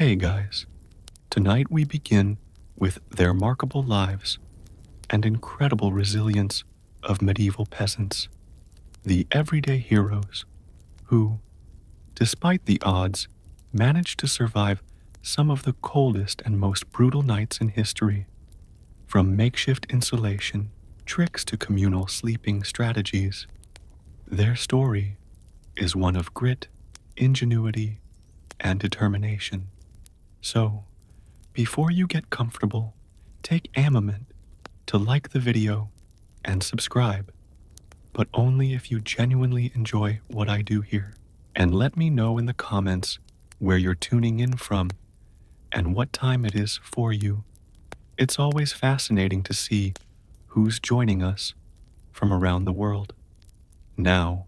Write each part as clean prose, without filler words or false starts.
Hey guys, tonight we begin with the remarkable lives and incredible resilience of medieval peasants, the everyday heroes who, despite the odds, managed to survive some of the coldest and most brutal nights in history. From makeshift insulation, tricks to communal sleeping strategies, their story is one of grit, ingenuity, and determination. So, before you get comfortable, take a moment to like the video and subscribe, but only if you genuinely enjoy what I do here. And let me know in the comments where you're tuning in from and what time it is for you. It's always fascinating to see who's joining us from around the world. Now,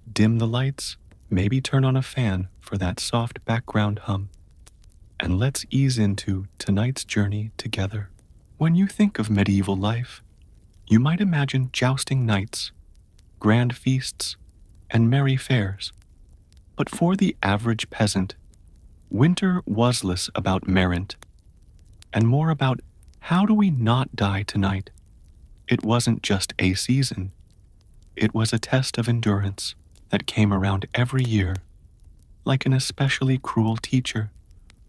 dim the lights, maybe turn on a fan for that soft background hum, and let's ease into tonight's journey together. When you think of medieval life, you might imagine jousting knights, grand feasts, and merry fairs. But for the average peasant, winter was less about merit and more about how do we not die tonight. It wasn't just a season. It was a test of endurance that came around every year, like an especially cruel teacher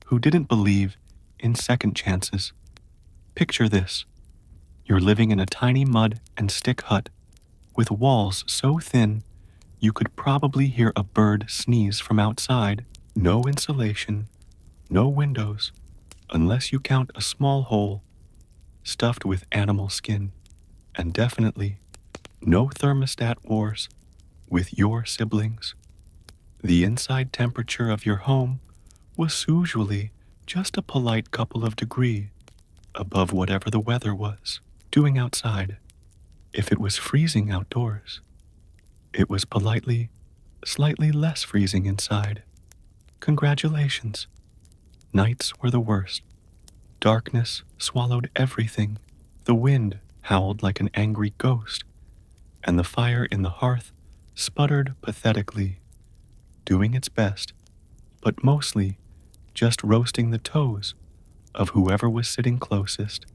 who didn't believe in second chances. Picture this. You're living in a tiny mud and stick hut with walls so thin you could probably hear a bird sneeze from outside. No insulation, no windows, unless you count a small hole stuffed with animal skin, and definitely no thermostat wars with your siblings. The inside temperature of your home was usually just a polite couple of degrees above whatever the weather was doing outside. If it was freezing outdoors, it was politely, slightly less freezing inside. Congratulations. Nights were the worst. Darkness swallowed everything. The wind howled like an angry ghost, and the fire in the hearth sputtered pathetically, doing its best, but mostly just roasting the toes of whoever was sitting closest.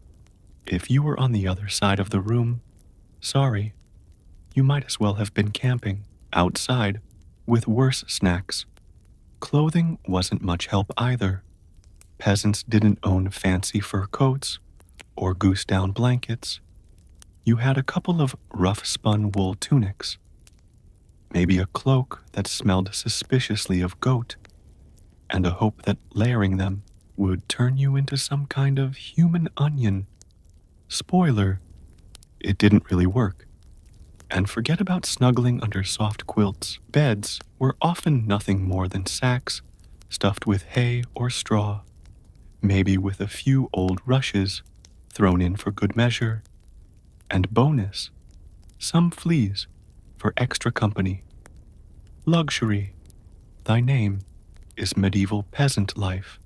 If you were on the other side of the room, sorry, you might as well have been camping outside with worse snacks. Clothing wasn't much help either. Peasants didn't own fancy fur coats or goose-down blankets. You had a couple of rough-spun wool tunics, maybe a cloak that smelled suspiciously of goat, and a hope that layering them would turn you into some kind of human onion. Spoiler, it didn't really work. And forget about snuggling under soft quilts. Beds were often nothing more than sacks stuffed with hay or straw, maybe with a few old rushes thrown in for good measure, and bonus, some fleas for extra company. Luxury, thy name is medieval peasant life.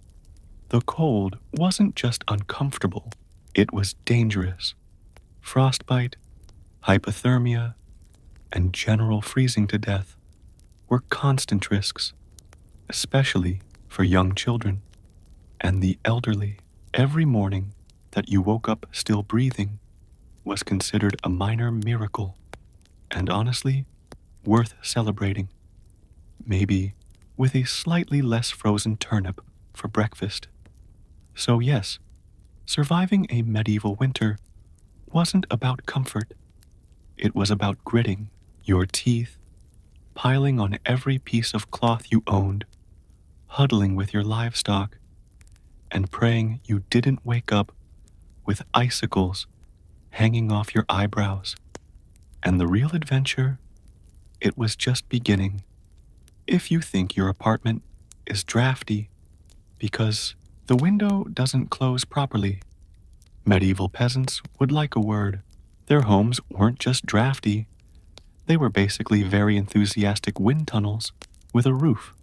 The cold wasn't just uncomfortable, it was dangerous. Frostbite, hypothermia, and general freezing to death were constant risks, especially for young children and the elderly. Every morning that you woke up still breathing was considered a minor miracle, and honestly, worth celebrating. Maybe with a slightly less frozen turnip for breakfast. So yes, surviving a medieval winter wasn't about comfort. It was about gritting your teeth, piling on every piece of cloth you owned, huddling with your livestock, and praying you didn't wake up with icicles hanging off your eyebrows. And the real adventure, it was just beginning. If you think your apartment is drafty because the window doesn't close properly, medieval peasants would like a word. Their homes weren't just drafty, they were basically very enthusiastic wind tunnels with a roof.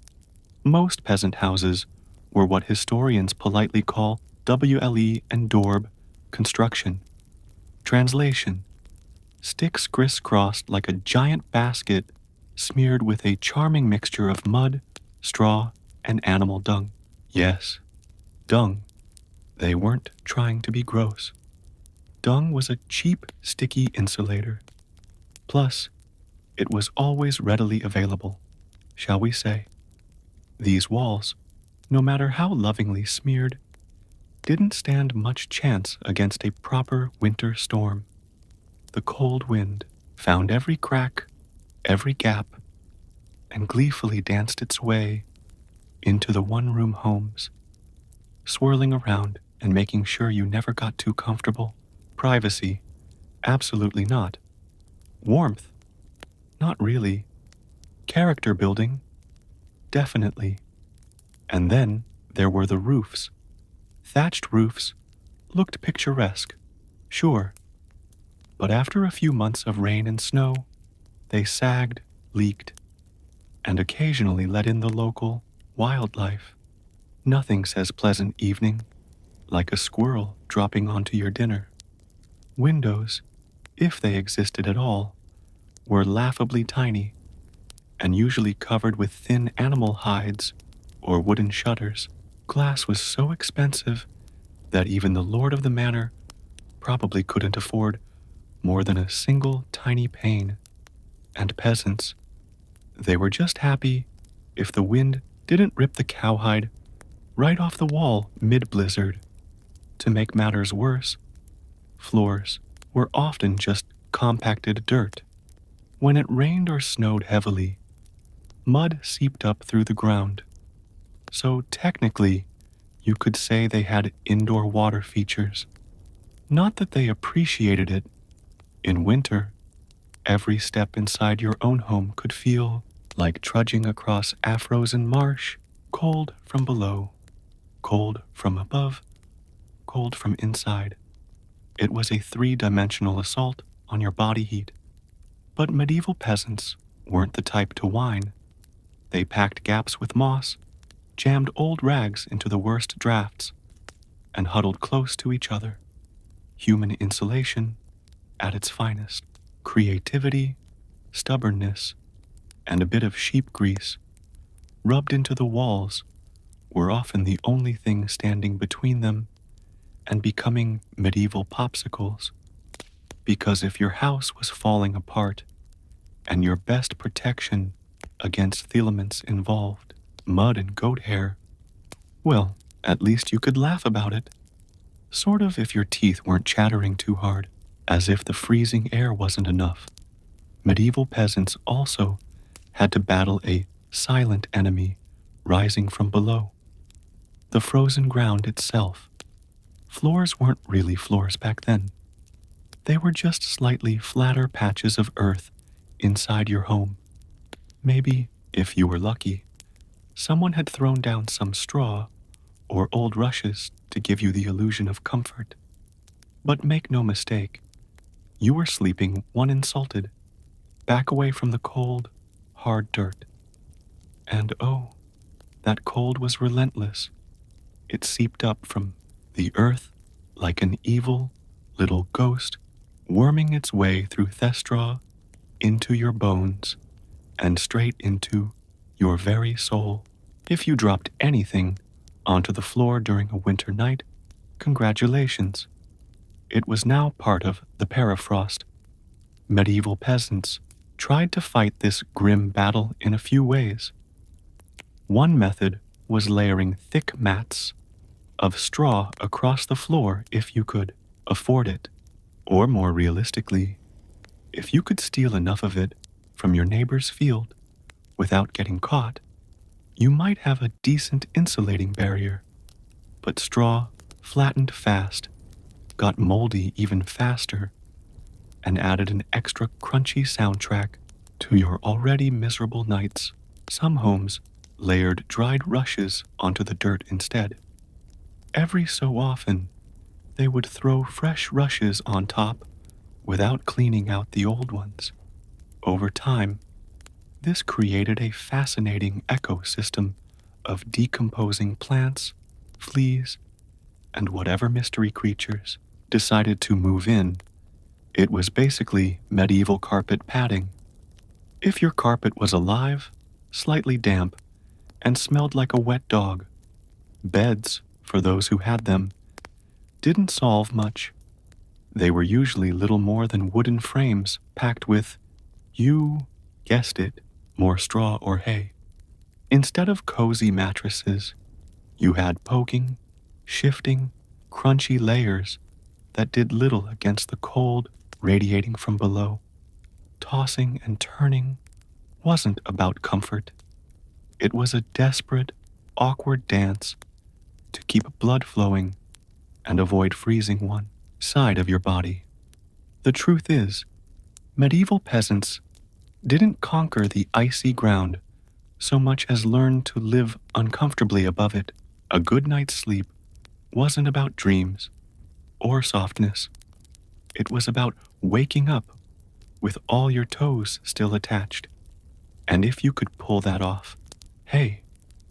Most peasant houses were what historians politely call WLE and Dorb construction. Translation: sticks crisscrossed like a giant basket smeared with a charming mixture of mud, straw, and animal dung. Yes, Dung. They weren't trying to be gross. Dung was a cheap, sticky insulator. Plus, it was always readily available, shall we say. These walls, no matter how lovingly smeared, didn't stand much chance against a proper winter storm. The cold wind found every crack, every gap, and gleefully danced its way into the one-room homes, swirling around and making sure you never got too comfortable. Privacy? Absolutely not. Warmth? Not really. Character building? Definitely. And then there were the roofs. Thatched roofs looked picturesque, sure. But after a few months of rain and snow, they sagged, leaked, and occasionally let in the local wildlife. Nothing says pleasant evening like a squirrel dropping onto your dinner. Windows, if they existed at all, were laughably tiny and usually covered with thin animal hides or wooden shutters. Glass was so expensive that even the lord of the manor probably couldn't afford more than a single tiny pane. And peasants, they were just happy if the wind didn't rip the cowhide right off the wall mid-blizzard. To make matters worse, floors were often just compacted dirt. When it rained or snowed heavily, mud seeped up through the ground. So technically, you could say they had indoor water features. Not that they appreciated it. In winter, every step inside your own home could feel like trudging across a-frozen marsh, cold from below, cold from above, cold from inside. It was a three-dimensional assault on your body heat. But medieval peasants weren't the type to whine. They packed gaps with moss, jammed old rags into the worst drafts, and huddled close to each other. Human insulation at its finest. Creativity, stubbornness, and a bit of sheep grease rubbed into the walls were often the only thing standing between them and becoming medieval popsicles. Because if your house was falling apart and your best protection against the elements involved mud and goat hair, well, at least you could laugh about it. Sort of if your teeth weren't chattering too hard, as if the freezing air wasn't enough. Medieval peasants also had to battle a silent enemy rising from below. The frozen ground itself. Floors weren't really floors back then. They were just slightly flatter patches of earth inside your home. Maybe, if you were lucky, someone had thrown down some straw or old rushes to give you the illusion of comfort. But make no mistake, you were sleeping uninsulted, back away from the cold, hard dirt. And oh, that cold was relentless. It seeped up from the earth like an evil little ghost, worming its way through Thestra into your bones and straight into your very soul. If you dropped anything onto the floor during a winter night, congratulations. It was now part of the permafrost. Medieval peasants tried to fight this grim battle in a few ways. One method was layering thick mats of straw across the floor if you could afford it. Or more realistically, if you could steal enough of it from your neighbor's field without getting caught, you might have a decent insulating barrier. But straw flattened fast, got moldy even faster, and added an extra crunchy soundtrack to your already miserable nights. Some homes layered dried rushes onto the dirt instead. Every so often, they would throw fresh rushes on top without cleaning out the old ones. Over time, this created a fascinating ecosystem of decomposing plants, fleas, and whatever mystery creatures decided to move in. It was basically medieval carpet padding. If your carpet was alive, slightly damp, and smelled like a wet dog, beds for those who had them, didn't solve much. They were usually little more than wooden frames packed with, you guessed it, more straw or hay. Instead of cozy mattresses, you had poking, shifting, crunchy layers that did little against the cold radiating from below. Tossing and turning wasn't about comfort. It was a desperate, awkward dance to keep blood flowing and avoid freezing one side of your body. The truth is, medieval peasants didn't conquer the icy ground so much as learn to live uncomfortably above it. A good night's sleep wasn't about dreams or softness. It was about waking up with all your toes still attached. And if you could pull that off, hey,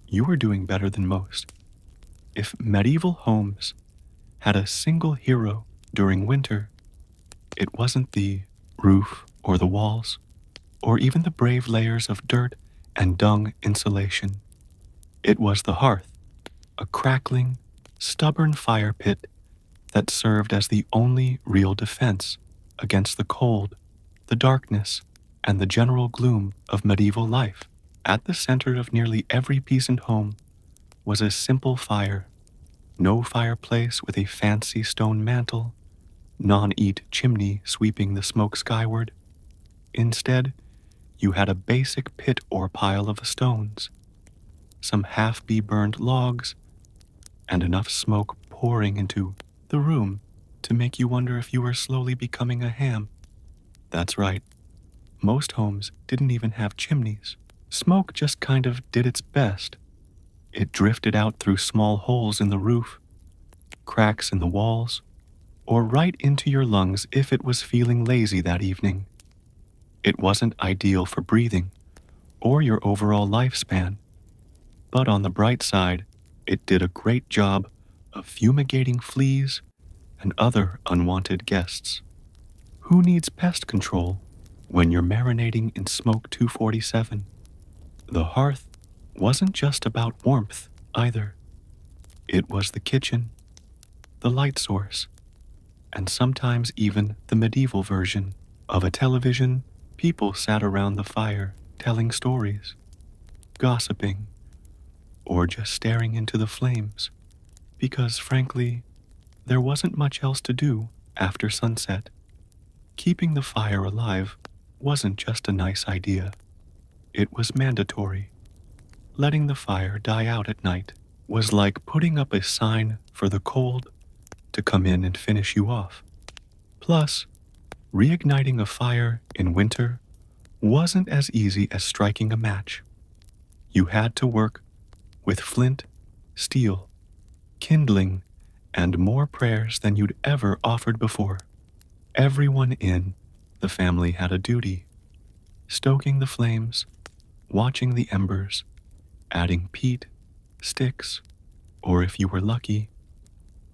you were doing better than most. If medieval homes had a single hero during winter, it wasn't the roof or the walls, or even the brave layers of dirt and dung insulation. It was the hearth, a crackling, stubborn fire pit that served as the only real defense against the cold, the darkness, and the general gloom of medieval life. At the center of nearly every peasant home was a simple fire. No fireplace with a fancy stone mantel, non-eat chimney sweeping the smoke skyward. Instead, you had a basic pit or pile of stones, some half-burned logs, and enough smoke pouring into the room to make you wonder if you were slowly becoming a ham. That's right. Most homes didn't even have chimneys. Smoke just kind of did its best. It drifted out through small holes in the roof, cracks in the walls, or right into your lungs if it was feeling lazy that evening. It wasn't ideal for breathing or your overall lifespan, but on the bright side, it did a great job of fumigating fleas and other unwanted guests. Who needs pest control when you're marinating in smoke 247? The hearth wasn't just about warmth either. It was the kitchen, the light source, and sometimes even the medieval version of a television. People sat around the fire telling stories, gossiping, or just staring into the flames, because frankly, there wasn't much else to do after sunset. Keeping the fire alive wasn't just a nice idea. It was mandatory. Letting the fire die out at night was like putting up a sign for the cold to come in and finish you off. Plus, reigniting a fire in winter wasn't as easy as striking a match. You had to work with flint, steel, kindling, and more prayers than you'd ever offered before. Everyone in the family had a duty, stoking the flames, watching the embers, adding peat, sticks, or if you were lucky,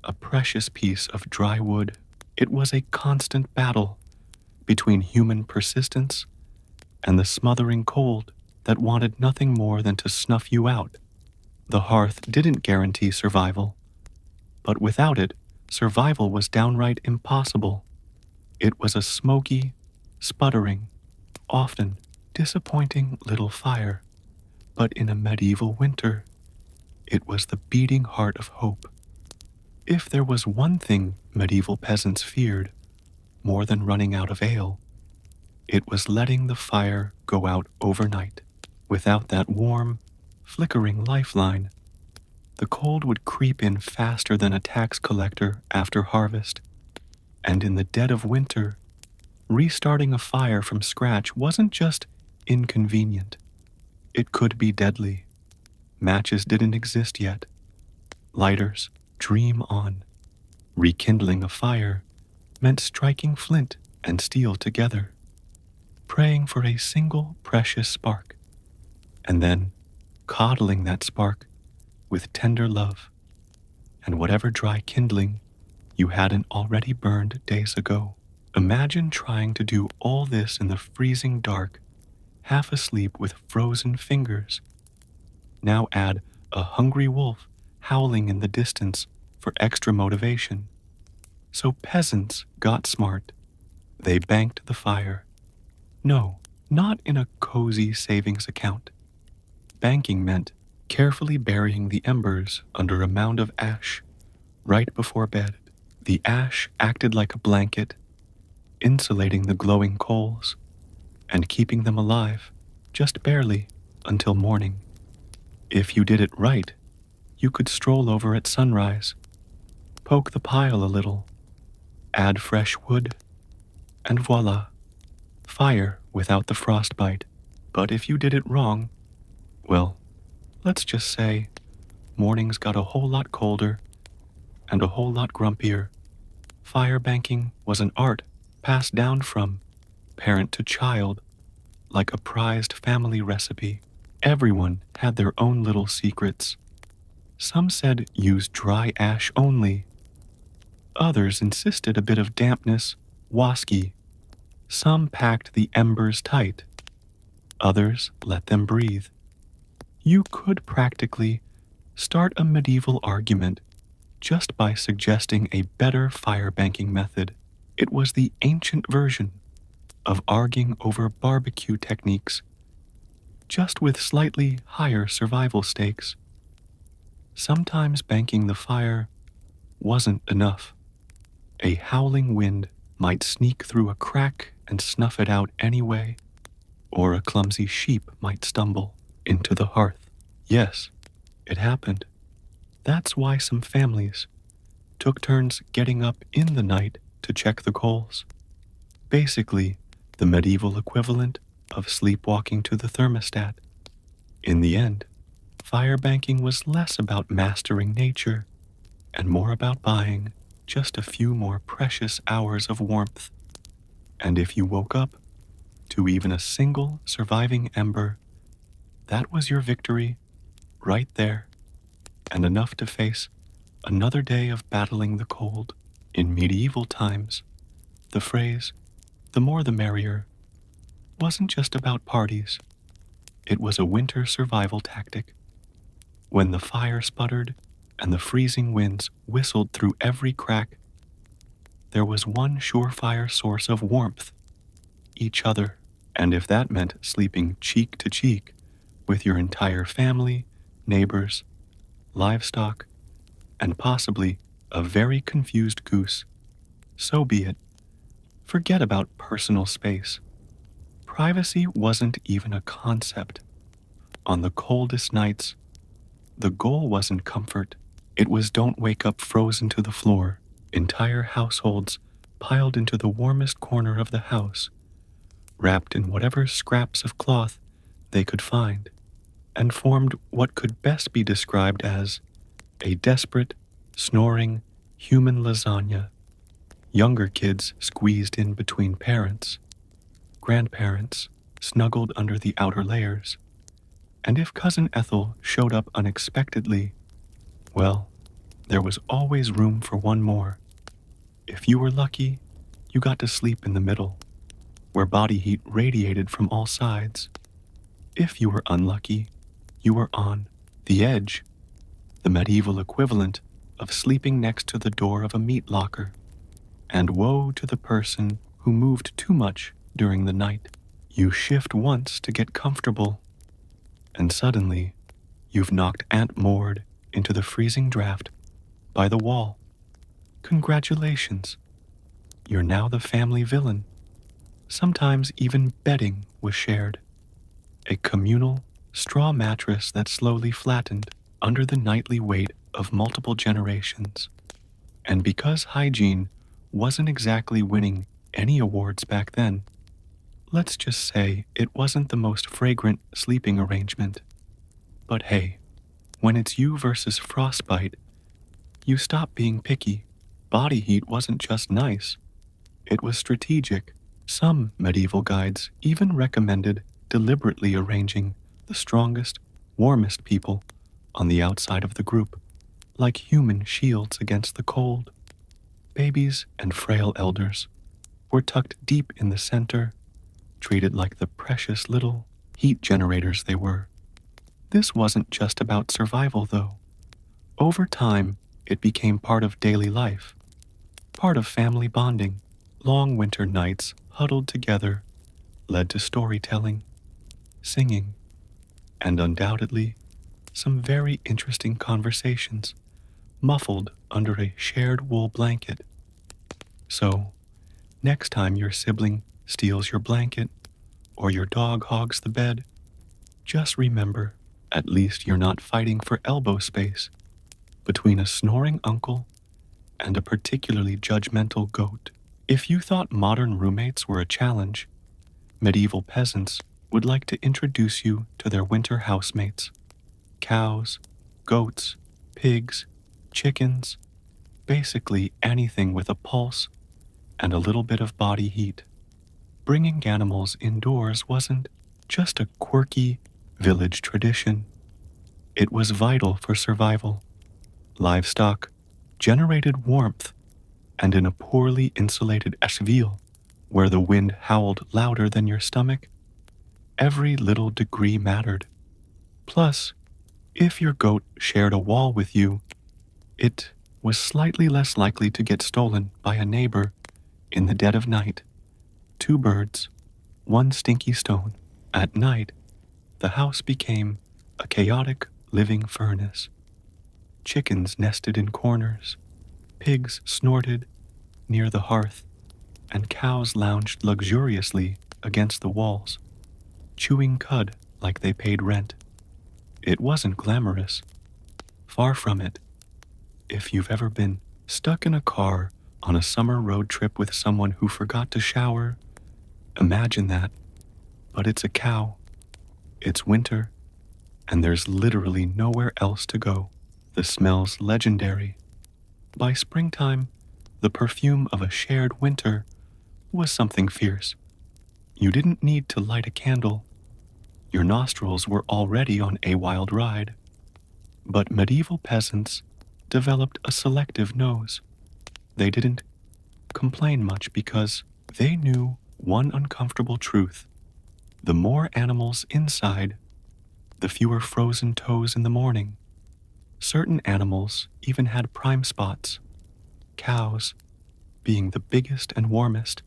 a precious piece of dry wood. It was a constant battle between human persistence and the smothering cold that wanted nothing more than to snuff you out. The hearth didn't guarantee survival, but without it, survival was downright impossible. It was a smoky, sputtering, often disappointing little fire, but in a medieval winter, it was the beating heart of hope. If there was one thing medieval peasants feared more than running out of ale, it was letting the fire go out overnight. Without that warm, flickering lifeline, the cold would creep in faster than a tax collector after harvest. And in the dead of winter, restarting a fire from scratch wasn't just inconvenient. It could be deadly. Matches didn't exist yet. Lighters, dream on. Rekindling a fire meant striking flint and steel together, praying for a single precious spark, and then coddling that spark with tender love and whatever dry kindling you hadn't already burned days ago. Imagine trying to do all this in the freezing dark, half asleep with frozen fingers. Now add a hungry wolf howling in the distance for extra motivation. So peasants got smart. They banked the fire. No, not in a cozy savings account. Banking meant carefully burying the embers under a mound of ash right before bed. The ash acted like a blanket, insulating the glowing coals and keeping them alive, just barely, until morning. If you did it right, you could stroll over at sunrise, poke the pile a little, add fresh wood, and voila, fire without the frostbite. But if you did it wrong, well, let's just say mornings got a whole lot colder and a whole lot grumpier. Fire banking was an art passed down from parent to child, like a prized family recipe. Everyone had their own little secrets. Some said use dry ash only. Others insisted a bit of dampness, wasky. Some packed the embers tight. Others let them breathe. You could practically start a medieval argument just by suggesting a better fire banking method. It was the ancient version of arguing over barbecue techniques, just with slightly higher survival stakes. Sometimes banking the fire wasn't enough. A howling wind might sneak through a crack and snuff it out anyway, or a clumsy sheep might stumble into the hearth. Yes, it happened. That's why some families took turns getting up in the night to check the coals. Basically, the medieval equivalent of sleepwalking to the thermostat. In the end, fire banking was less about mastering nature and more about buying just a few more precious hours of warmth. And if you woke up to even a single surviving ember, that was your victory right there, and enough to face another day of battling the cold. In medieval times, the phrase, "the more the merrier," wasn't just about parties. It was a winter survival tactic. When the fire sputtered and the freezing winds whistled through every crack, there was one surefire source of warmth: each other. And if that meant sleeping cheek to cheek with your entire family, neighbors, livestock, and possibly a very confused goose, so be it. Forget about personal space. Privacy wasn't even a concept. On the coldest nights, the goal wasn't comfort. It was don't wake up frozen to the floor. Entire households piled into the warmest corner of the house, wrapped in whatever scraps of cloth they could find, and formed what could best be described as a desperate, snoring human lasagna. Younger kids squeezed in between parents, grandparents snuggled under the outer layers, and if Cousin Ethel showed up unexpectedly, well, there was always room for one more. If you were lucky, you got to sleep in the middle, where body heat radiated from all sides. If you were unlucky, you were on the edge, the medieval equivalent of sleeping next to the door of a meat locker. And woe to the person who moved too much during the night. You shift once to get comfortable, and suddenly you've knocked Aunt Maud into the freezing draft by the wall. Congratulations, you're now the family villain. Sometimes even bedding was shared. A communal straw mattress that slowly flattened under the nightly weight of multiple generations. And because hygiene wasn't exactly winning any awards back then, let's just say it wasn't the most fragrant sleeping arrangement. But hey, when it's you versus frostbite, you stop being picky. Body heat wasn't just nice, it was strategic. Some medieval guides even recommended deliberately arranging the strongest, warmest people on the outside of the group, like human shields against the cold. Babies and frail elders were tucked deep in the center, treated like the precious little heat generators they were. This wasn't just about survival, though. Over time, it became part of daily life, part of family bonding. Long winter nights huddled together led to storytelling, singing, and undoubtedly some very interesting conversations muffled under a shared wool blanket. So, next time your sibling steals your blanket or your dog hogs the bed, just remember, at least you're not fighting for elbow space between a snoring uncle and a particularly judgmental goat. If you thought modern roommates were a challenge, medieval peasants would like to introduce you to their winter housemates: cows, goats, pigs, chickens, basically anything with a pulse and a little bit of body heat. Bringing animals indoors wasn't just a quirky village tradition, it was vital for survival. Livestock generated warmth, and in a poorly insulated Asheville, where the wind howled louder than your stomach, every little degree mattered. Plus, if your goat shared a wall with you, it was slightly less likely to get stolen by a neighbor in the dead of night. Two birds, one stinky stone. At night, the house became a chaotic living furnace. Chickens nested in corners, pigs snorted near the hearth, and cows lounged luxuriously against the walls, chewing cud like they paid rent. It wasn't glamorous. Far from it. If you've ever been stuck in a car on a summer road trip with someone who forgot to shower, imagine that. But it's a cow. It's winter, and there's literally nowhere else to go. The smell's legendary. By springtime, the perfume of a shared winter was something fierce. You didn't need to light a candle. Your nostrils were already on a wild ride. But medieval peasants developed a selective nose. They didn't complain much because they knew one uncomfortable truth. The more animals inside, the fewer frozen toes in the morning. Certain animals even had prime spots. Cows, being the biggest and warmest,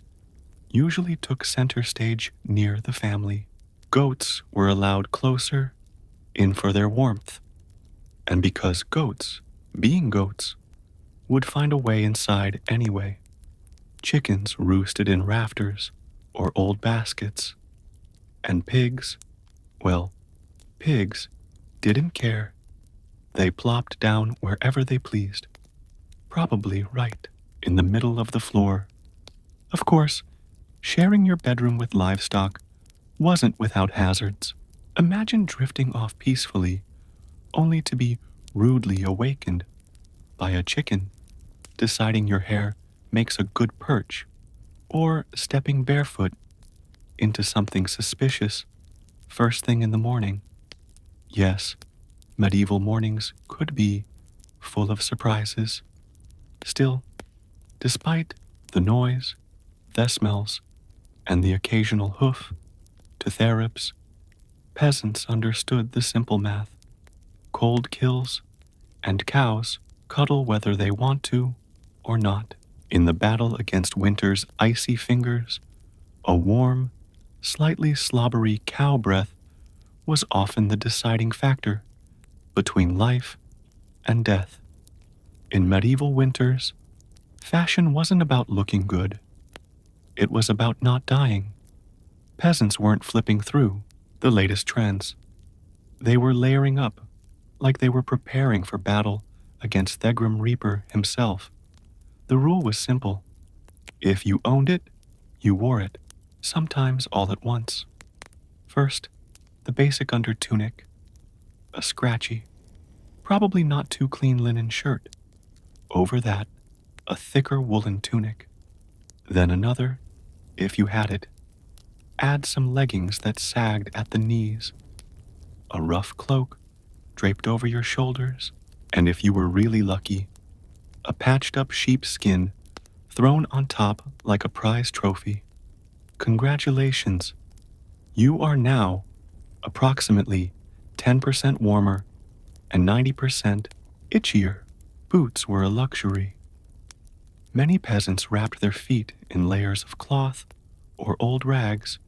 usually took center stage near the family. Goats were allowed closer in for their warmth. And because goats, being goats, would find a way inside anyway, chickens roosted in rafters or old baskets. And pigs, well, pigs didn't care. They plopped down wherever they pleased, probably right in the middle of the floor. Of course, sharing your bedroom with livestock wasn't without hazards. Imagine drifting off peacefully, only to be rudely awakened by a chicken deciding your hair makes a good perch, or stepping barefoot into something suspicious first thing in the morning. Yes, medieval mornings could be full of surprises. Still, despite the noise, the smells, and the occasional hoof to theraps, peasants understood the simple math. Cold kills, and cows cuddle whether they want to or not. In the battle against winter's icy fingers, a warm, slightly slobbery cow breath was often the deciding factor between life and death. In medieval winters, fashion wasn't about looking good. It was about not dying. Peasants weren't flipping through the latest trends. They were layering up like they were preparing for battle against Thegrim Reaper himself. The rule was simple. If you owned it, you wore it, sometimes all at once. First, the basic undertunic, a scratchy, probably not too clean linen shirt. Over that, a thicker woolen tunic. Then another, if you had it. Add some leggings that sagged at the knees, a rough cloak draped over your shoulders, and if you were really lucky, a patched-up sheep's skin thrown on top like a prize trophy. Congratulations, you are now approximately 10% warmer and 90% Itchier, boots were a luxury. Many peasants wrapped their feet in layers of cloth or old rags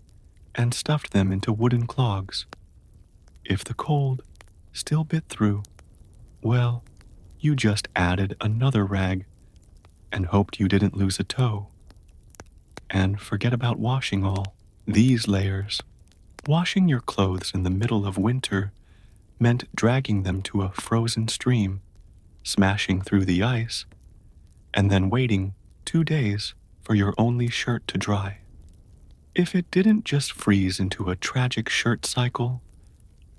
and stuffed them into wooden clogs. If the cold still bit through, well, you just added another rag and hoped you didn't lose a toe. And forget about washing all these layers. Washing your clothes in the middle of winter meant dragging them to a frozen stream, smashing through the ice, and then waiting 2 days for your only shirt to dry. If it didn't just freeze into a tragic shirt cycle,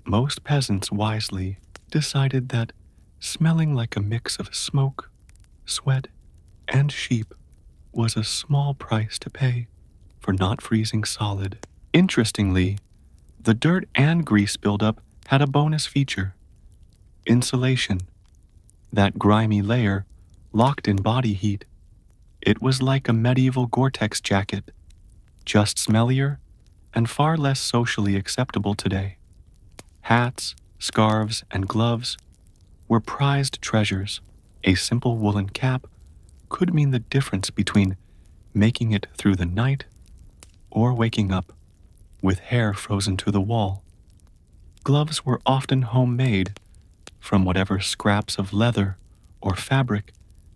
most peasants wisely decided that smelling like a mix of smoke, sweat, and sheep was a small price to pay for not freezing solid. Interestingly, the dirt and grease buildup had a bonus feature: insulation. That grimy layer locked in body heat. It was like a medieval Gore-Tex jacket, just smellier and far less socially acceptable today. Hats, scarves, and gloves were prized treasures. A simple woolen cap could mean the difference between making it through the night or waking up with hair frozen to the wall. Gloves were often homemade from whatever scraps of leather or fabric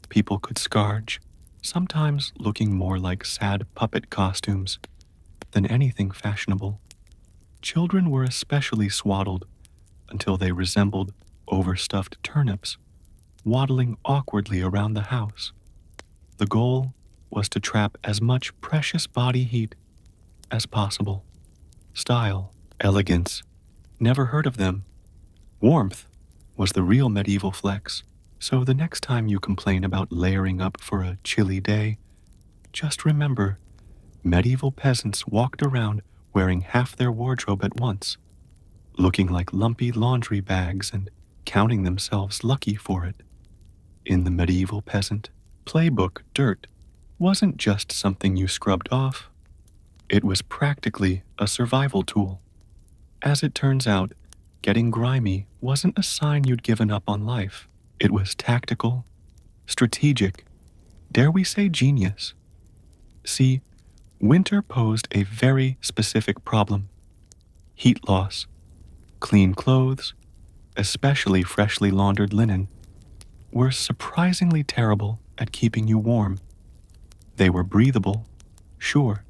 people could scourge, sometimes looking more like sad puppet costumes than anything fashionable. Children were especially swaddled until they resembled overstuffed turnips, waddling awkwardly around the house. The goal was to trap as much precious body heat as possible. Style, elegance, never heard of them. Warmth was the real medieval flex. So the next time you complain about layering up for a chilly day, just remember, medieval peasants walked around wearing half their wardrobe at once, looking like lumpy laundry bags and counting themselves lucky for it. In the medieval peasant playbook, dirt wasn't just something you scrubbed off. It was practically a survival tool. As it turns out, getting grimy wasn't a sign you'd given up on life. It was tactical, strategic, dare we say genius. See, winter posed a very specific problem: heat loss. Clean clothes, especially freshly laundered linen, were surprisingly terrible at keeping you warm. They were breathable, sure,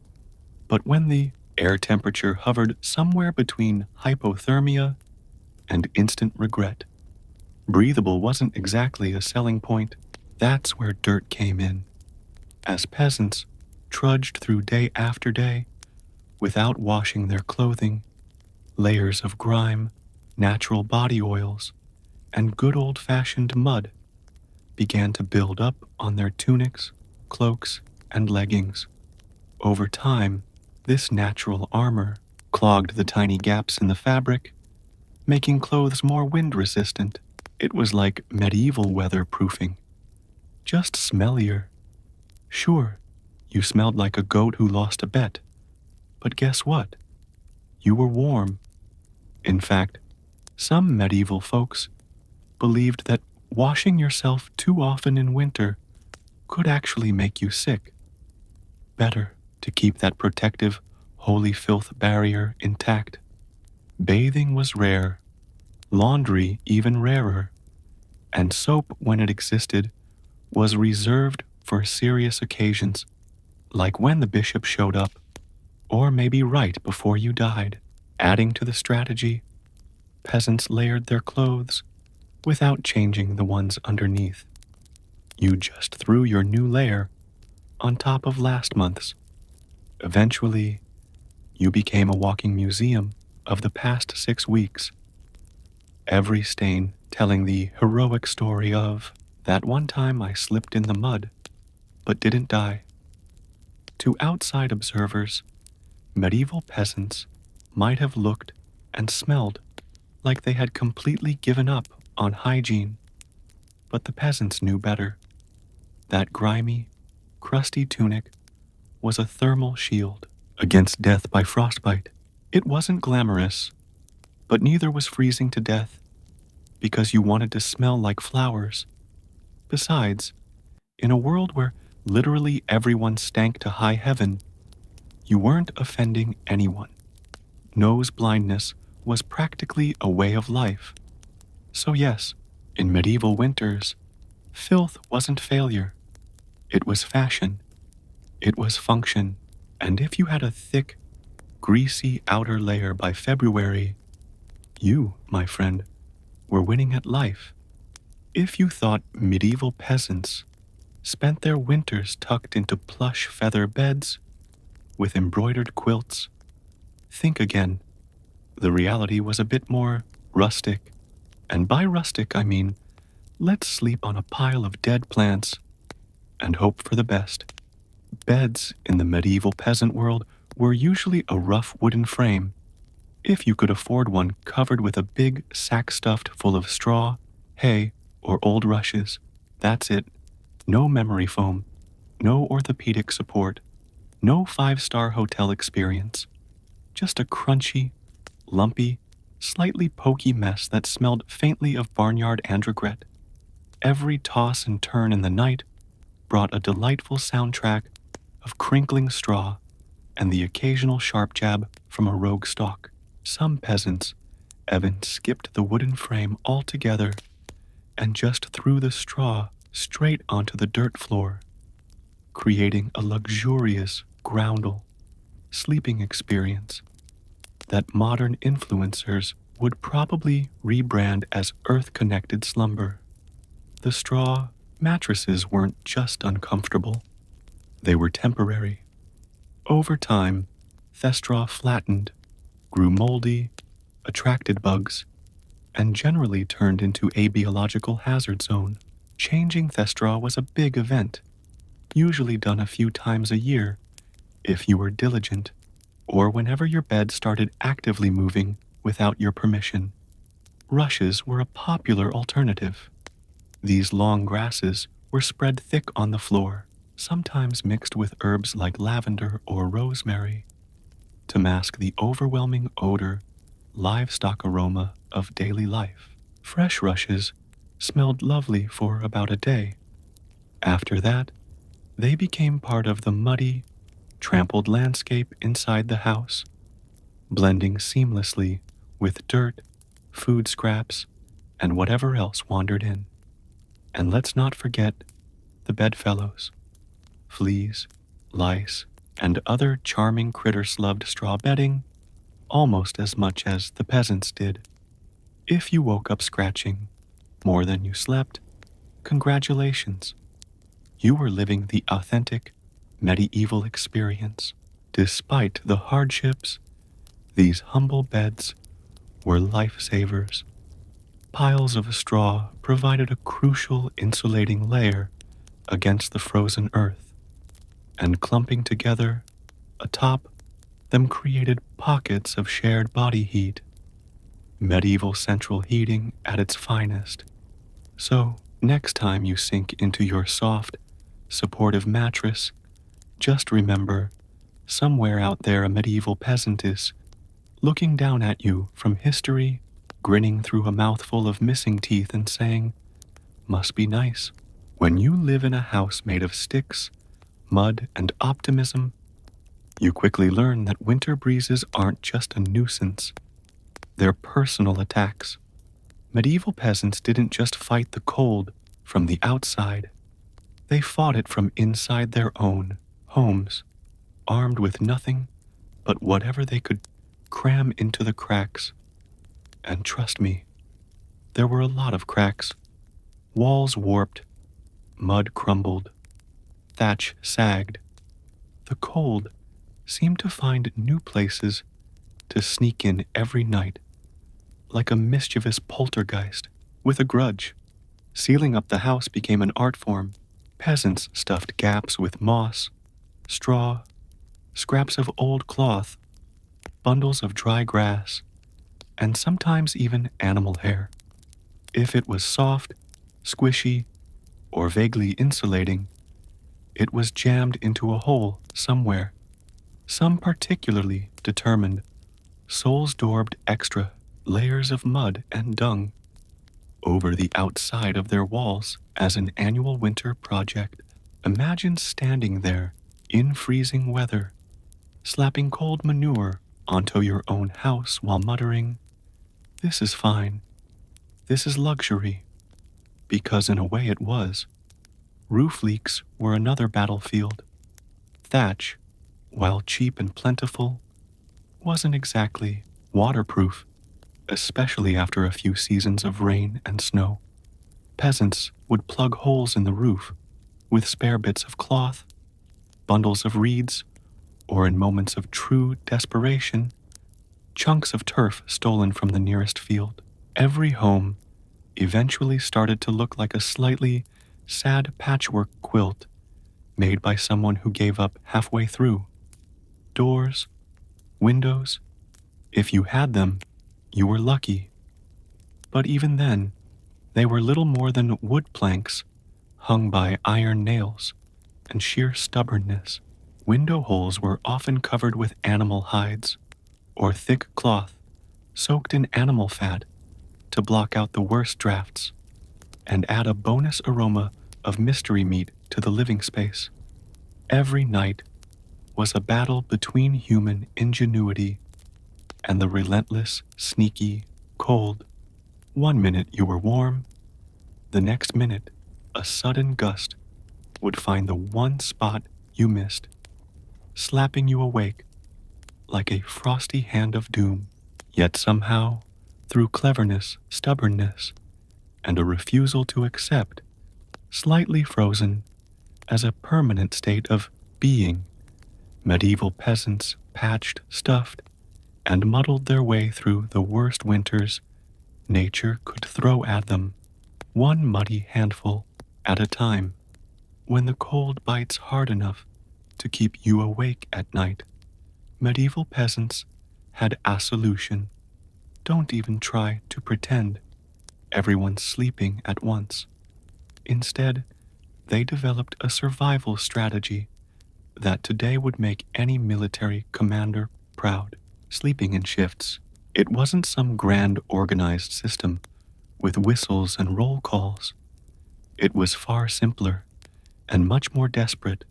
but when the air temperature hovered somewhere between hypothermia and instant regret, breathable wasn't exactly a selling point. That's where dirt came in. As peasants trudged through day after day without washing their clothing, layers of grime, natural body oils, and good old-fashioned mud began to build up on their tunics, cloaks, and leggings. Over time, this natural armor clogged the tiny gaps in the fabric, making clothes more wind-resistant. It was like medieval weatherproofing, just smellier. Sure, you smelled like a goat who lost a bet, but guess what? You were warm. In fact, some medieval folks believed that washing yourself too often in winter could actually make you sick. Better to keep that protective, holy filth barrier intact. Bathing was rare, laundry even rarer, and soap, when it existed, was reserved for serious occasions, like when the bishop showed up, or maybe right before you died. Adding to the strategy, peasants layered their clothes without changing the ones underneath. You just threw your new layer on top of last month's. Eventually, you became a walking museum of the past 6 weeks. Every stain telling the heroic story of that one time I slipped in the mud, but didn't die. To outside observers, medieval peasants might have looked and smelled like they had completely given up on hygiene, but the peasants knew better. That grimy, crusty tunic was a thermal shield against death by frostbite. It wasn't glamorous, but neither was freezing to death, because you wanted to smell like flowers. Besides, in a world where literally everyone stank to high heaven, you weren't offending anyone. Nose blindness was practically a way of life. So yes, in medieval winters, filth wasn't failure. It was fashion. It was function. And if you had a thick, greasy outer layer by February, you, my friend, were winning at life. If you thought medieval peasants spent their winters tucked into plush feather beds with embroidered quilts, think again. The reality was a bit more rustic. And by rustic, I mean, let's sleep on a pile of dead plants and hope for the best. Beds in the medieval peasant world were usually a rough wooden frame, if you could afford one covered with a big sack stuffed full of straw, hay, or old rushes. That's it. No memory foam, no orthopedic support, no five-star hotel experience. Just a crunchy, lumpy, slightly pokey mess that smelled faintly of barnyard androgret. Every toss and turn in the night brought a delightful soundtrack of crinkling straw and the occasional sharp jab from a rogue stalk. Some peasants even skipped the wooden frame altogether and just threw the straw straight onto the dirt floor, creating a luxurious groundle sleeping experience that modern influencers would probably rebrand as earth-connected slumber. The straw mattresses weren't just uncomfortable, they were temporary. Over time, the straw flattened, grew moldy, attracted bugs, and generally turned into a biological hazard zone. Changing Thestra was a big event, usually done a few times a year if you were diligent, or whenever your bed started actively moving without your permission. Rushes were a popular alternative. These long grasses were spread thick on the floor, sometimes mixed with herbs like lavender or rosemary, to mask the overwhelming odor, livestock aroma of daily life. Fresh rushes smelled lovely for about a day. After that, they became part of the muddy, trampled landscape inside the house, blending seamlessly with dirt, food scraps, and whatever else wandered in. And let's not forget the bedfellows. Fleas, lice, and other charming critters loved straw bedding almost as much as the peasants did. If you woke up scratching more than you slept, congratulations. You were living the authentic medieval experience. Despite the hardships, these humble beds were lifesavers. Piles of straw provided a crucial insulating layer against the frozen earth, and clumping together atop them created pockets of shared body heat. Medieval central heating at its finest. So, next time you sink into your soft, supportive mattress, just remember, somewhere out there a medieval peasant is looking down at you from history, grinning through a mouthful of missing teeth and saying, "Must be nice." When you live in a house made of sticks, mud, and optimism, you quickly learn that winter breezes aren't just a nuisance. They're personal attacks. Medieval peasants didn't just fight the cold from the outside. They fought it from inside their own homes, armed with nothing but whatever they could cram into the cracks. And trust me, there were a lot of cracks. Walls warped, mud crumbled, thatch sagged. The cold seemed to find new places to sneak in every night, like a mischievous poltergeist with a grudge. Sealing up the house became an art form. Peasants stuffed gaps with moss, straw, scraps of old cloth, bundles of dry grass, and sometimes even animal hair. If it was soft, squishy, or vaguely insulating, it was jammed into a hole somewhere. Some particularly determined souls daubed extra layers of mud and dung, over the outside of their walls as an annual winter project. Imagine standing there in freezing weather, slapping cold manure onto your own house while muttering, "This is fine. This is luxury." Because in a way it was. Roof leaks were another battlefield. Thatch, while cheap and plentiful, wasn't exactly waterproof, especially after a few seasons of rain and snow. Peasants would plug holes in the roof with spare bits of cloth, bundles of reeds, or in moments of true desperation, chunks of turf stolen from the nearest field. Every home eventually started to look like a slightly sad patchwork quilt made by someone who gave up halfway through. Doors, windows, if you had them, you were lucky. But even then, they were little more than wood planks hung by iron nails and sheer stubbornness. Window holes were often covered with animal hides or thick cloth soaked in animal fat to block out the worst drafts and add a bonus aroma of mystery meat to the living space. Every night was a battle between human ingenuity and the relentless, sneaky cold. One minute you were warm, the next minute a sudden gust would find the one spot you missed, slapping you awake like a frosty hand of doom. Yet somehow, through cleverness, stubbornness, and a refusal to accept, slightly frozen as a permanent state of being, medieval peasants patched, stuffed, and muddled their way through the worst winters nature could throw at them, one muddy handful at a time. When the cold bites hard enough to keep you awake at night, medieval peasants had a solution. Don't even try to pretend everyone's sleeping at once. Instead, they developed a survival strategy that today would make any military commander proud. Sleeping in shifts. It wasn't some grand organized system with whistles and roll calls. It was far simpler and much more desperate.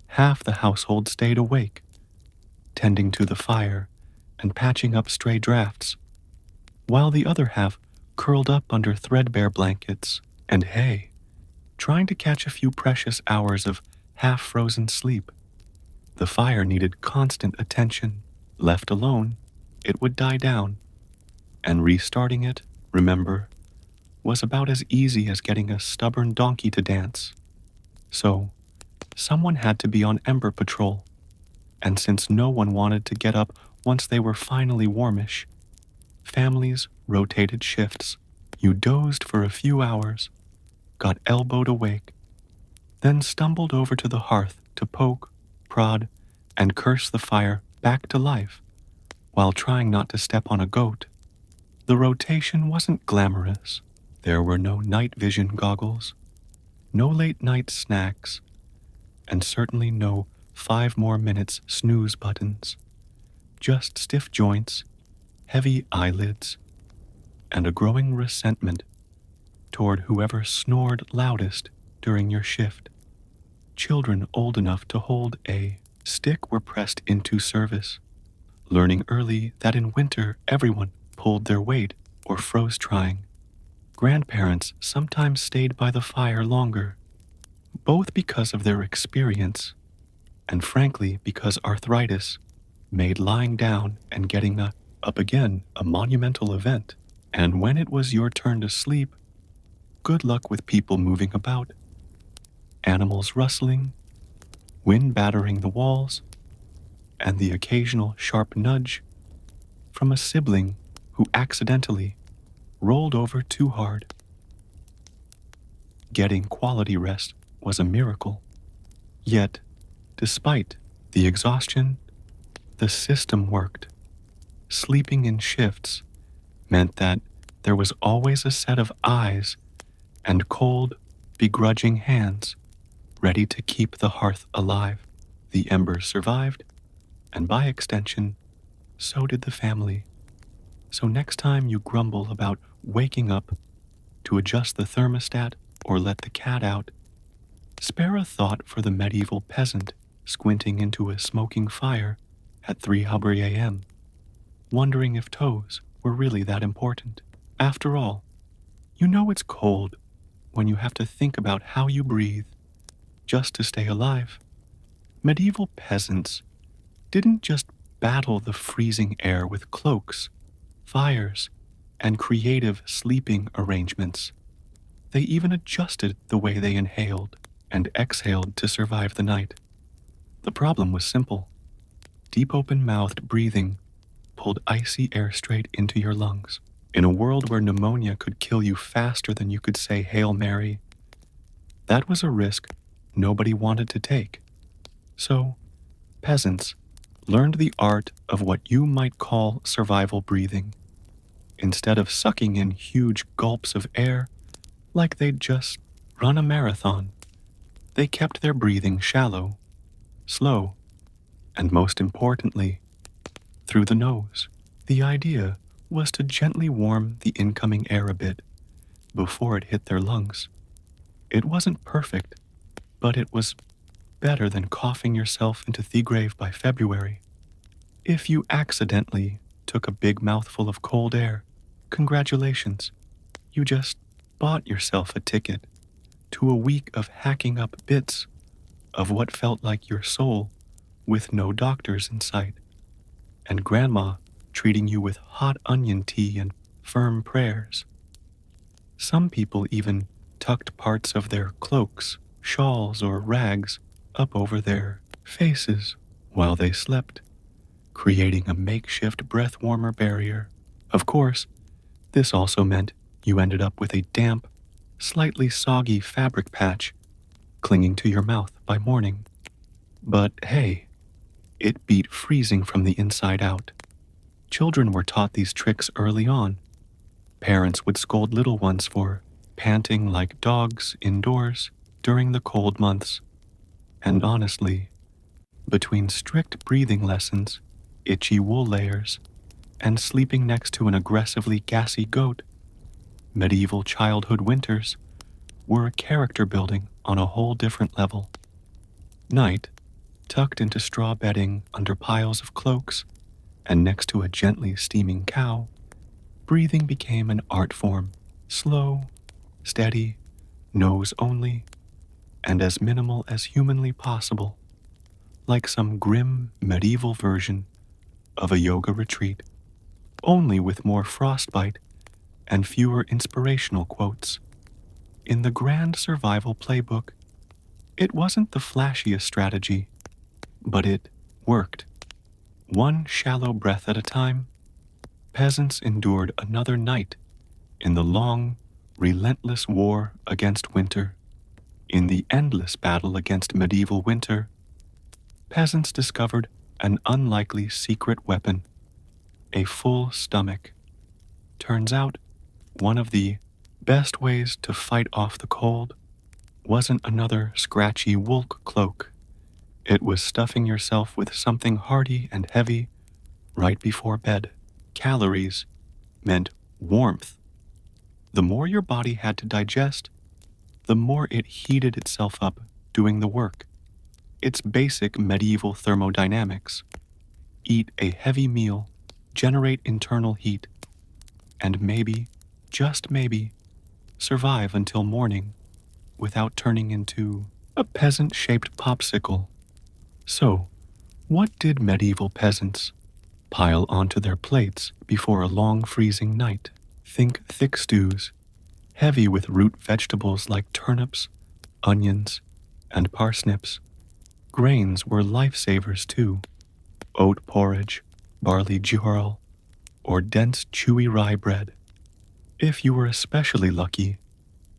Half the household stayed awake, tending to the fire and patching up stray drafts, while the other half curled up under threadbare blankets and hay, trying to catch a few precious hours of half-frozen sleep. The fire needed constant attention. Left alone, it would die down, and restarting it, remember, was about as easy as getting a stubborn donkey to dance. So, someone had to be on Ember Patrol, and since no one wanted to get up once they were finally warmish, families rotated shifts. You dozed for a few hours, got elbowed awake, then stumbled over to the hearth to poke, prod, and curse the fire back to life, while trying not to step on a goat. The rotation wasn't glamorous. There were no night vision goggles, no late night snacks, and certainly no 5 more minutes snooze buttons. Just stiff joints, heavy eyelids, and a growing resentment toward whoever snored loudest during your shift. Children old enough to hold a stick were pressed into service, learning early that in winter everyone pulled their weight or froze trying. Grandparents sometimes stayed by the fire longer, both because of their experience and frankly because arthritis made lying down and getting up again a monumental event. And when it was your turn to sleep, good luck with people moving about, animals rustling, wind battering the walls, and the occasional sharp nudge from a sibling who accidentally rolled over too hard. Getting quality rest was a miracle. Yet, despite the exhaustion, the system worked. Sleeping in shifts meant that there was always a set of eyes and cold, begrudging hands ready to keep the hearth alive. The embers survived, and by extension, so did the family. So next time you grumble about waking up to adjust the thermostat or let the cat out, spare a thought for the medieval peasant squinting into a smoking fire at 3 a.m., wondering if toes were really that important. After all, you know it's cold when you have to think about how you breathe just to stay alive. Medieval peasants didn't just battle the freezing air with cloaks, fires, and creative sleeping arrangements. They even adjusted the way they inhaled and exhaled to survive the night. The problem was simple. Deep open-mouthed breathing pulled icy air straight into your lungs. In a world where pneumonia could kill you faster than you could say Hail Mary, that was a risk nobody wanted to take. So, peasants learned the art of what you might call survival breathing. Instead of sucking in huge gulps of air like they'd just run a marathon, they kept their breathing shallow, slow, and most importantly, through the nose. The idea was to gently warm the incoming air a bit before it hit their lungs. It wasn't perfect, but it was better than coughing yourself into the grave by February. If you accidentally took a big mouthful of cold air, congratulations, you just bought yourself a ticket to a week of hacking up bits of what felt like your soul with no doctors in sight, and grandma treating you with hot onion tea and firm prayers. Some people even tucked parts of their cloaks, shawls, or rags up over their faces while they slept, creating a makeshift breath warmer barrier. Of course, this also meant you ended up with a damp, slightly soggy fabric patch clinging to your mouth by morning. But hey, it beat freezing from the inside out. Children were taught these tricks early on. Parents would scold little ones for panting like dogs indoors during the cold months. And honestly, between strict breathing lessons, itchy wool layers, and sleeping next to an aggressively gassy goat, medieval childhood winters were a character building on a whole different level. Night, tucked into straw bedding under piles of cloaks and next to a gently steaming cow, breathing became an art form, slow, steady, nose only, and as minimal as humanly possible, like some grim medieval version of a yoga retreat, only with more frostbite and fewer inspirational quotes. In the grand survival playbook, it wasn't the flashiest strategy, but it worked. One shallow breath at a time, peasants endured another night in the long, relentless war against winter. In the endless battle against medieval winter, peasants discovered an unlikely secret weapon, a full stomach. Turns out, one of the best ways to fight off the cold wasn't another scratchy wool cloak. It was stuffing yourself with something hearty and heavy right before bed. Calories meant warmth. The more your body had to digest, the more it heated itself up doing the work. It's basic medieval thermodynamics. Eat a heavy meal, generate internal heat, and maybe, just maybe, survive until morning without turning into a peasant-shaped popsicle. So, what did medieval peasants pile onto their plates before a long freezing night? Think thick stews, heavy with root vegetables like turnips, onions, and parsnips. Grains were lifesavers too. Oat porridge, barley jurl, or dense chewy rye bread. If you were especially lucky,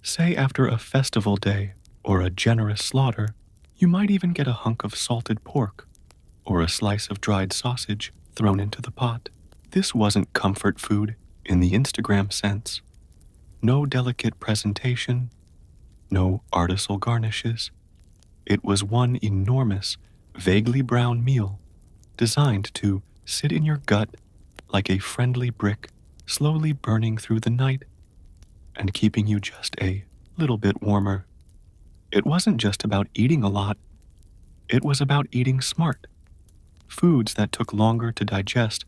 say after a festival day or a generous slaughter, you might even get a hunk of salted pork or a slice of dried sausage thrown into the pot. This wasn't comfort food in the Instagram sense. No delicate presentation, no artisanal garnishes. It was one enormous, vaguely brown meal designed to sit in your gut like a friendly brick slowly burning through the night and keeping you just a little bit warmer. It wasn't just about eating a lot, it was about eating smart. Foods that took longer to digest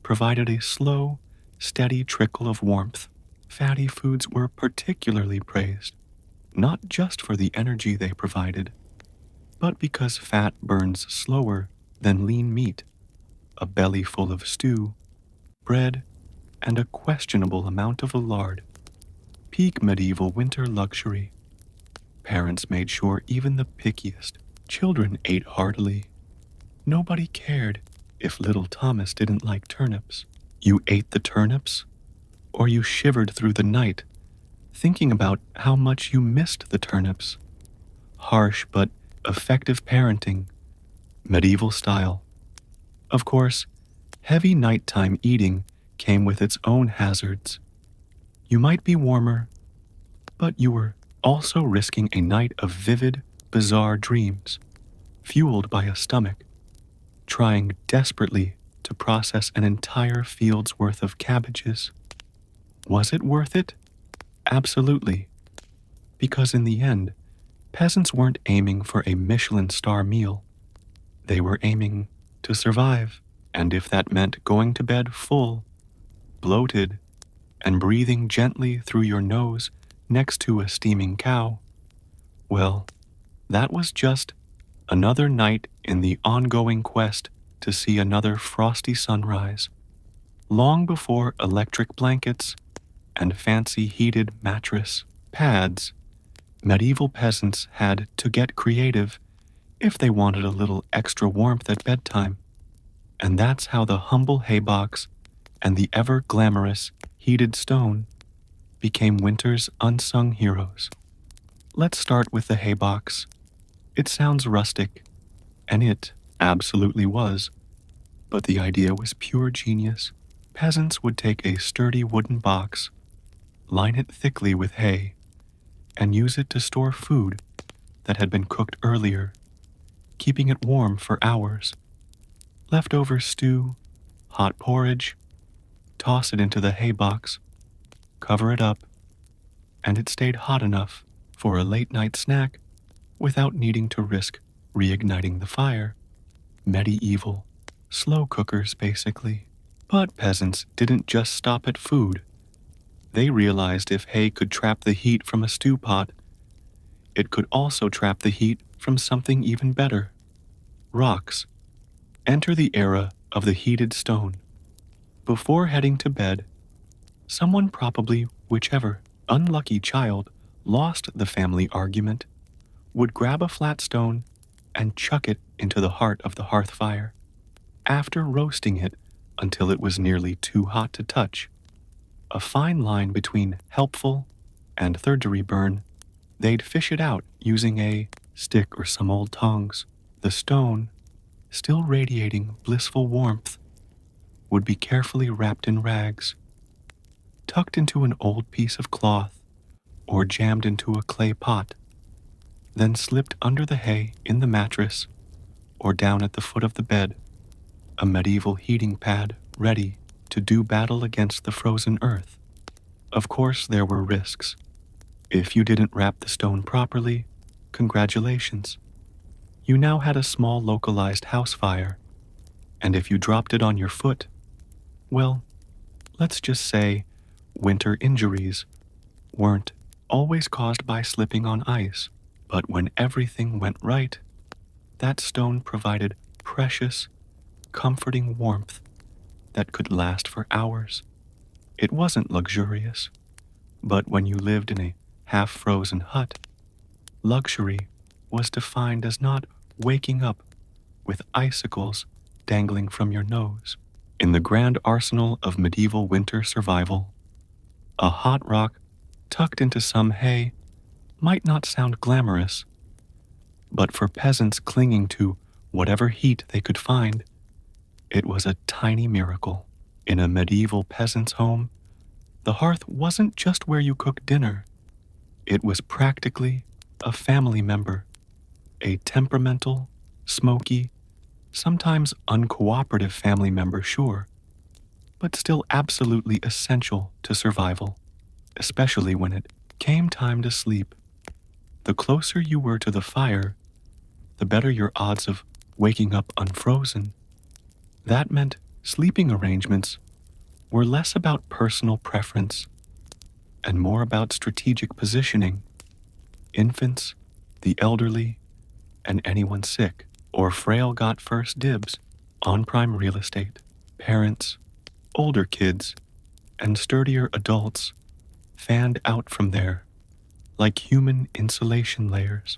provided a slow, steady trickle of warmth. Fatty foods were particularly praised, not just for the energy they provided, but because fat burns slower than lean meat. A belly full of stew, bread, and a questionable amount of lard. Peak medieval winter luxury. Parents made sure even the pickiest children ate heartily. Nobody cared if little Thomas didn't like turnips. You ate the turnips, or you shivered through the night, thinking about how much you missed the turnips. Harsh but effective parenting, medieval style. Of course, heavy nighttime eating came with its own hazards. You might be warmer, but you were also risking a night of vivid, bizarre dreams, fueled by a stomach, trying desperately to process an entire field's worth of cabbages. Was it worth it? Absolutely. Because in the end, peasants weren't aiming for a Michelin star meal. They were aiming to survive, and if that meant going to bed full, bloated, and breathing gently through your nose next to a steaming cow, well, that was just another night in the ongoing quest to see another frosty sunrise. Long before electric blankets and fancy heated mattress pads, medieval peasants had to get creative if they wanted a little extra warmth at bedtime. And that's how the humble haybox and the ever-glamorous heated stone became winter's unsung heroes. Let's start with the haybox. It sounds rustic, and it absolutely was, but the idea was pure genius. Peasants would take a sturdy wooden box, line it thickly with hay, and use it to store food that had been cooked earlier, keeping it warm for hours. Leftover stew, hot porridge, toss it into the hay box, cover it up, and it stayed hot enough for a late-night snack without needing to risk reigniting the fire. Medieval slow cookers, basically. But peasants didn't just stop at food. They realized if hay could trap the heat from a stew pot, it could also trap the heat from something even better. Rocks. Enter the era of the heated stone. Before heading to bed, someone, probably whichever unlucky child lost the family argument, would grab a flat stone and chuck it into the heart of the hearth fire. After roasting it until it was nearly too hot to touch, a fine line between helpful and third-degree burn, they'd fish it out using a stick or some old tongs. The stone, still radiating blissful warmth, would be carefully wrapped in rags, tucked into an old piece of cloth, or jammed into a clay pot, then slipped under the hay in the mattress or down at the foot of the bed, a medieval heating pad ready to do battle against the frozen earth. Of course, there were risks. If you didn't wrap the stone properly, congratulations. You now had a small localized house fire, and if you dropped it on your foot, well, let's just say winter injuries weren't always caused by slipping on ice, but when everything went right, that stone provided precious, comforting warmth that could last for hours. It wasn't luxurious, but when you lived in a half-frozen hut, luxury was defined as not waking up with icicles dangling from your nose. In the grand arsenal of medieval winter survival, a hot rock tucked into some hay might not sound glamorous, but for peasants clinging to whatever heat they could find, it was a tiny miracle. In a medieval peasant's home, the hearth wasn't just where you cooked dinner. It was practically a family member, a temperamental, smoky, sometimes uncooperative family member, sure, but still absolutely essential to survival. especially when it came time to sleep. The closer you were to the fire, the better your odds of waking up unfrozen. That meant sleeping arrangements were less about personal preference and more about strategic positioning. Infants, the elderly, and anyone sick or frail got first dibs on prime real estate. Parents, older kids, and sturdier adults fanned out from there like human insulation layers.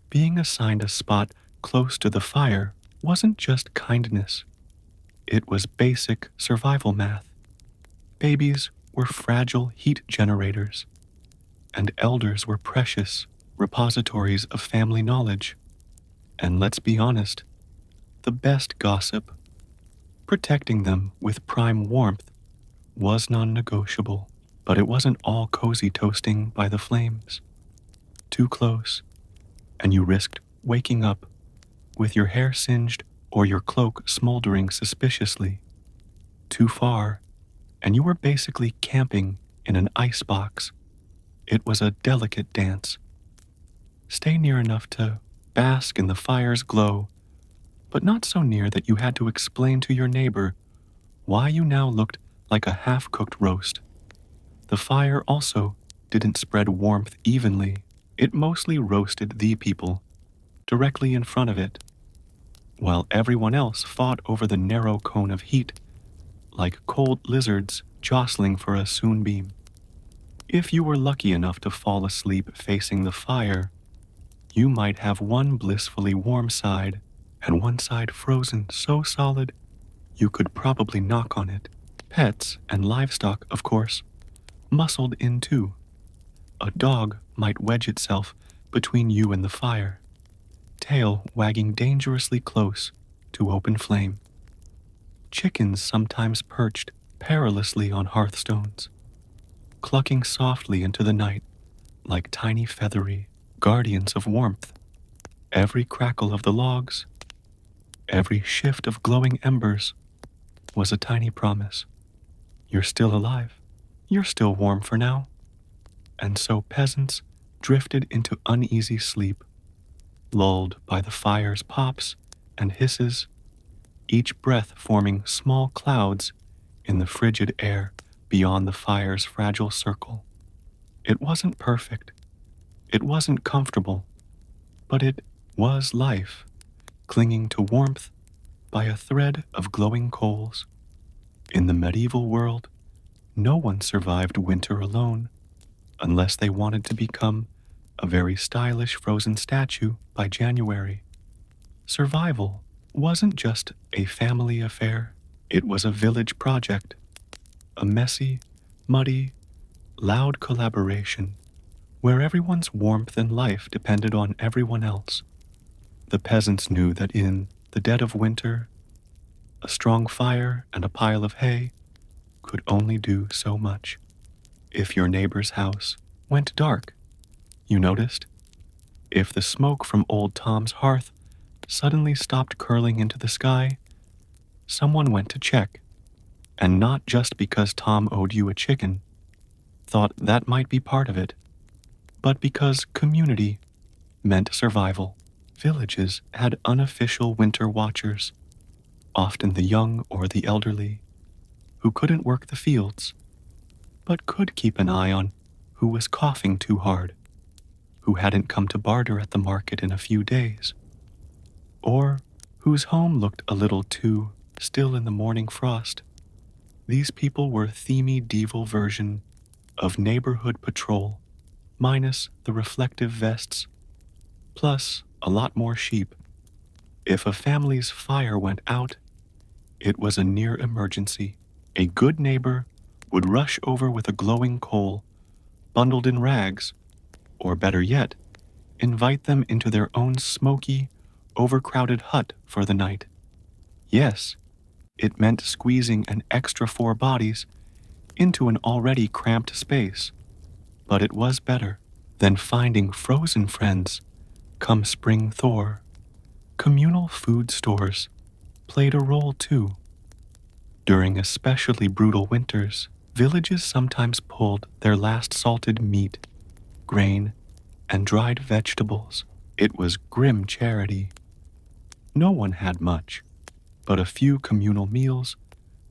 Being assigned a spot close to the fire wasn't just kindness, it was basic survival math. Babies were fragile heat generators, and elders were precious repositories of family knowledge. And let's be honest, the best gossip, protecting them with prime warmth, was non-negotiable. But it wasn't all cozy toasting by the flames. Too close, and you risked waking up with your hair singed or your cloak smoldering suspiciously. Too far, and you were basically camping in an icebox. It was a delicate dance. Stay near enough to bask in the fire's glow, but not so near that you had to explain to your neighbor why you now looked like a half-cooked roast. The fire also didn't spread warmth evenly. It mostly roasted the people directly in front of it, while everyone else fought over the narrow cone of heat like cold lizards jostling for a sunbeam. If you were lucky enough to fall asleep facing the fire, you might have one blissfully warm side and one side frozen so solid you could probably knock on it. Pets and livestock, of course, muscled in too. A dog might wedge itself between you and the fire, tail wagging dangerously close to open flame. Chickens sometimes perched perilously on hearthstones, clucking softly into the night like tiny feathery guardians of warmth. Every crackle of the logs, every shift of glowing embers was a tiny promise. You're still alive. You're still warm for now. And so peasants drifted into uneasy sleep, lulled by the fire's pops and hisses, each breath forming small clouds in the frigid air beyond the fire's fragile circle. It wasn't perfect. It wasn't comfortable. But it was life, clinging to warmth by a thread of glowing coals. In the medieval world, no one survived winter alone, unless they wanted to become a very stylish frozen statue by January. Survival wasn't just a family affair, it was a village project, a messy, muddy, loud collaboration where everyone's warmth and life depended on everyone else. The peasants knew that in the dead of winter, a strong fire and a pile of hay could only do so much. If your neighbor's house went dark, you noticed. If the smoke from old Tom's hearth suddenly stopped curling into the sky, someone went to check, and not just because Tom owed you a chicken, thought that might be part of it, but because community meant survival. Villages had unofficial winter watchers, often the young or the elderly, who couldn't work the fields, but could keep an eye on who was coughing too hard, who hadn't come to barter at the market in a few days, or whose home looked a little too still in the morning frost. These people were themey devil version of neighborhood patrol, minus the reflective vests, plus a lot more sheep. If a family's fire went out, it was a near emergency. A good neighbor would rush over with a glowing coal, bundled in rags, or better yet, invite them into their own smoky, overcrowded hut for the night. Yes, it meant squeezing an extra 4 bodies into an already cramped space, but it was better than finding frozen friends come spring thaw. Communal food stores played a role too. During especially brutal winters, Villages sometimes pulled their last salted meat, grain, and dried vegetables. It was grim charity. No one had much, but a few communal meals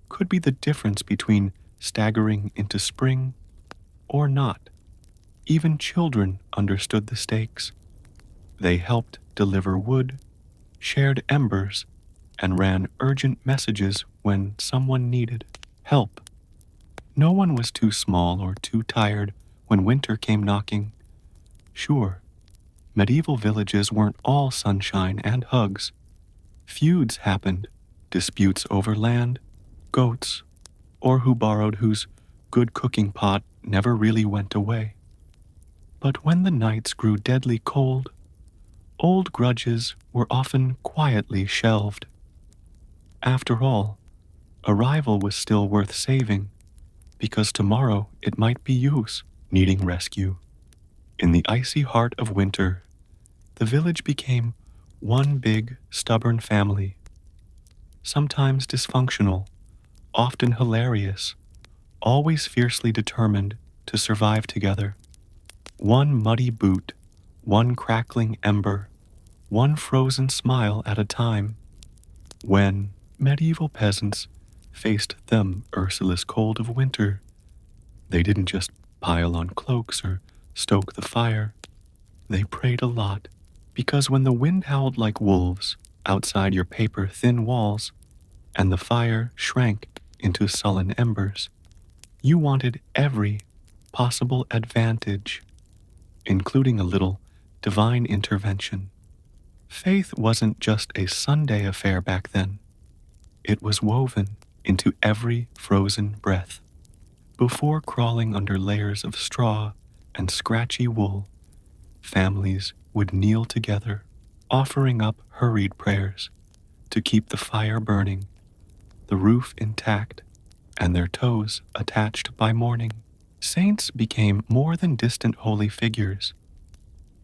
could be the difference between staggering into spring or not. Even children understood the stakes. They helped deliver wood, shared embers, and ran urgent messages when someone needed help. No one was too small or too tired when winter came knocking. Sure, medieval villages weren't all sunshine and hugs. Feuds happened, disputes over land, goats, or who borrowed whose good cooking pot never really went away. But when the nights grew deadly cold, old grudges were often quietly shelved. After all, a rival was still worth saving, because tomorrow it might be yours, needing rescue. In the icy heart of winter, the village became one big, stubborn family, sometimes dysfunctional, often hilarious, always fiercely determined to survive together. One muddy boot, one crackling ember, one frozen smile at a time. When medieval peasants faced the merciless cold of winter, they didn't just pile on cloaks or stoke the fire. They prayed a lot, because when the wind howled like wolves outside your paper-thin walls and the fire shrank into sullen embers, you wanted every possible advantage, including a little divine intervention. Faith wasn't just a Sunday affair back then. It was woven into every frozen breath. Before crawling under layers of straw and scratchy wool, families would kneel together, offering up hurried prayers to keep the fire burning, the roof intact, and their toes attached by morning. Saints became more than distant holy figures.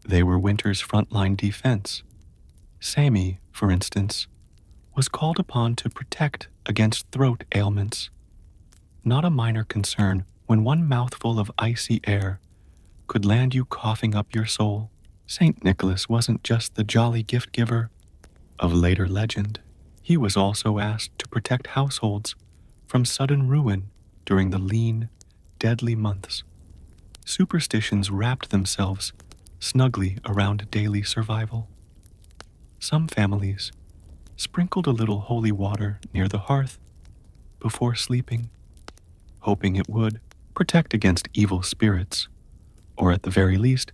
They were winter's frontline defense. Sammy, for instance, was called upon to protect against throat ailments. Not a minor concern when one mouthful of icy air could land you coughing up your soul. St. Nicholas wasn't just the jolly gift giver of later legend. He was also asked to protect households from sudden ruin during the lean, deadly months. Superstitions wrapped themselves snugly around daily survival. Some families sprinkled a little holy water near the hearth before sleeping, hoping it would protect against evil spirits, or at the very least,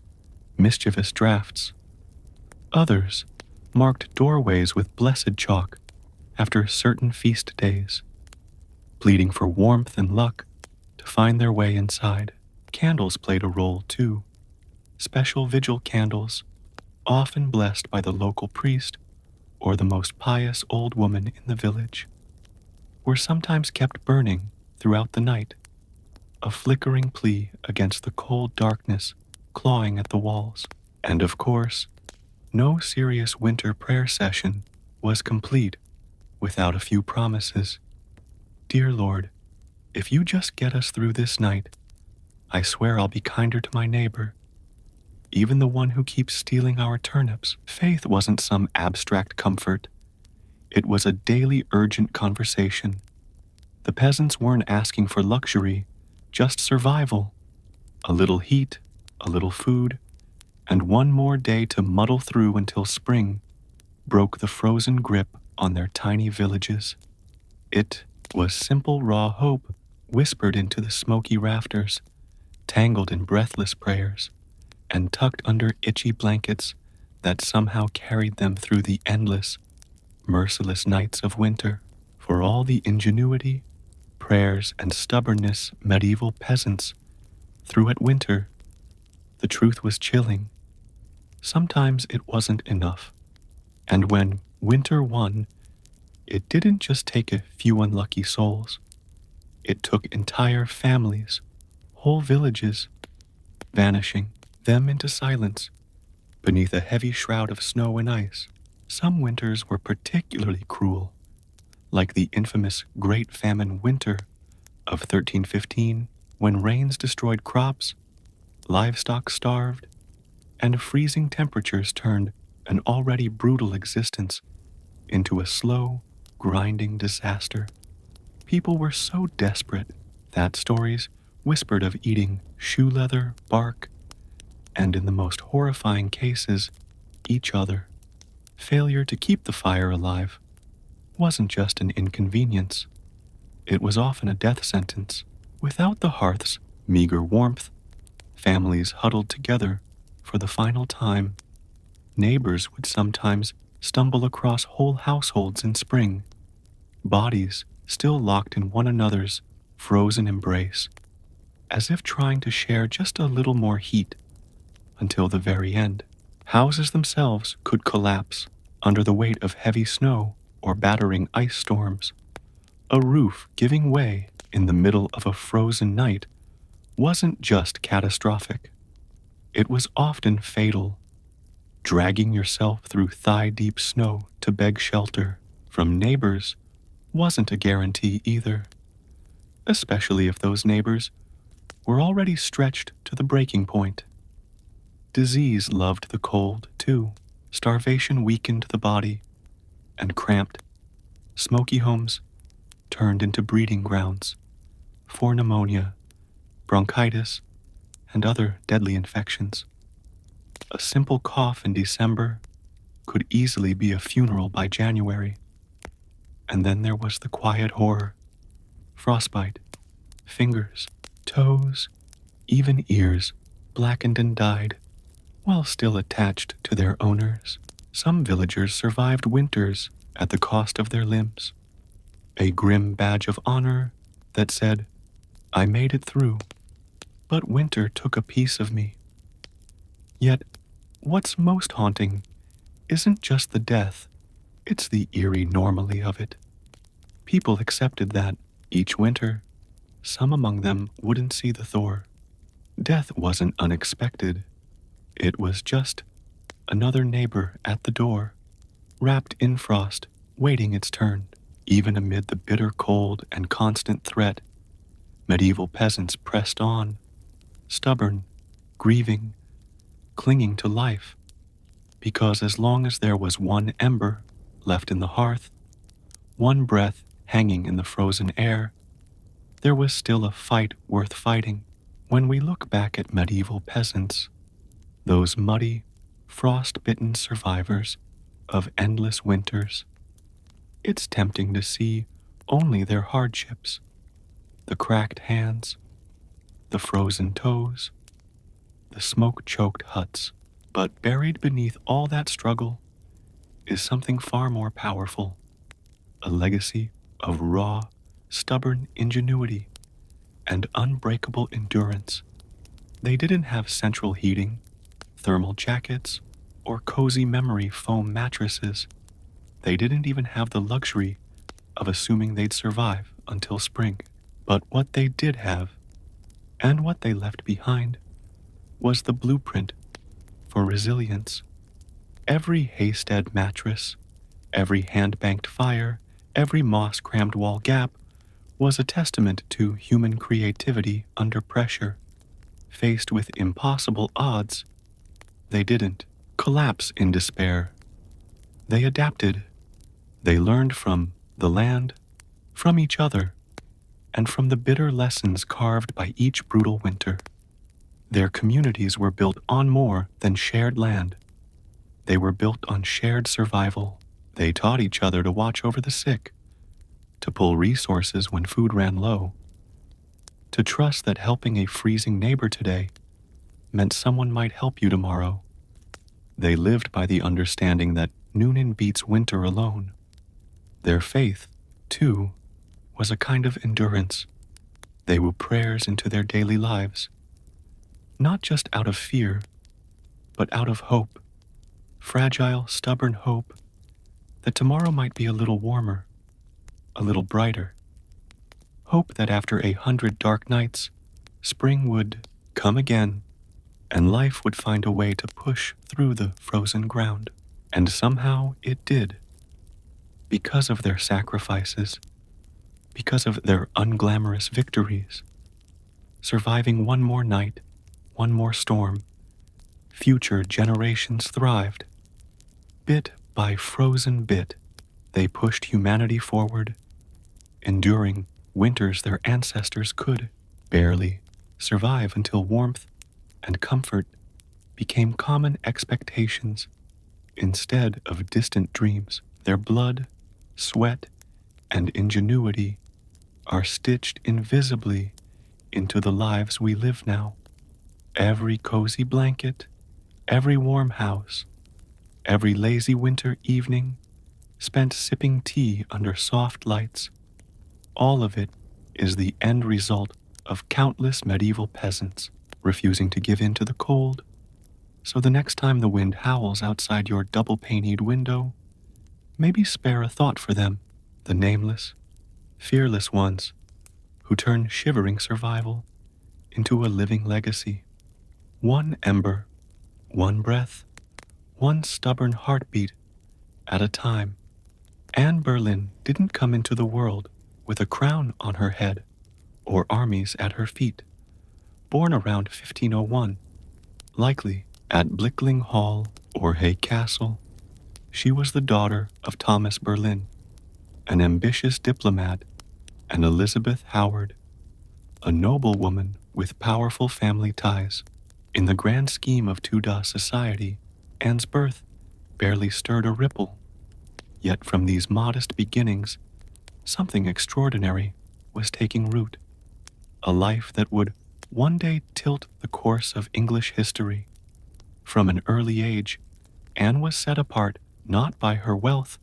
mischievous drafts. Others marked doorways with blessed chalk after certain feast days, pleading for warmth and luck to find their way inside. Candles played a role too. Special vigil candles, often blessed by the local priest or the most pious old woman in the village, were sometimes kept burning throughout the night, a flickering plea against the cold darkness clawing at the walls. And of course, no serious winter prayer session was complete without a few promises. Dear Lord, if you just get us through this night, I swear I'll be kinder to my neighbor, even the one who keeps stealing our turnips. Faith wasn't some abstract comfort. It was a daily urgent conversation. The peasants weren't asking for luxury, just survival. A little heat, a little food, and one more day to muddle through until spring broke the frozen grip on their tiny villages. It was simple raw hope whispered into the smoky rafters, tangled in breathless prayers, and tucked under itchy blankets that somehow carried them through the endless, merciless nights of winter. For all the ingenuity, prayers, and stubbornness medieval peasants threw at winter, the truth was chilling. Sometimes it wasn't enough. And when winter won, it didn't just take a few unlucky souls. It took entire families, whole villages, vanishing, them into silence, beneath a heavy shroud of snow and ice. Some winters were particularly cruel, like the infamous Great Famine winter of 1315, when rains destroyed crops, livestock starved, and freezing temperatures turned an already brutal existence into a slow, grinding disaster. People were so desperate that stories whispered of eating shoe leather, bark, and in the most horrifying cases, each other. Failure to keep the fire alive wasn't just an inconvenience, it was often a death sentence. Without the hearth's meager warmth, families huddled together for the final time. Neighbors would sometimes stumble across whole households in spring, bodies still locked in one another's frozen embrace, as if trying to share just a little more heat until the very end. Houses themselves could collapse under the weight of heavy snow or battering ice storms. A roof giving way in the middle of a frozen night wasn't just catastrophic. It was often fatal. Dragging yourself through thigh-deep snow to beg shelter from neighbors wasn't a guarantee either, especially if those neighbors were already stretched to the breaking point. Disease loved the cold, too. Starvation weakened the body, and cramped, smoky homes turned into breeding grounds for pneumonia, bronchitis, and other deadly infections. A simple cough in December could easily be a funeral by January. And then there was the quiet horror: frostbite, fingers, toes, even ears blackened and died while still attached to their owners. Some villagers survived winters at the cost of their limbs, a grim badge of honor that said, "I made it through, but winter took a piece of me." Yet, what's most haunting isn't just the death, it's the eerie normalcy of it. People accepted that, each winter, some among them wouldn't see the thaw. Death wasn't unexpected. It was just another neighbor at the door, wrapped in frost, waiting its turn. Even amid the bitter cold and constant threat, medieval peasants pressed on, stubborn, grieving, clinging to life, because as long as there was one ember left in the hearth, one breath hanging in the frozen air, there was still a fight worth fighting. When we look back at medieval peasants, those muddy, frost-bitten survivors of endless winters, it's tempting to see only their hardships: the cracked hands, the frozen toes, the smoke-choked huts. But buried beneath all that struggle is something far more powerful: a legacy of raw, stubborn ingenuity and unbreakable endurance. They didn't have central heating, thermal jackets, or cozy memory foam mattresses. They didn't even have the luxury of assuming they'd survive until spring. But what they did have, and what they left behind, was the blueprint for resilience. Every haystead mattress, every hand-banked fire, every moss-crammed wall gap was a testament to human creativity under pressure. Faced with impossible odds, they didn't collapse in despair. They adapted. They learned from the land, from each other, and from the bitter lessons carved by each brutal winter. Their communities were built on more than shared land. They were built on shared survival. They taught each other to watch over the sick, to pull resources when food ran low, to trust that helping a freezing neighbor today meant someone might help you tomorrow. They lived by the understanding that Noonan beats winter alone. Their faith, too, was a kind of endurance. They wove prayers into their daily lives, not just out of fear, but out of hope. Fragile, stubborn hope that tomorrow might be a little warmer, a little brighter. Hope that after 100 dark nights, spring would come again, and life would find a way to push through the frozen ground. And somehow it did. Because of their sacrifices, because of their unglamorous victories, surviving one more night, one more storm. Future generations thrived. Bit by frozen bit, they pushed humanity forward, enduring winters their ancestors could barely survive until warmth and comfort became common expectations instead of distant dreams. Their blood, sweat, and ingenuity are stitched invisibly into the lives we live now. Every cozy blanket, every warm house, every lazy winter evening spent sipping tea under soft lights, all of it is the end result of countless medieval peasants refusing to give in to the cold. So the next time the wind howls outside your double-paned window, maybe spare a thought for them, the nameless, fearless ones who turn shivering survival into a living legacy. One ember, one breath, one stubborn heartbeat at a time. Anne Boleyn didn't come into the world with a crown on her head or armies at her feet. Born around 1501, likely at Blickling Hall or Hay Castle, she was the daughter of Thomas Boleyn, an ambitious diplomat, and Elizabeth Howard, a noblewoman with powerful family ties. In the grand scheme of Tudor society, Anne's birth barely stirred a ripple. Yet from these modest beginnings, something extraordinary was taking root, a life that would one day tilt the course of English history. From an early age, Anne was set apart not by her wealth,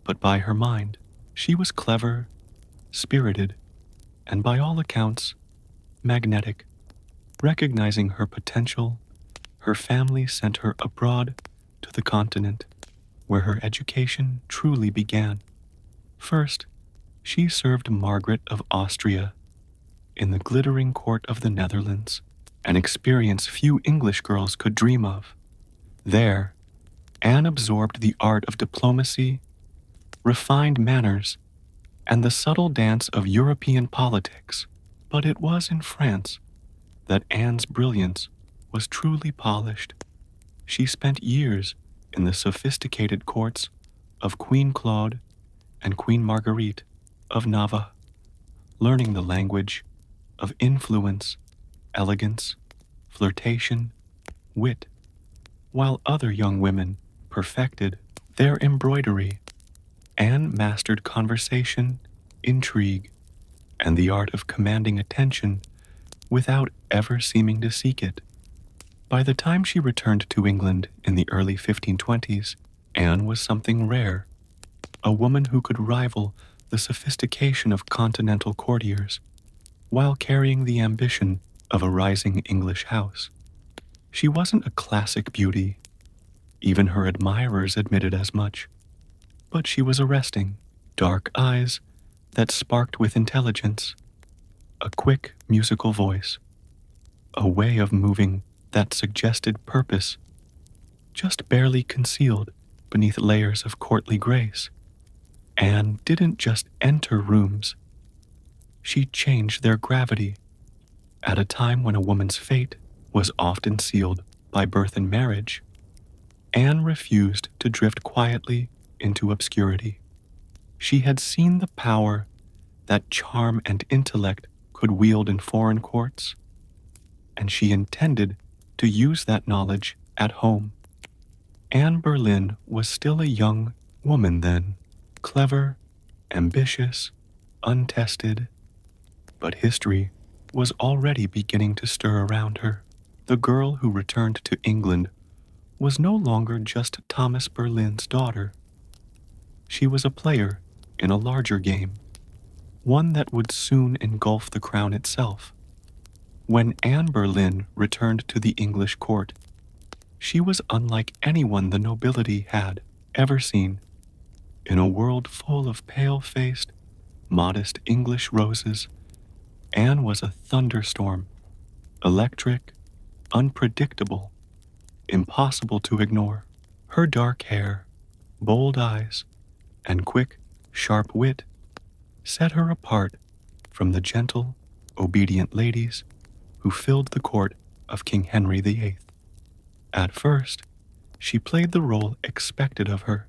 but by her mind. She was clever, spirited, and by all accounts, magnetic. Recognizing her potential, her family sent her abroad to the continent, where her education truly began. First, she served Margaret of Austria in the glittering court of the Netherlands, an experience few English girls could dream of. There, Anne absorbed the art of diplomacy, refined manners, and the subtle dance of European politics. But it was in France that Anne's brilliance was truly polished. She spent years in the sophisticated courts of Queen Claude and Queen Marguerite of Navarre, learning the language of influence, elegance, flirtation, wit, while other young women perfected their embroidery. Anne mastered conversation, intrigue, and the art of commanding attention without ever seeming to seek it. By the time she returned to England in the early 1520s, Anne was something rare, a woman who could rival the sophistication of continental courtiers, while carrying the ambition of a rising English house. She wasn't a classic beauty. Even her admirers admitted as much. But she was arresting, dark eyes that sparked with intelligence, a quick musical voice, a way of moving that suggested purpose, just barely concealed beneath layers of courtly grace. Anne didn't just enter rooms. She changed their gravity. At a time when a woman's fate was often sealed by birth and marriage, Anne refused to drift quietly into obscurity. She had seen the power that charm and intellect could wield in foreign courts, and she intended to use that knowledge at home. Anne Boleyn was still a young woman then, clever, ambitious, untested, but history was already beginning to stir around her. The girl who returned to England was no longer just Thomas Boleyn's daughter. She was a player in a larger game, one that would soon engulf the crown itself. When Anne Boleyn returned to the English court, she was unlike anyone the nobility had ever seen. In a world full of pale-faced, modest English roses, Anne was a thunderstorm, electric, unpredictable, impossible to ignore. Her dark hair, bold eyes, and quick, sharp wit set her apart from the gentle, obedient ladies who filled the court of King Henry VIII. At first, she played the role expected of her,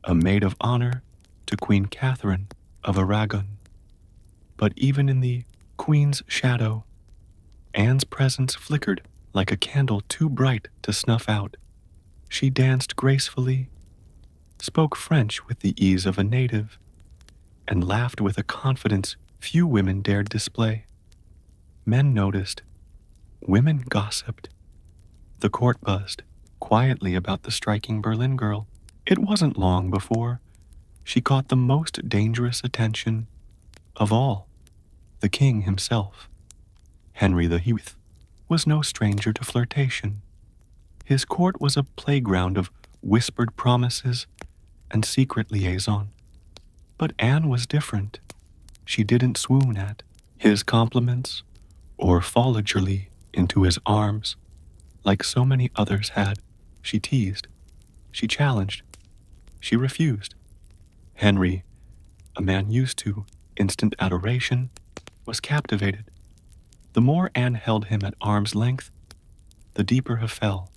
a maid of honor to Queen Catherine of Aragon. But even in the Queen's shadow, Anne's presence flickered like a candle too bright to snuff out. She danced gracefully, spoke French with the ease of a native, and laughed with a confidence few women dared display. Men noticed. Women gossiped. The court buzzed quietly about the striking Berlin girl. It wasn't long before she caught the most dangerous attention of all, the king himself. Henry VIII was no stranger to flirtation. His court was a playground of whispered promises and secret liaison. But Anne was different. She didn't swoon at his compliments or fall eagerly into his arms like so many others had. She teased. She challenged. She refused. Henry, a man used to instant adoration, was captivated. The more Anne held him at arm's length, the deeper he fell.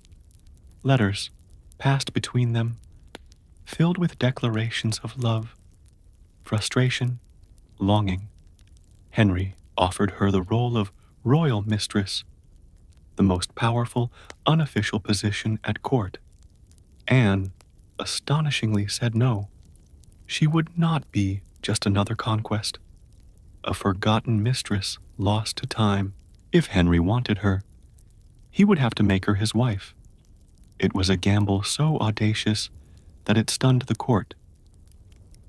Letters passed between them, filled with declarations of love, frustration, longing. Henry offered her the role of royal mistress, the most powerful, unofficial position at court. Anne astonishingly said no. She would not be just another conquest, a forgotten mistress lost to time. If Henry wanted her, he would have to make her his wife. It was a gamble so audacious that it stunned the court.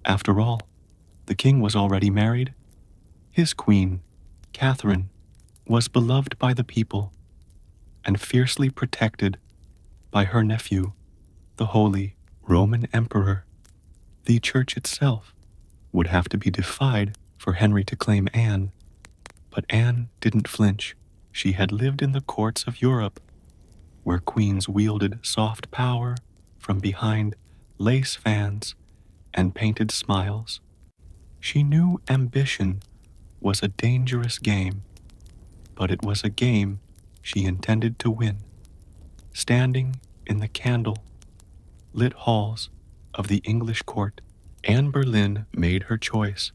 After all, the king was already married. His queen, Catherine, was beloved by the people and fiercely protected by her nephew, the Holy Roman Emperor. The church itself would have to be defied for Henry to claim Anne. But Anne didn't flinch. She had lived in the courts of Europe, where queens wielded soft power from behind lace fans and painted smiles. She knew ambition was a dangerous game, but it was a game she intended to win. Standing in the candle-lit halls of the English court, Anne Boleyn made her choice,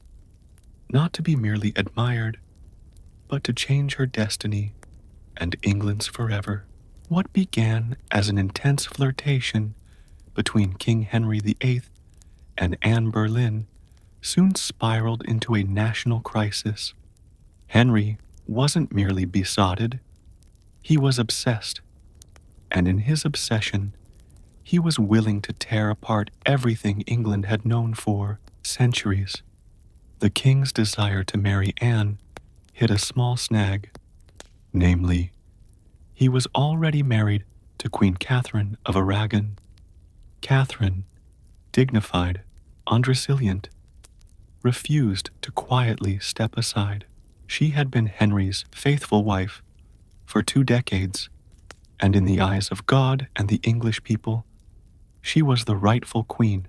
not to be merely admired, but to change her destiny and England's forever. What began as an intense flirtation between King Henry VIII and Anne Boleyn soon spiraled into a national crisis. Henry wasn't merely besotted, he was obsessed, and in his obsession, he was willing to tear apart everything England had known for centuries. The king's desire to marry Anne hit a small snag, namely, he was already married to Queen Catherine of Aragon. Catherine, dignified, undresilient, refused to quietly step aside. She had been Henry's faithful wife for 2 decades, and in the eyes of God and the English people, she was the rightful queen.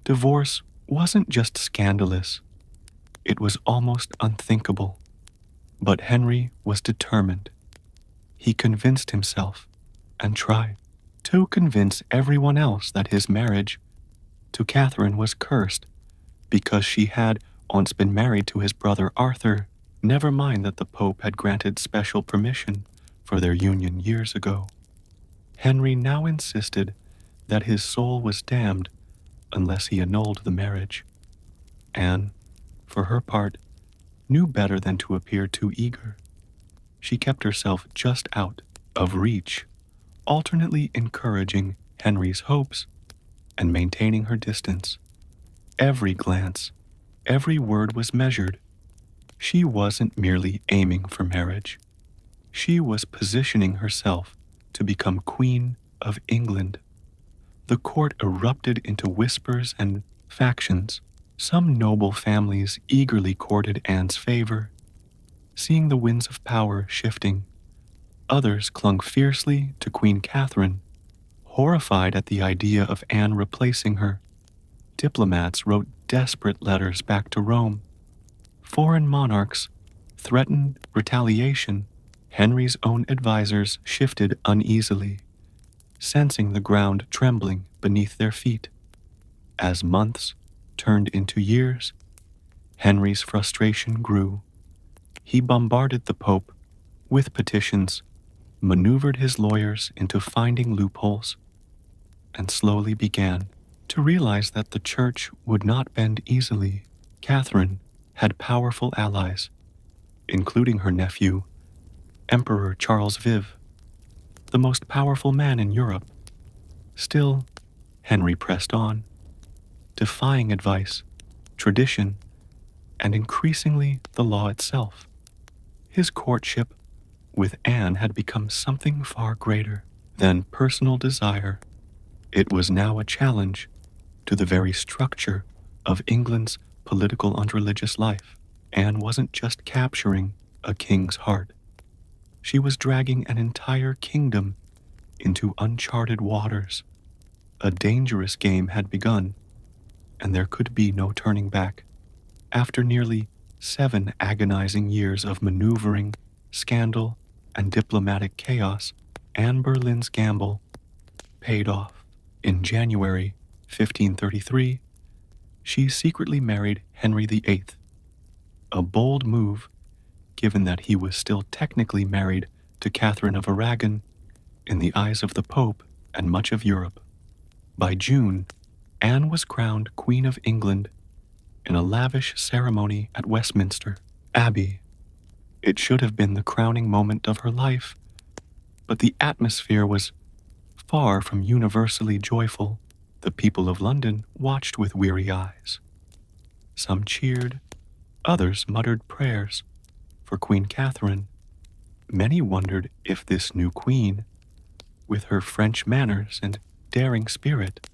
Divorce wasn't just scandalous, it was almost unthinkable. But Henry was determined. He convinced himself, and tried to convince everyone else that his marriage to Catherine was cursed because she had once been married to his brother Arthur. Never mind that the Pope had granted special permission for their union years ago. Henry now insisted that his soul was damned unless he annulled the marriage. Anne, for her part, knew better than to appear too eager. She kept herself just out of reach, alternately encouraging Henry's hopes and maintaining her distance. Every glance, every word was measured. She wasn't merely aiming for marriage. She was positioning herself to become Queen of England. The court erupted into whispers and factions. Some noble families eagerly courted Anne's favor, seeing the winds of power shifting. Others clung fiercely to Queen Catherine, horrified at the idea of Anne replacing her. Diplomats wrote desperate letters back to Rome. Foreign monarchs threatened retaliation. Henry's own advisors shifted uneasily, sensing the ground trembling beneath their feet. As months turned into years, Henry's frustration grew. He bombarded the Pope with petitions, maneuvered his lawyers into finding loopholes, and slowly began to realize that the Church would not bend easily. Catherine had powerful allies, including her nephew, Emperor Charles V, the most powerful man in Europe. Still, Henry pressed on, defying advice, tradition, and increasingly the law itself. His courtship with Anne had become something far greater than personal desire. It was now a challenge to the very structure of England's political and religious life. Anne wasn't just capturing a king's heart. She was dragging an entire kingdom into uncharted waters. A dangerous game had begun, and there could be no turning back. After nearly 7 agonizing years of maneuvering, scandal, and diplomatic chaos, Anne Boleyn's gamble paid off. In January 1533, she secretly married Henry VIII, a bold move given that he was still technically married to Catherine of Aragon in the eyes of the Pope and much of Europe. By June, Anne was crowned Queen of England in a lavish ceremony at Westminster Abbey. It should have been the crowning moment of her life, but the atmosphere was far from universally joyful. The people of London watched with weary eyes. Some cheered, others muttered prayers for Queen Catherine. Many wondered if this new queen, with her French manners and daring spirit,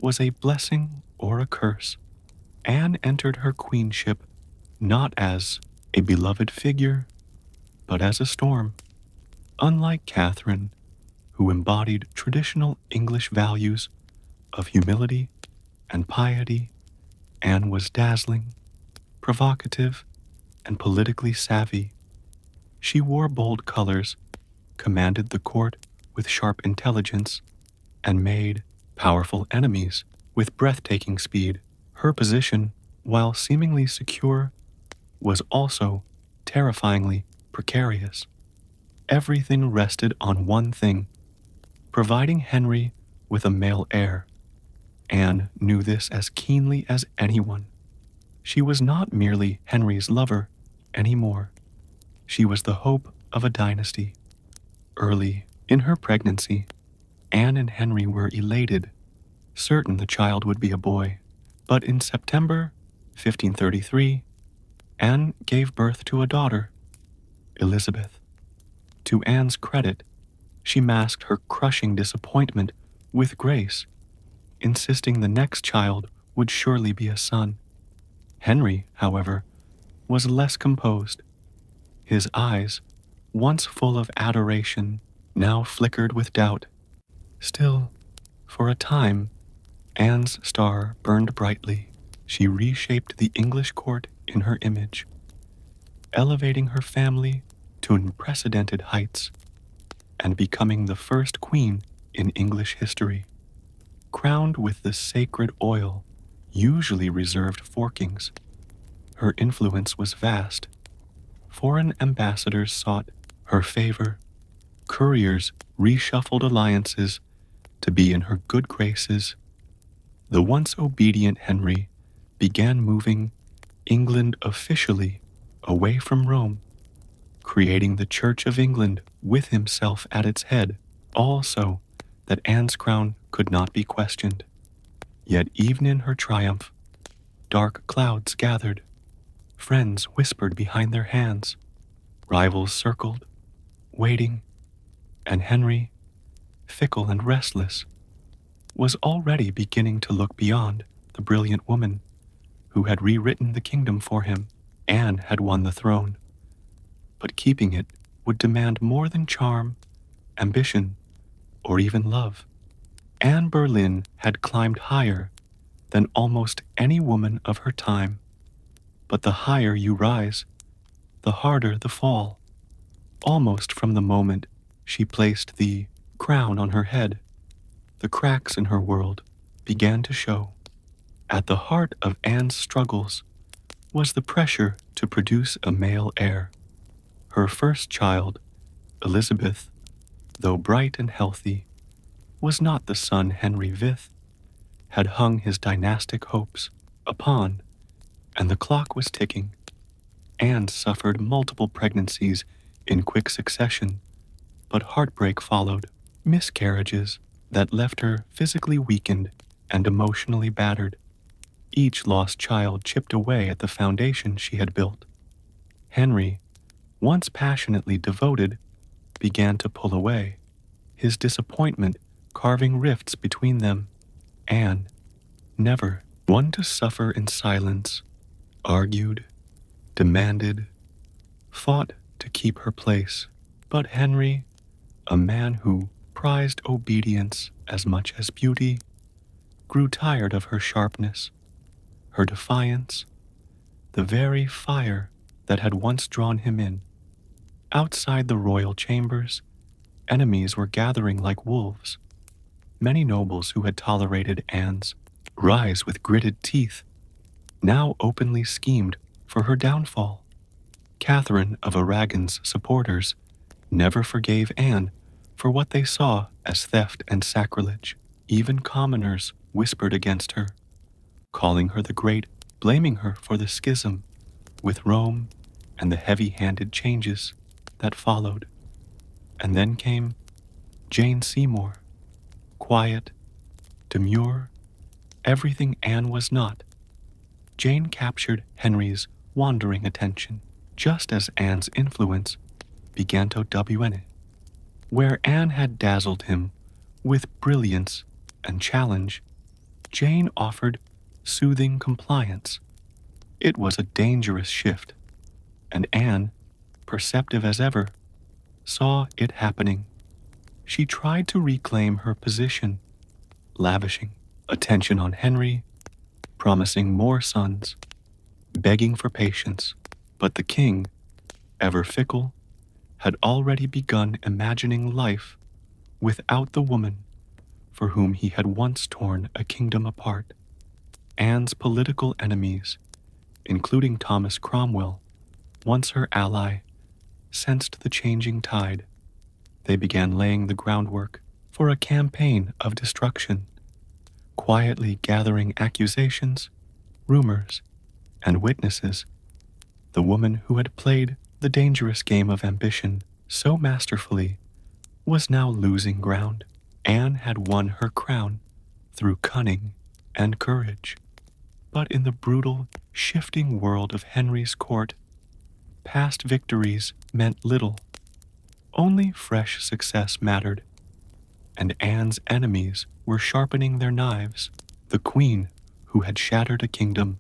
was a blessing or a curse. Anne entered her queenship not as a beloved figure, but as a storm. Unlike Catherine, who embodied traditional English values of humility and piety, Anne was dazzling, provocative, and politically savvy. She wore bold colors, commanded the court with sharp intelligence, and made powerful enemies with breathtaking speed. Her position, while seemingly secure, was also terrifyingly precarious. Everything rested on one thing: providing Henry with a male heir. Anne knew this as keenly as anyone. She was not merely Henry's lover anymore. She was the hope of a dynasty. Early in her pregnancy, Anne and Henry were elated, certain the child would be a boy. But in September 1533, Anne gave birth to a daughter, Elizabeth. To Anne's credit, she masked her crushing disappointment with grace, insisting the next child would surely be a son. Henry, however, was less composed. His eyes, once full of adoration, now flickered with doubt. Still, for a time, Anne's star burned brightly. She reshaped the English court in her image, elevating her family to unprecedented heights and becoming the first queen in English history. Crowned with the sacred oil usually reserved for kings, her influence was vast. Foreign ambassadors sought her favor. Couriers reshuffled alliances to be in her good graces. The once obedient Henry began moving England officially away from Rome, creating the Church of England with himself at its head, also that Anne's crown could not be questioned. Yet even in her triumph, dark clouds gathered. Friends whispered behind their hands. Rivals circled, waiting, and Henry, fickle and restless, was already beginning to look beyond the brilliant woman who had rewritten the kingdom for him. Anne had won the throne, but keeping it would demand more than charm, ambition, or even love. Anne Boleyn had climbed higher than almost any woman of her time. But the higher you rise, the harder the fall. Almost from the moment she placed the crown on her head, the cracks in her world began to show. At the heart of Anne's struggles was the pressure to produce a male heir. Her first child, Elizabeth, though bright and healthy, was not the son Henry V had hung his dynastic hopes upon, and the clock was ticking. Anne suffered multiple pregnancies in quick succession, but heartbreak followed, miscarriages that left her physically weakened and emotionally battered. Each lost child chipped away at the foundation she had built. Henry, once passionately devoted, began to pull away, his disappointment carving rifts between them. Anne, never one to suffer in silence, argued, demanded, fought to keep her place. But Henry, a man who prized obedience as much as beauty, grew tired of her sharpness, her defiance, the very fire that had once drawn him in. Outside the royal chambers, enemies were gathering like wolves. Many nobles who had tolerated Anne's rise with gritted teeth now openly schemed for her downfall. Catherine of Aragon's supporters never forgave Anne for what they saw as theft and sacrilege. Even commoners whispered against her, calling her the Great, blaming her for the schism with Rome and the heavy-handed changes that followed. And then came Jane Seymour, quiet, demure, everything Anne was not. Jane captured Henry's wandering attention, just as Anne's influence began to wane it. Where Anne had dazzled him with brilliance and challenge, Jane offered soothing compliance. It was a dangerous shift, and Anne, perceptive as ever, saw it happening. She tried to reclaim her position, lavishing attention on Henry, promising more sons, begging for patience. But the king, ever fickle, had already begun imagining life without the woman for whom he had once torn a kingdom apart. Anne's political enemies, including Thomas Cromwell, once her ally, sensed the changing tide. They began laying the groundwork for a campaign of destruction, quietly gathering accusations, rumors, and witnesses. The woman who had played the dangerous game of ambition so masterfully was now losing ground. Anne had won her crown through cunning and courage. But in the brutal, shifting world of Henry's court, past victories meant little. Only fresh success mattered, and Anne's enemies were sharpening their knives. The queen, who had shattered a kingdom,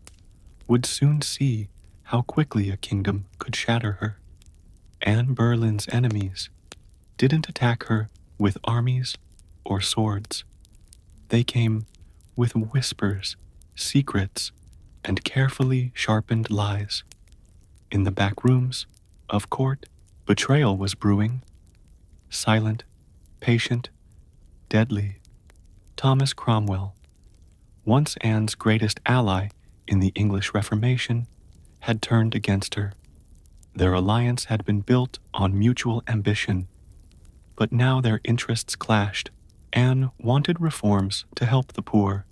would soon see how quickly a kingdom could shatter her. Anne Boleyn's enemies didn't attack her with armies or swords. They came with whispers, secrets, and carefully sharpened lies. In the back rooms of court, betrayal was brewing, silent, patient, deadly. Thomas Cromwell, once Anne's greatest ally in the English Reformation, had turned against her. Their alliance had been built on mutual ambition, but now their interests clashed. Anne wanted reforms to help the poor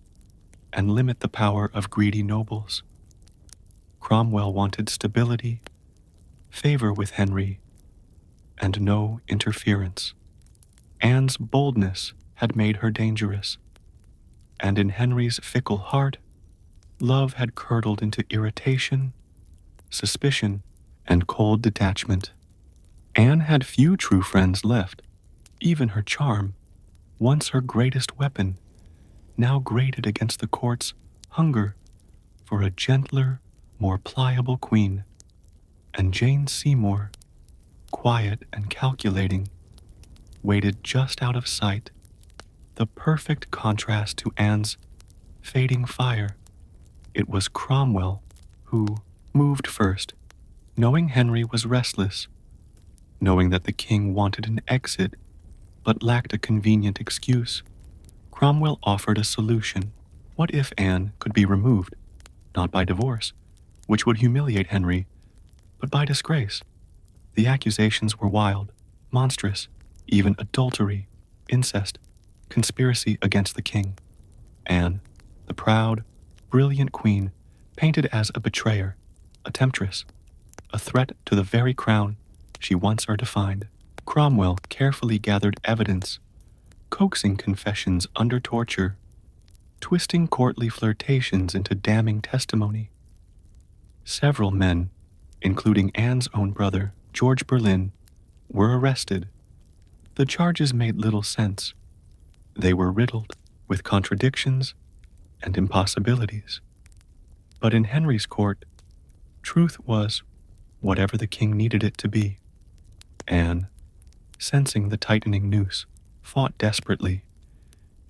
and limit the power of greedy nobles. Cromwell wanted stability, favor with Henry, and no interference. Anne's boldness had made her dangerous, and in Henry's fickle heart, love had curdled into irritation, suspicion, and cold detachment. Anne had few true friends left. Even her charm, once her greatest weapon, now grated against the court's hunger for a gentler, more pliable queen. And Jane Seymour, quiet and calculating, waited just out of sight, the perfect contrast to Anne's fading fire. It was Cromwell who moved first, knowing Henry was restless, knowing that the king wanted an exit but lacked a convenient excuse. Cromwell offered a solution. What if Anne could be removed, not by divorce, which would humiliate Henry, but by disgrace? The accusations were wild, monstrous, even adultery, incest, conspiracy against the king. Anne, the proud, brilliant queen, painted as a betrayer, a temptress, a threat to the very crown she once defined. Cromwell carefully gathered evidence, coaxing confessions under torture, twisting courtly flirtations into damning testimony. Several men, including Anne's own brother, George Boleyn, were arrested. The charges made little sense. They were riddled with contradictions and impossibilities. But in Henry's court, truth was whatever the king needed it to be. Anne, sensing the tightening noose, fought desperately.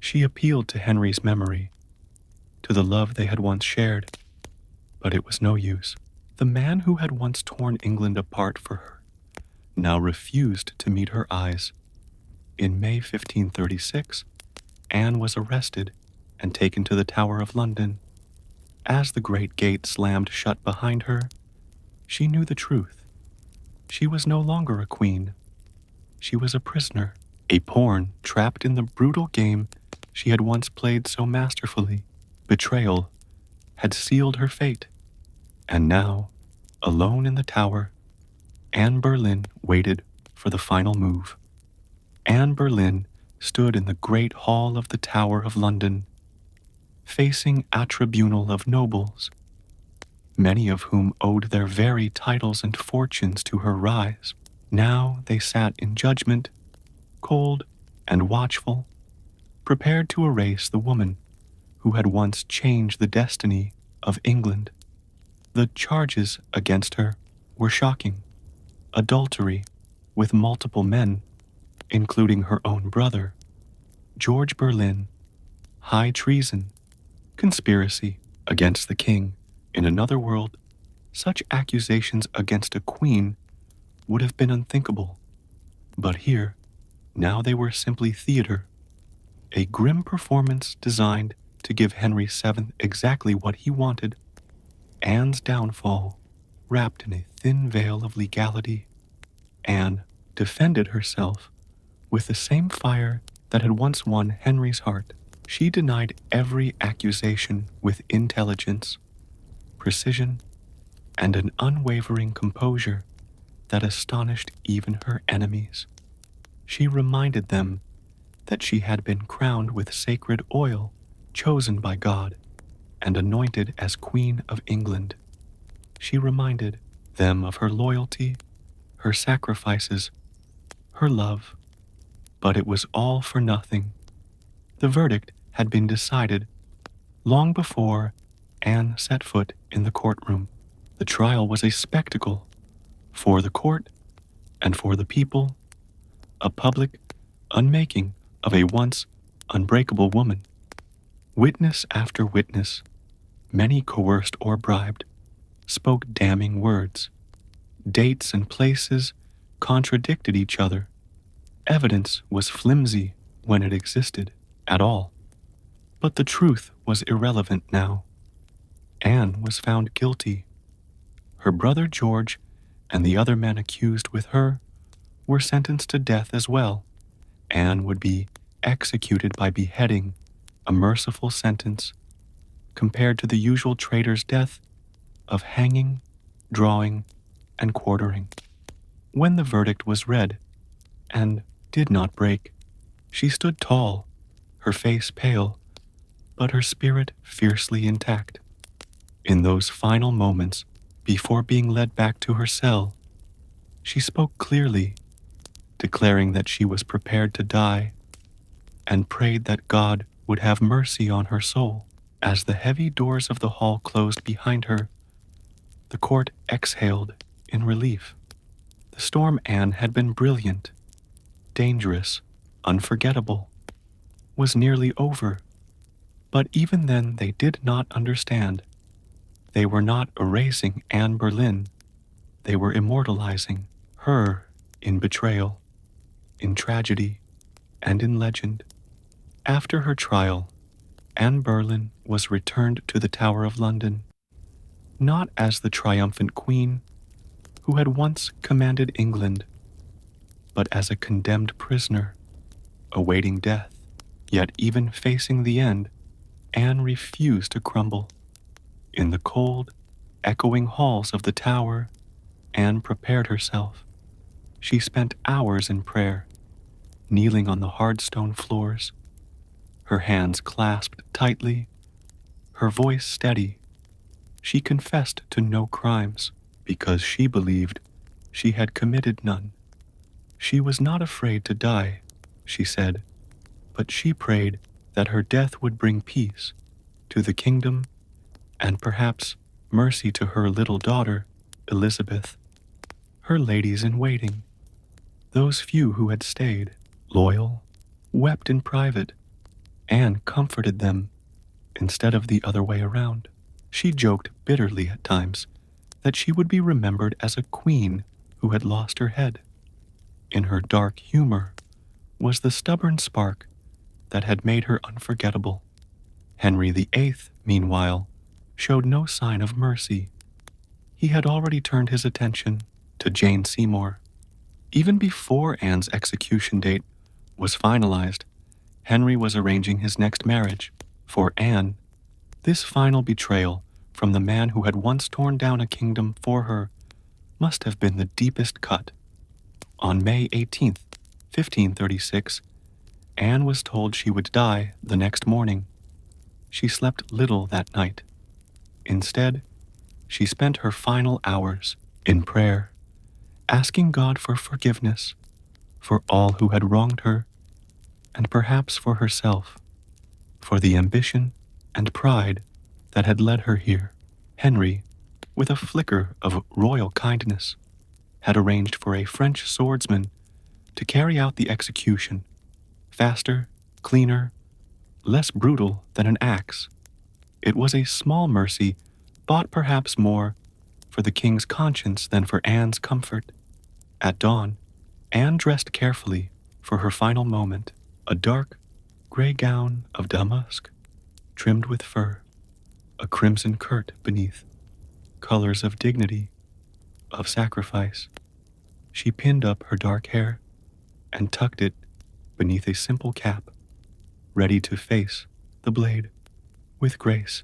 She appealed to Henry's memory, to the love they had once shared. But it was no use. The man who had once torn England apart for her now refused to meet her eyes. In May 1536, Anne was arrested and taken to the Tower of London. As the great gate slammed shut behind her, she knew the truth. She was no longer a queen. She was a prisoner, a pawn trapped in the brutal game she had once played so masterfully. Betrayal had sealed her fate. And now, alone in the tower, Anne Boleyn waited for the final move. Anne Boleyn stood in the great hall of the Tower of London, facing a tribunal of nobles, many of whom owed their very titles and fortunes to her rise. Now they sat in judgment, cold and watchful, prepared to erase the woman who had once changed the destiny of England. The charges against her were shocking. Adultery with multiple men, including her own brother, George Boleyn, high treason, conspiracy against the king. In another world, such accusations against a queen would have been unthinkable. But here, now they were simply theater, a grim performance designed to give Henry VII exactly what he wanted: Anne's downfall, wrapped in a thin veil of legality. Anne defended herself with the same fire that had once won Henry's heart. She denied every accusation with intelligence, precision, and an unwavering composure that astonished even her enemies. She reminded them that she had been crowned with sacred oil, chosen by God, and anointed as Queen of England. She reminded them of her loyalty, her sacrifices, her love. But it was all for nothing. The verdict had been decided long before Anne set foot in the courtroom. The trial was a spectacle for the court and for the people, a public unmaking of a once unbreakable woman. Witness after witness, many coerced or bribed, spoke damning words. Dates and places contradicted each other. Evidence was flimsy when it existed at all. But the truth was irrelevant now. Anne was found guilty. Her brother George and the other men accused with her were sentenced to death as well. Anne would be executed by beheading, a merciful sentence compared to the usual traitor's death of hanging, drawing, and quartering. When the verdict was read, and did not break, she stood tall, her face pale, but her spirit fiercely intact. In those final moments, before being led back to her cell, she spoke clearly, declaring that she was prepared to die, and prayed that God would have mercy on her soul. As the heavy doors of the hall closed behind her, the court exhaled in relief. The storm Anne had been brilliant, dangerous, unforgettable, was nearly over. But even then they did not understand. They were not erasing Anne Boleyn. They were immortalizing her in betrayal, in tragedy, and in legend. After her trial, Anne Boleyn was returned to the Tower of London, not as the triumphant queen who had once commanded England, but as a condemned prisoner, awaiting death. Yet even facing the end, Anne refused to crumble. In the cold, echoing halls of the tower, Anne prepared herself. She spent hours in prayer, kneeling on the hard stone floors, her hands clasped tightly, her voice steady. She confessed to no crimes because she believed she had committed none. She was not afraid to die, she said, but she prayed that her death would bring peace to the kingdom and perhaps mercy to her little daughter, Elizabeth, her ladies in waiting. Those few who had stayed, loyal, wept in private. Anne comforted them instead of the other way around. She joked bitterly at times that she would be remembered as a queen who had lost her head. In her dark humor was the stubborn spark that had made her unforgettable. Henry VIII, meanwhile, showed no sign of mercy. He had already turned his attention to Jane Seymour. Even before Anne's execution date was finalized, Henry was arranging his next marriage. For Anne, this final betrayal from the man who had once torn down a kingdom for her must have been the deepest cut. On May 18th, 1536, Anne was told she would die the next morning. She slept little that night. Instead, she spent her final hours in prayer, asking God for forgiveness for all who had wronged her, and perhaps for herself, for the ambition and pride that had led her here. Henry, with a flicker of royal kindness, had arranged for a French swordsman to carry out the execution, faster, cleaner, less brutal than an axe. It was a small mercy, bought perhaps more for the king's conscience than for Anne's comfort. At dawn, Anne dressed carefully for her final moment, a dark, gray gown of damask, trimmed with fur, a crimson kirt beneath, colors of dignity, of sacrifice. She pinned up her dark hair and tucked it beneath a simple cap, ready to face the blade with grace.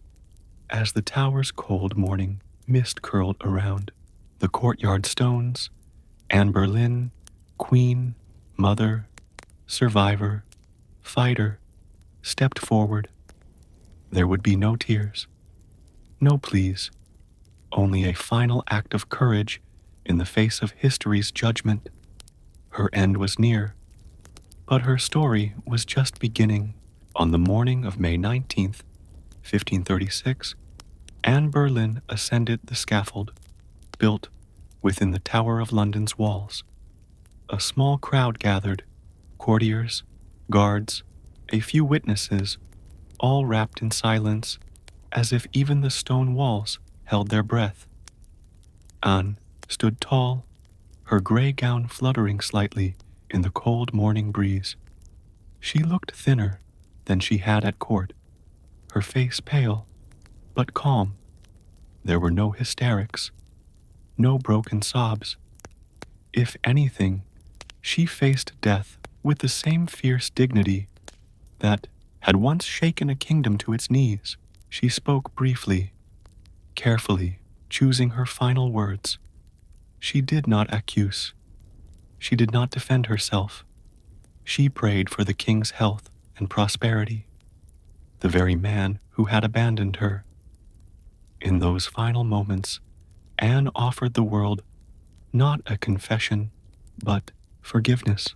As the tower's cold morning mist curled around, the courtyard stones, Anne Boleyn, queen, mother, survivor, fighter, stepped forward. There would be no tears, no pleas, only a final act of courage in the face of history's judgment. Her end was near, but her story was just beginning. On the morning of May 19th, 1536, Anne Boleyn ascended the scaffold, built within the Tower of London's walls. A small crowd gathered, courtiers, guards, a few witnesses, all wrapped in silence, as if even the stone walls held their breath. Anne stood tall, her gray gown fluttering slightly in the cold morning breeze. She looked thinner than she had at court, her face pale, but calm. There were no hysterics, no broken sobs. If anything, she faced death with the same fierce dignity that had once shaken a kingdom to its knees. She spoke briefly, carefully, choosing her final words. She did not accuse. She did not defend herself. She prayed for the king's health and prosperity, the very man who had abandoned her. In those final moments, Anne offered the world not a confession, but forgiveness.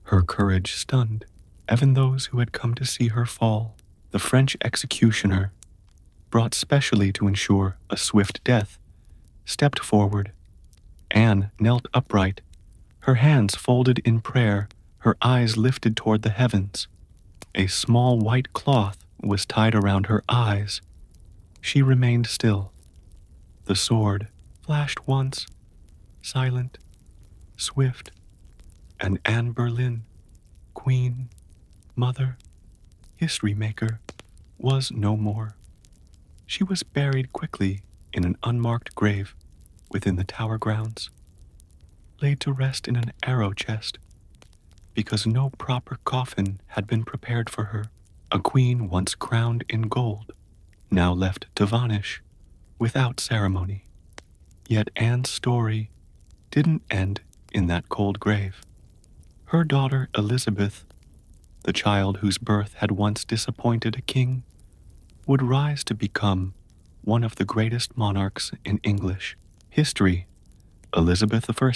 Her courage stunned even those who had come to see her fall. The French executioner, brought specially to ensure a swift death, stepped forward. Anne knelt upright, her hands folded in prayer, her eyes lifted toward the heavens. A small white cloth was tied around her eyes, she remained still. The sword flashed once, silent, swift, and Anne Boleyn, queen, mother, history maker, was no more. She was buried quickly in an unmarked grave within the Tower grounds, laid to rest in an arrow chest, because no proper coffin had been prepared for her. A queen once crowned in gold, now left to vanish without ceremony. Yet Anne's story didn't end in that cold grave. Her daughter Elizabeth, the child whose birth had once disappointed a king, would rise to become one of the greatest monarchs in English history, Elizabeth I,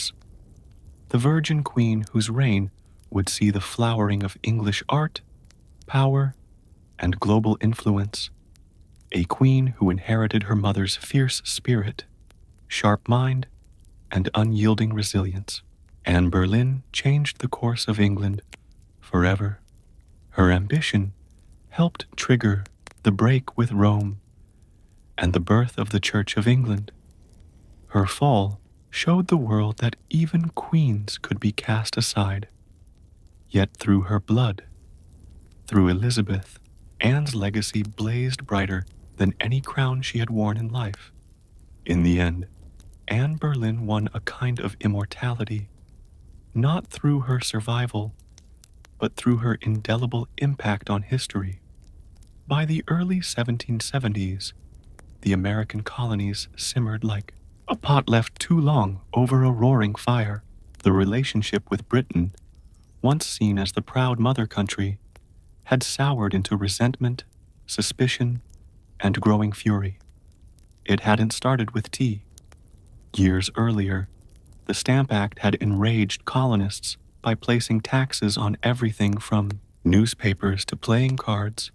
the Virgin Queen whose reign would see the flowering of English art, power, and global influence, a queen who inherited her mother's fierce spirit, sharp mind, and unyielding resilience. Anne Boleyn changed the course of England forever. Her ambition helped trigger the break with Rome and the birth of the Church of England. Her fall showed the world that even queens could be cast aside. Yet through her blood, through Elizabeth, Anne's legacy blazed brighter than any crown she had worn in life. In the end, Anne Boleyn won a kind of immortality, not through her survival, but through her indelible impact on history. By the early 1770s, the American colonies simmered like a pot left too long over a roaring fire. The relationship with Britain, once seen as the proud mother country, had soured into resentment, suspicion, and growing fury. It hadn't started with tea. Years earlier, the Stamp Act had enraged colonists by placing taxes on everything from newspapers to playing cards.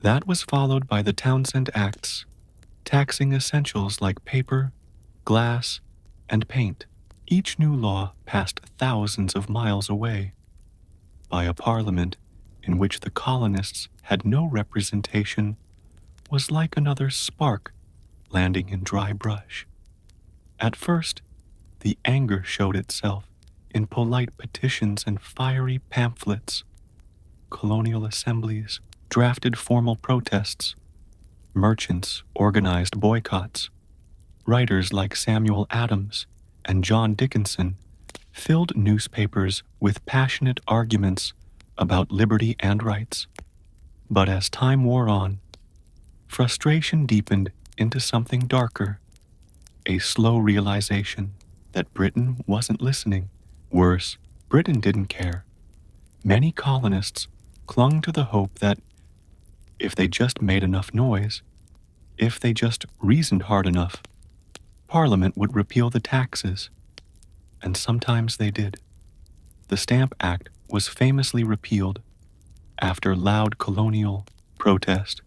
That was followed by the Townshend Acts, taxing essentials like paper, glass, and paint. Each new law passed thousands of miles away by a parliament in which the colonists had no representation was like another spark landing in dry brush. At first, the anger showed itself in polite petitions and fiery pamphlets. Colonial assemblies drafted formal protests. Merchants organized boycotts. Writers like Samuel Adams and John Dickinson filled newspapers with passionate arguments about liberty and rights. But as time wore on, frustration deepened into something darker, a slow realization that Britain wasn't listening. Worse, Britain didn't care. Many colonists clung to the hope that if they just made enough noise, if they just reasoned hard enough, Parliament would repeal the taxes. And sometimes they did. The Stamp Act was famously repealed after loud colonial protest,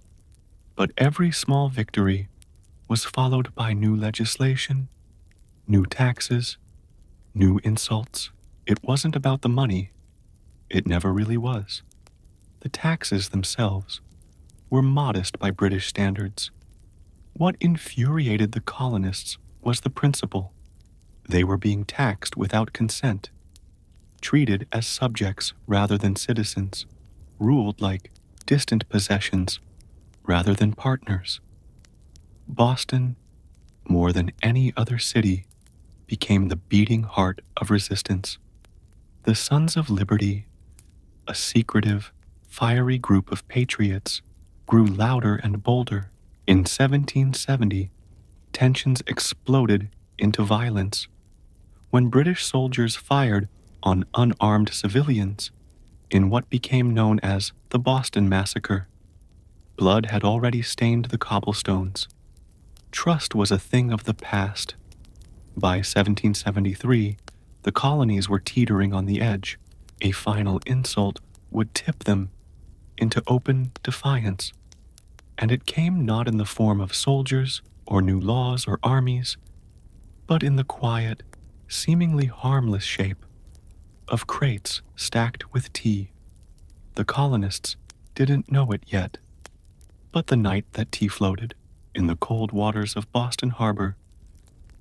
but every small victory was followed by new legislation, new taxes, new insults. It wasn't about the money. It never really was. The taxes themselves were modest by British standards. What infuriated the colonists was the principle. They were being taxed without consent, treated as subjects rather than citizens, ruled like distant possessions rather than partners. Boston, more than any other city, became the beating heart of resistance. The Sons of Liberty, a secretive, fiery group of patriots, grew louder and bolder. In 1770, tensions exploded into violence when British soldiers fired on unarmed civilians in what became known as the Boston Massacre. Blood had already stained the cobblestones. Trust was a thing of the past. By 1773, the colonies were teetering on the edge. A final insult would tip them into open defiance. And it came not in the form of soldiers or new laws or armies, but in the quiet, seemingly harmless shape of crates stacked with tea. The colonists didn't know it yet, But the night that tea floated in the cold waters of Boston Harbor,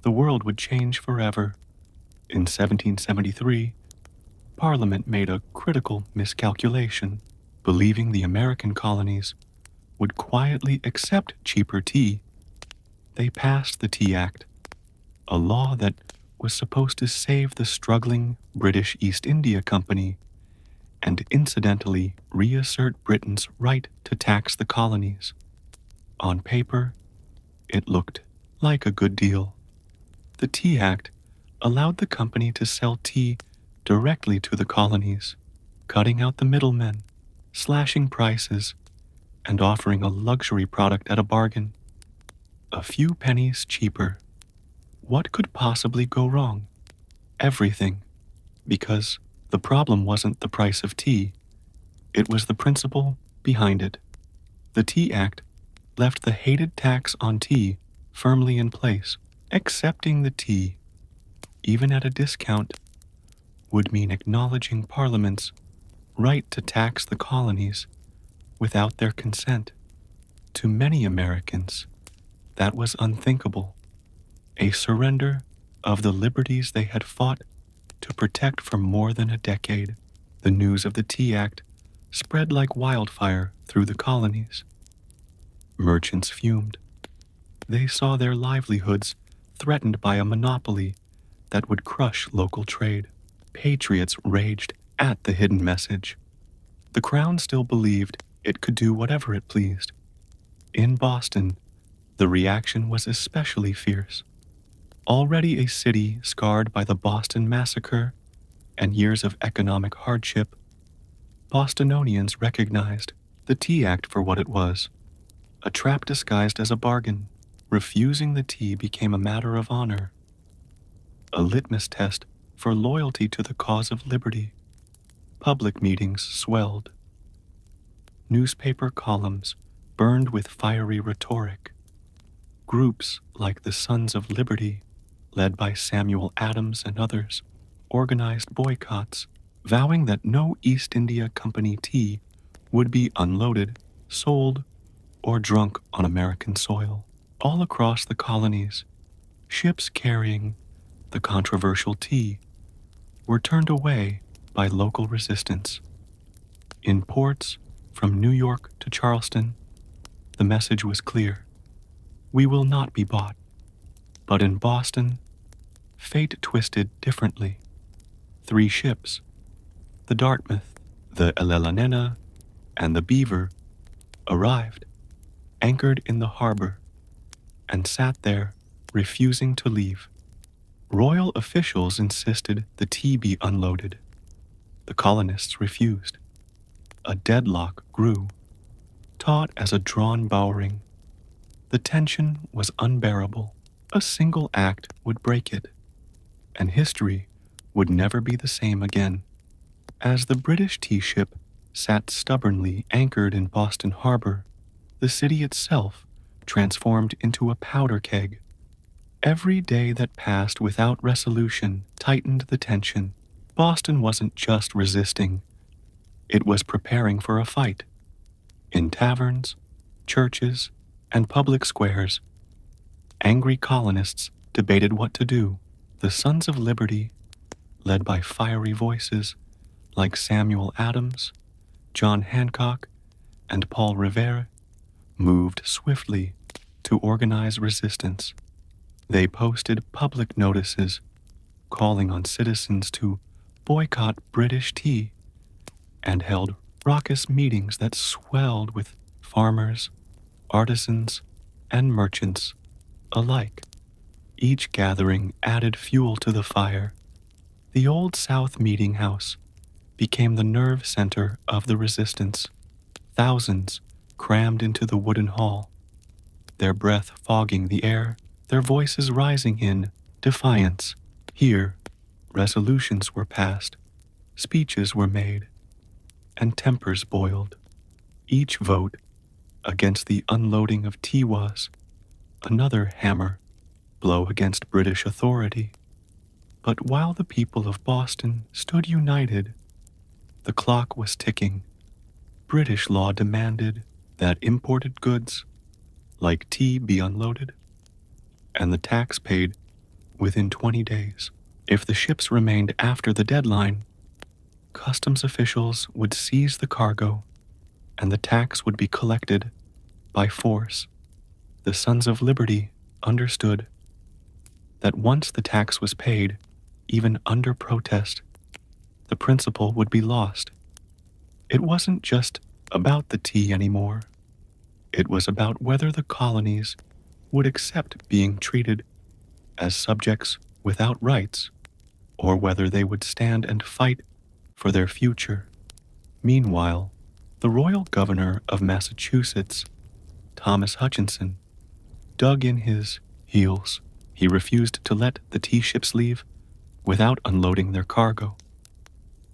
the world would change forever. In 1773, Parliament made a critical miscalculation, believing the American colonies would quietly accept cheaper tea. They passed the Tea Act, a law that was supposed to save the struggling British East India Company and incidentally reassert Britain's right to tax the colonies. On paper, it looked like a good deal. The Tea Act allowed the company to sell tea directly to the colonies, cutting out the middlemen, slashing prices, and offering a luxury product at a bargain. A few pennies cheaper. What could possibly go wrong? Everything. Because the problem wasn't the price of tea, it was the principle behind it. The Tea Act left the hated tax on tea firmly in place. Accepting the tea, even at a discount, would mean acknowledging Parliament's right to tax the colonies without their consent. To many Americans, that was unthinkable, a surrender of the liberties they had fought to protect for more than a decade. The news of the Tea Act spread like wildfire through the colonies. Merchants fumed. They saw their livelihoods threatened by a monopoly that would crush local trade. Patriots raged at the hidden message. The Crown still believed it could do whatever it pleased. In Boston, the reaction was especially fierce. Already a city scarred by the Boston Massacre and years of economic hardship, Bostonians recognized the Tea Act for what it was, a trap disguised as a bargain. Refusing the tea became a matter of honor, a litmus test for loyalty to the cause of liberty. Public meetings swelled. Newspaper columns burned with fiery rhetoric. Groups like the Sons of Liberty, led by Samuel Adams and others, organized boycotts, vowing that no East India Company tea would be unloaded, sold, or drunk on American soil. All across the colonies, ships carrying the controversial tea were turned away by local resistance. In ports from New York to Charleston, the message was clear: we will not be bought. But in Boston, fate twisted differently. 3 ships, the Dartmouth, the Elelanena, and the Beaver, arrived, anchored in the harbor, and sat there, refusing to leave. Royal officials insisted the tea be unloaded. The colonists refused. A deadlock grew, taut as a drawn bowring. The tension was unbearable. A single act would break it, and history would never be the same again. As the British tea ship sat stubbornly anchored in Boston Harbor, the city itself transformed into a powder keg. Every day that passed without resolution tightened the tension. Boston wasn't just resisting, it was preparing for a fight. In taverns, churches, and public squares, angry colonists debated what to do. The Sons of Liberty, led by fiery voices like Samuel Adams, John Hancock, and Paul Revere, moved swiftly to organize resistance. They posted public notices calling on citizens to boycott British tea and held raucous meetings that swelled with farmers, artisans, and merchants alike. Each gathering added fuel to the fire. The Old South Meeting House became the nerve center of the resistance. Thousands crammed into the wooden hall, their breath fogging the air, their voices rising in defiance. Here, resolutions were passed, speeches were made, and tempers boiled. Each vote against the unloading of tea was another hammer blow against British authority. But while the people of Boston stood united, the clock was ticking. British law demanded that imported goods, like tea, be unloaded, and the tax paid within 20 days. If the ships remained after the deadline, customs officials would seize the cargo and the tax would be collected by force. The Sons of Liberty understood that once the tax was paid, even under protest, the principle would be lost. It wasn't just about the tea anymore. It was about whether the colonies would accept being treated as subjects without rights, or whether they would stand and fight for their future. Meanwhile, the royal governor of Massachusetts, Thomas Hutchinson, dug in his heels. He refused to let the tea ships leave without unloading their cargo,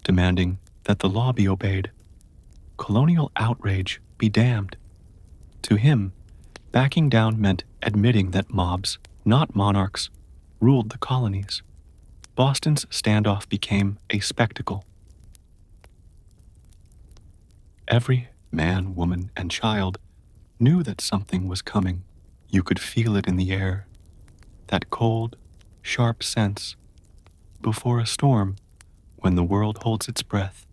demanding that the law be obeyed. Colonial outrage be damned. To him, backing down meant admitting that mobs, not monarchs, ruled the colonies. Boston's standoff became a spectacle. Every man, woman, and child knew that something was coming. You could feel it in the air, that cold, sharp sense before a storm when the world holds its breath.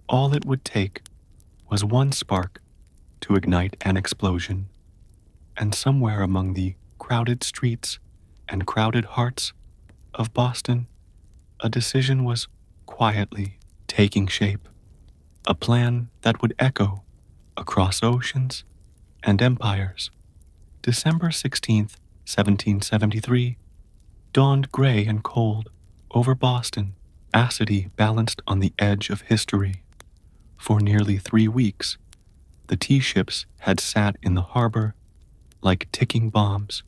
All it would take was one spark to ignite an explosion, and somewhere among the crowded streets and crowded hearts of Boston, a decision was quietly taking shape, a plan that would echo across oceans and empires. December 16th, 1773, dawned gray and cold over Boston, acidity balanced on the edge of history. For nearly 3 weeks, the tea ships had sat in the harbor like ticking bombs.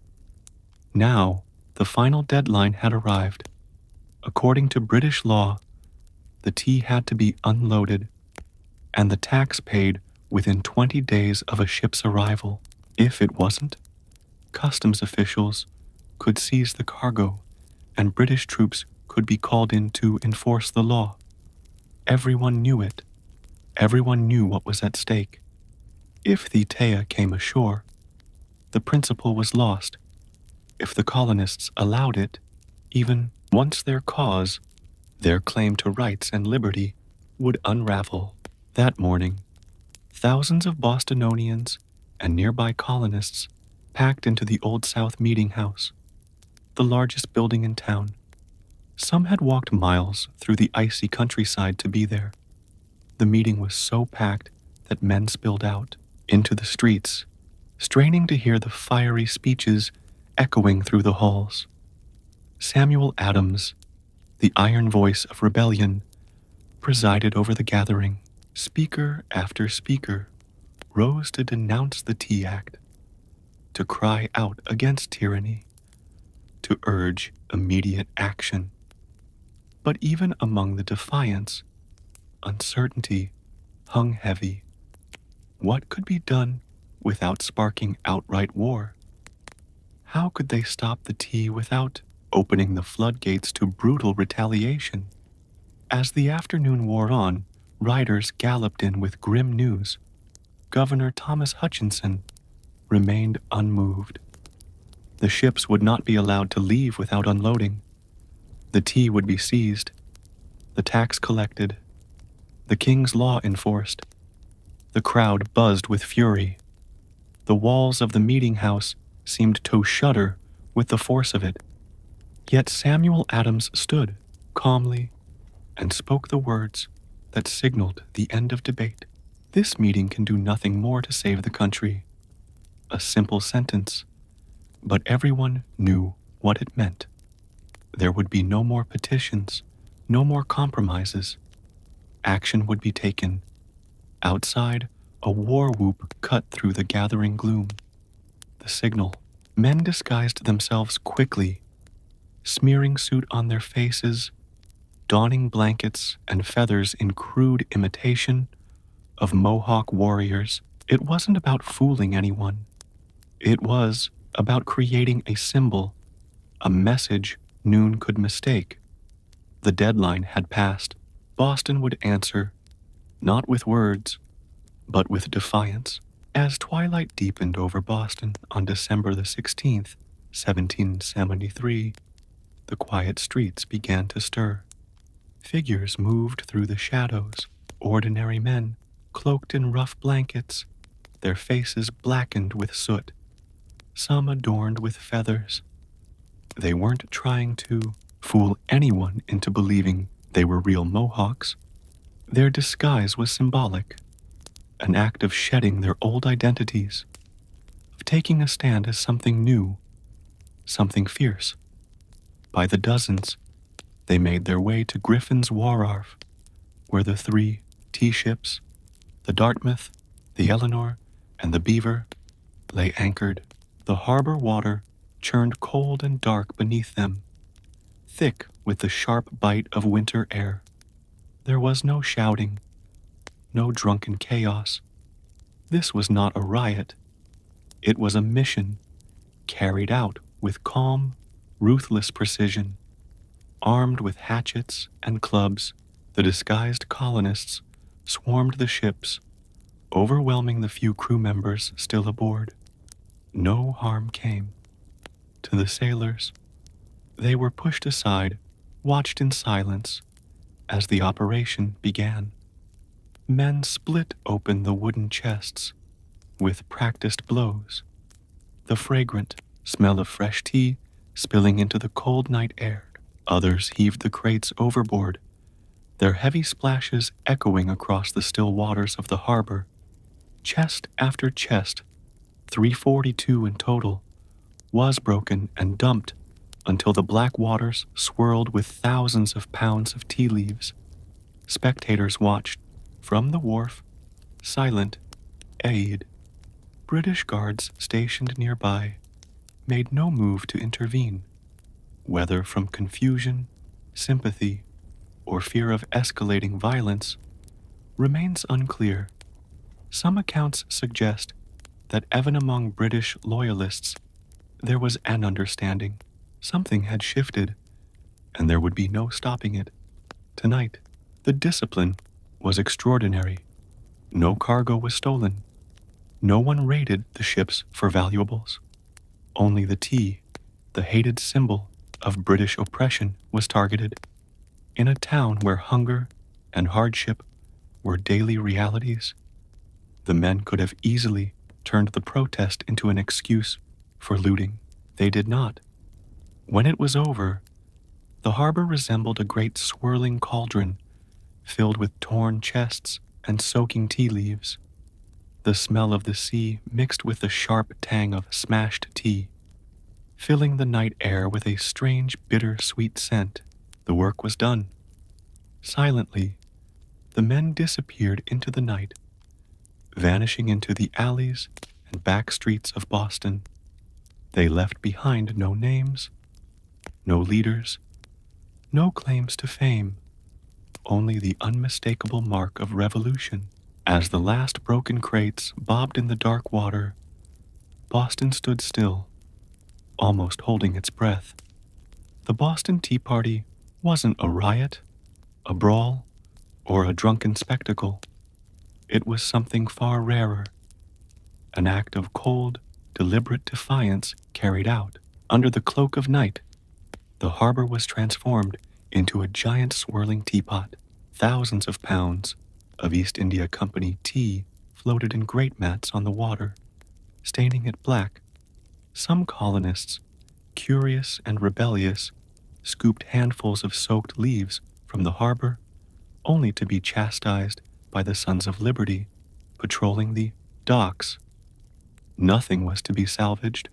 Now, the final deadline had arrived. According to British law, the tea had to be unloaded and the tax paid within 20 days of a ship's arrival. If it wasn't, customs officials could seize the cargo and British troops could be called in to enforce the law. Everyone knew it. Everyone knew what was at stake. If the Thea came ashore, the principle was lost. If the colonists allowed it, even once their cause, their claim to rights and liberty, would unravel. That morning, thousands of Bostonians and nearby colonists packed into the Old South Meeting House, the largest building in town. Some had walked miles through the icy countryside to be there. The meeting was so packed that men spilled out into the streets, straining to hear the fiery speeches echoing through the halls. Samuel Adams, the iron voice of rebellion, presided over the gathering. Speaker after speaker rose to denounce the Tea Act, to cry out against tyranny, to urge immediate action. But even among the defiants, uncertainty hung heavy. What could be done without sparking outright war? How could they stop the tea without opening the floodgates to brutal retaliation? As the afternoon wore on, riders galloped in with grim news. Governor Thomas Hutchinson remained unmoved. The ships would not be allowed to leave without unloading. The tea would be seized, the tax collected, the king's law enforced. The crowd buzzed with fury. The walls of the meeting house seemed to shudder with the force of it. Yet Samuel Adams stood calmly and spoke the words that signaled the end of debate. This meeting can do nothing more to save the country. A simple sentence, but everyone knew what it meant. There would be no more petitions, no more compromises. Action would be taken. Outside, a war whoop cut through the gathering gloom. The signal. Men disguised themselves quickly, smearing soot on their faces, donning blankets and feathers in crude imitation of Mohawk warriors. It wasn't about fooling anyone. It was about creating a symbol, a message noon could mistake. The deadline had passed. Boston would answer, not with words, but with defiance. As twilight deepened over Boston on December the 16th, 1773, the quiet streets began to stir. Figures moved through the shadows, ordinary men, cloaked in rough blankets, their faces blackened with soot, some adorned with feathers. They weren't trying to fool anyone into believing they were real Mohawks. Their disguise was symbolic, an act of shedding their old identities, of taking a stand as something new, something fierce. By the dozens, they made their way to Griffin's Wharf, where the three tea-ships, the Dartmouth, the Eleanor, and the Beaver, lay anchored. The harbor water churned cold and dark beneath them, thick with the sharp bite of winter air. There was no shouting, no drunken chaos. This was not a riot. It was a mission, carried out with calm, ruthless precision. Armed with hatchets and clubs, the disguised colonists swarmed the ships, overwhelming the few crew members still aboard. No harm came. To the sailors, they were pushed aside, watched in silence as the operation began. Men split open the wooden chests with practiced blows, the fragrant smell of fresh tea spilling into the cold night air. Others heaved the crates overboard, their heavy splashes echoing across the still waters of the harbor. Chest after chest, 342 in total, was broken and dumped until the black waters swirled with thousands of pounds of tea leaves. Spectators watched from the wharf, silent, awed. British guards stationed nearby made no move to intervene, whether from confusion, sympathy, or fear of escalating violence remains unclear. Some accounts suggest that even among British loyalists there was an understanding. Something had shifted, and there would be no stopping it. Tonight, the discipline was extraordinary. No cargo was stolen. No one raided the ships for valuables. Only the tea, the hated symbol of British oppression, was targeted. In a town where hunger and hardship were daily realities, the men could have easily turned the protest into an excuse for looting. They did not. When it was over, the harbor resembled a great swirling cauldron filled with torn chests and soaking tea leaves. The smell of the sea mixed with the sharp tang of smashed tea, filling the night air with a strange bitter-sweet scent. The work was done. Silently, the men disappeared into the night, vanishing into the alleys and back streets of Boston. They left behind no names, no leaders, no claims to fame, only the unmistakable mark of revolution. As the last broken crates bobbed in the dark water, Boston stood still, almost holding its breath. The Boston Tea Party wasn't a riot, a brawl, or a drunken spectacle. It was something far rarer, an act of cold, deliberate defiance carried out. Under the cloak of night, the harbor was transformed into a giant swirling teapot. Thousands of pounds of East India Company tea floated in great mats on the water, staining it black. Some colonists, curious and rebellious, scooped handfuls of soaked leaves from the harbor, only to be chastised by the Sons of Liberty patrolling the docks. Nothing was to be salvaged.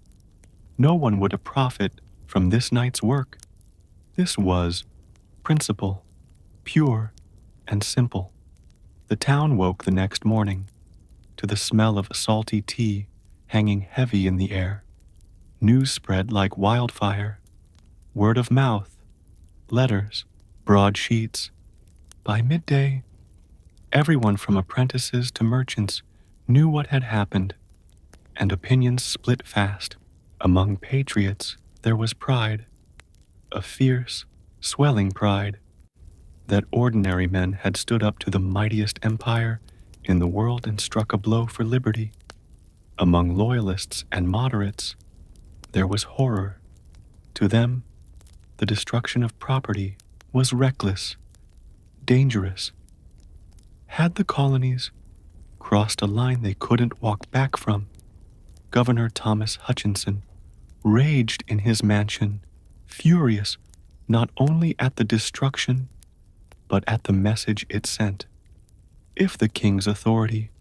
No one would profit from this night's work. This was principle, pure and simple. The town woke the next morning to the smell of salty tea hanging heavy in the air. News spread like wildfire. Word of mouth, letters, broadsheets. By midday, everyone from apprentices to merchants knew what had happened, and opinions split fast. Among patriots, there was pride, a fierce, swelling pride, that ordinary men had stood up to the mightiest empire in the world and struck a blow for liberty. Among loyalists and moderates, there was horror. To them, the destruction of property was reckless, dangerous. Had the colonies crossed a line they couldn't walk back from, Governor Thomas Hutchinson raged in his mansion, furious not only at the destruction, but at the message it sent. If the king's authority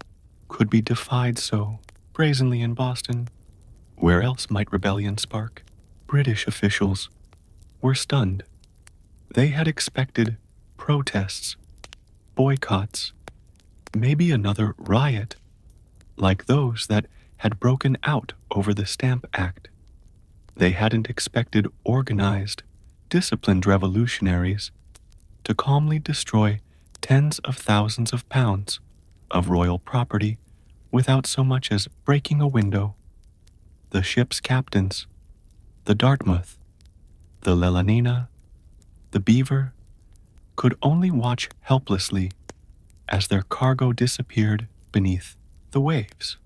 could be defied so brazenly in Boston, where else might rebellion spark? British officials were stunned. They had expected protests, boycotts, maybe another riot, like those that had broken out over the Stamp Act. They hadn't expected organized, disciplined revolutionaries to calmly destroy tens of thousands of pounds of royal property without so much as breaking a window. The ship's captains, the Dartmouth, the Leonina, the Beaver, could only watch helplessly as their cargo disappeared beneath the waves.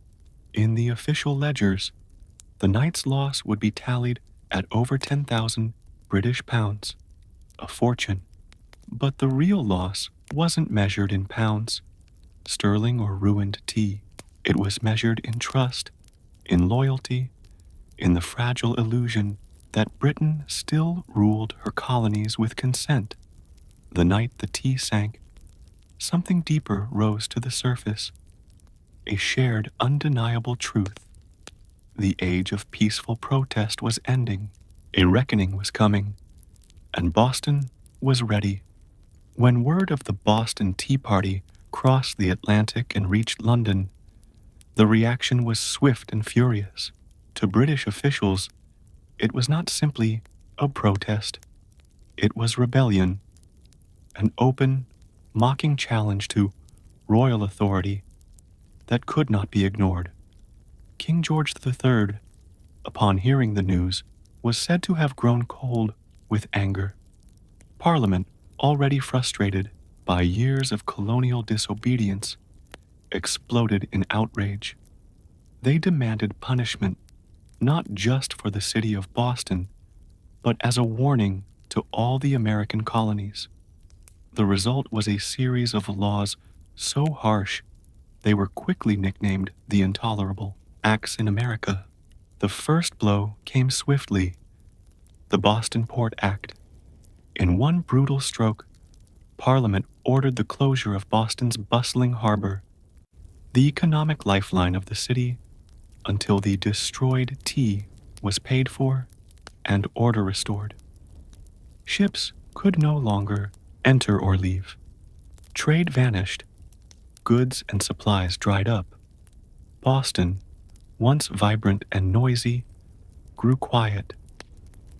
In the official ledgers, the night's loss would be tallied at over 10,000 British pounds, a fortune. But the real loss wasn't measured in pounds, sterling, or ruined tea. It was measured in trust, in loyalty, in the fragile illusion that Britain still ruled her colonies with consent. The night the tea sank, something deeper rose to the surface, a shared, undeniable truth. The age of peaceful protest was ending, a reckoning was coming, and Boston was ready. When word of the Boston Tea Party crossed the Atlantic and reached London, the reaction was swift and furious. To British officials, it was not simply a protest. It was rebellion, an open, mocking challenge to royal authority that could not be ignored. King George III, upon hearing the news, was said to have grown cold with anger. Parliament, already frustrated by years of colonial disobedience, exploded in outrage. They demanded punishment, not just for the city of Boston, but as a warning to all the American colonies. The result was a series of laws so harsh they were quickly nicknamed the Intolerable Acts in America. The first blow came swiftly, the Boston Port Act. In one brutal stroke, Parliament ordered the closure of Boston's bustling harbor, the economic lifeline of the city, until the destroyed tea was paid for and order restored. Ships could no longer enter or leave. Trade vanished. Goods and supplies dried up. Boston, once vibrant and noisy, grew quiet,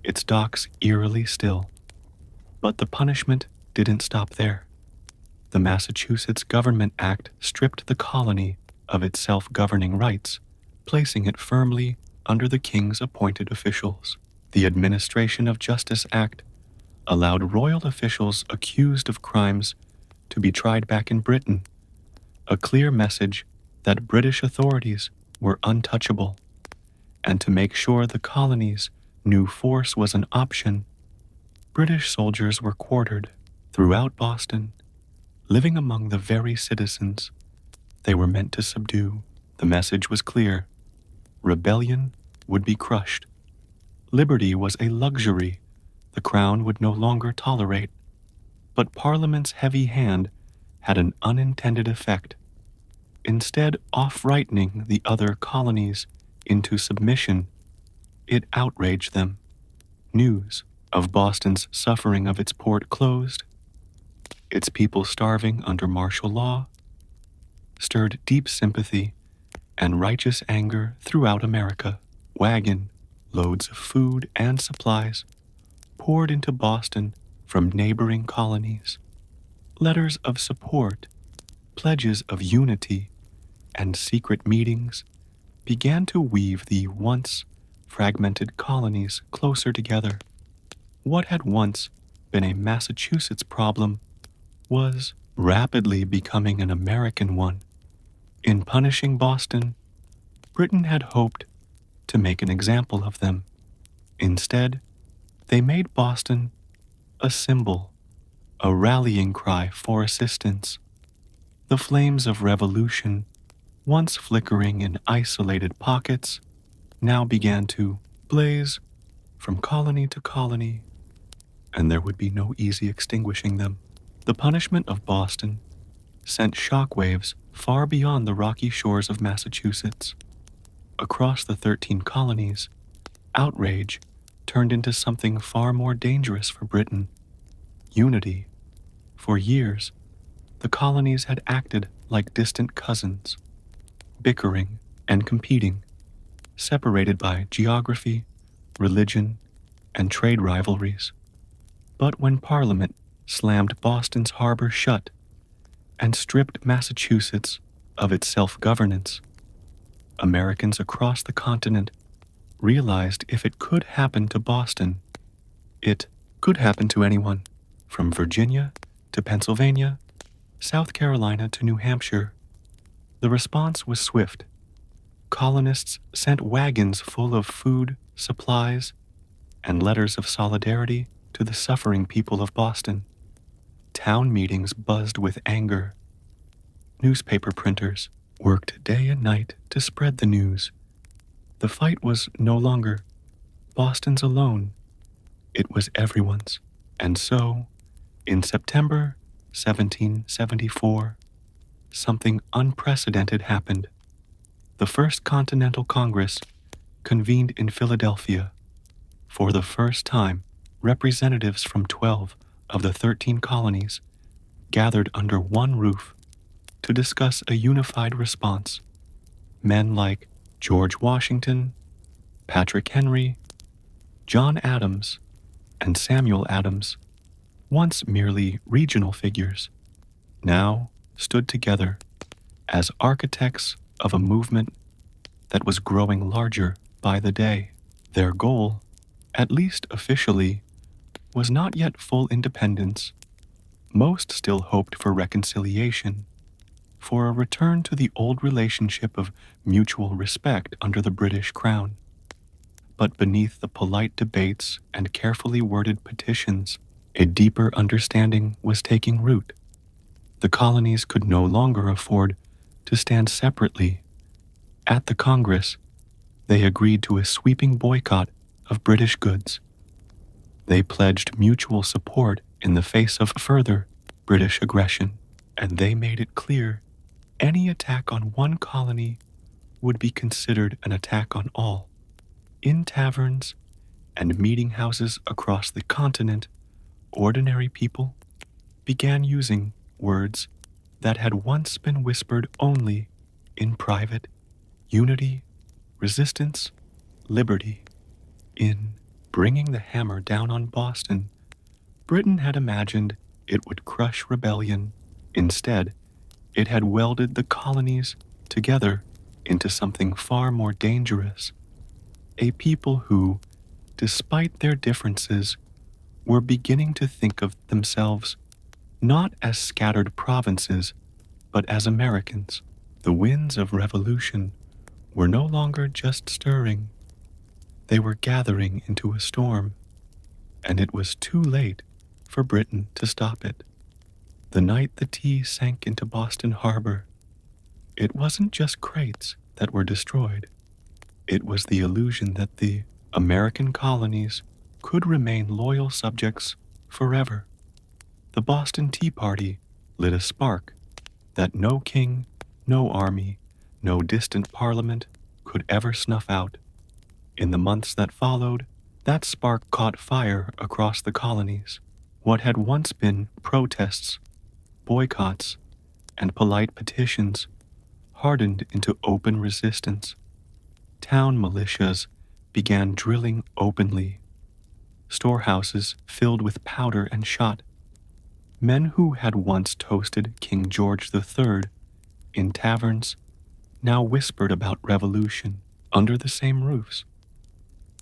its docks eerily still. But the punishment didn't stop there. The Massachusetts Government Act stripped the colony of its self-governing rights, placing it firmly under the king's appointed officials. The Administration of Justice Act allowed royal officials accused of crimes to be tried back in Britain, a clear message that British authorities were untouchable. And to make sure the colonies knew force was an option, British soldiers were quartered throughout Boston, living among the very citizens they were meant to subdue. The message was clear. Rebellion would be crushed. Liberty was a luxury the Crown would no longer tolerate. But Parliament's heavy hand had an unintended effect. Instead of frightening the other colonies into submission, it outraged them. News of Boston's suffering of its port closed, its people starving under martial law, stirred deep sympathy and righteous anger throughout America. Wagon loads of food and supplies poured into Boston from neighboring colonies. Letters of support, pledges of unity, and secret meetings began to weave the once fragmented colonies closer together. What had once been a Massachusetts problem was rapidly becoming an American one. In punishing Boston, Britain had hoped to make an example of them. Instead, they made Boston a symbol, a rallying cry for assistance. The flames of revolution, once flickering in isolated pockets, now began to blaze from colony to colony, and there would be no easy extinguishing them. The punishment of Boston sent shockwaves far beyond the rocky shores of Massachusetts. Across the 13 colonies, outrage turned into something far more dangerous for Britain: unity. For years, the colonies had acted like distant cousins, bickering and competing, separated by geography, religion, and trade rivalries. But when Parliament slammed Boston's harbor shut and stripped Massachusetts of its self-governance, Americans across the continent realized if it could happen to Boston, it could happen to anyone, from Virginia to Pennsylvania, South Carolina to New Hampshire. The response was swift. Colonists sent wagons full of food, supplies, and letters of solidarity to the suffering people of Boston. Town meetings buzzed with anger. Newspaper printers worked day and night to spread the news. The fight was no longer Boston's alone. It was everyone's. And so, in September 1774, something unprecedented happened. The First Continental Congress convened in Philadelphia. For the first time, representatives from 12 of the 13 colonies gathered under one roof to discuss a unified response. Men like George Washington, Patrick Henry, John Adams, and Samuel Adams, once merely regional figures, now stood together as architects of a movement that was growing larger by the day. Their goal, at least officially, was not yet full independence. Most still hoped for reconciliation, for a return to the old relationship of mutual respect under the British Crown. But beneath the polite debates and carefully worded petitions, a deeper understanding was taking root. The colonies could no longer afford to stand separately. At the Congress, they agreed to a sweeping boycott of British goods. They pledged mutual support in the face of further British aggression, and they made it clear any attack on one colony would be considered an attack on all. In taverns and meeting houses across the continent, ordinary people began using words that had once been whispered only in private: unity, resistance, liberty. In bringing the hammer down on Boston, Britain had imagined it would crush rebellion. Instead, it had welded the colonies together into something far more dangerous. A people who, despite their differences, were beginning to think of themselves not as scattered provinces, but as Americans. The winds of revolution were no longer just stirring. They were gathering into a storm, and it was too late for Britain to stop it. The night the tea sank into Boston Harbor, it wasn't just crates that were destroyed. It was the illusion that the American colonies could remain loyal subjects forever. The Boston Tea Party lit a spark that no king, no army, no distant parliament could ever snuff out. In the months that followed, that spark caught fire across the colonies. What had once been protests, boycotts, and polite petitions hardened into open resistance. Town militias began drilling openly. Storehouses filled with powder and shot. Men who had once toasted King George III in taverns now whispered about revolution under the same roofs.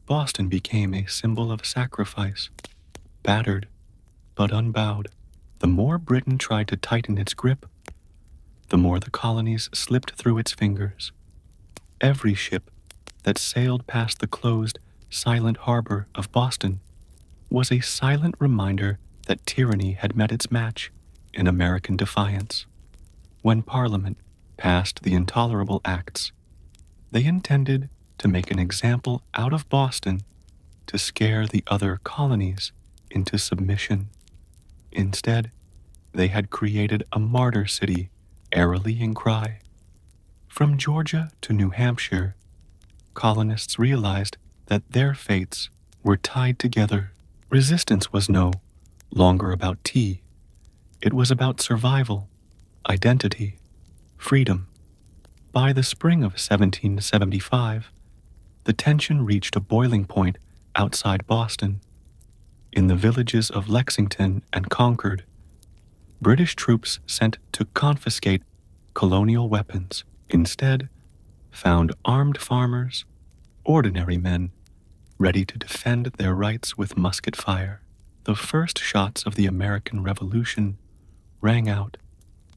Boston became a symbol of sacrifice, battered but unbowed. The more Britain tried to tighten its grip, the more the colonies slipped through its fingers. Every ship that sailed past the closed, silent harbor of Boston was a silent reminder that tyranny had met its match in American defiance. When Parliament passed the Intolerable Acts, they intended to make an example out of Boston to scare the other colonies into submission. Instead, they had created a martyr city, a rallying cry. From Georgia to New Hampshire, colonists realized that their fates were tied together. Resistance was no longer about tea. It was about survival, identity, freedom. By the spring of 1775, the tension reached a boiling point outside Boston. In the villages of Lexington and Concord, British troops sent to confiscate colonial weapons instead found armed farmers, ordinary men, ready to defend their rights with musket fire. The first shots of the American Revolution rang out,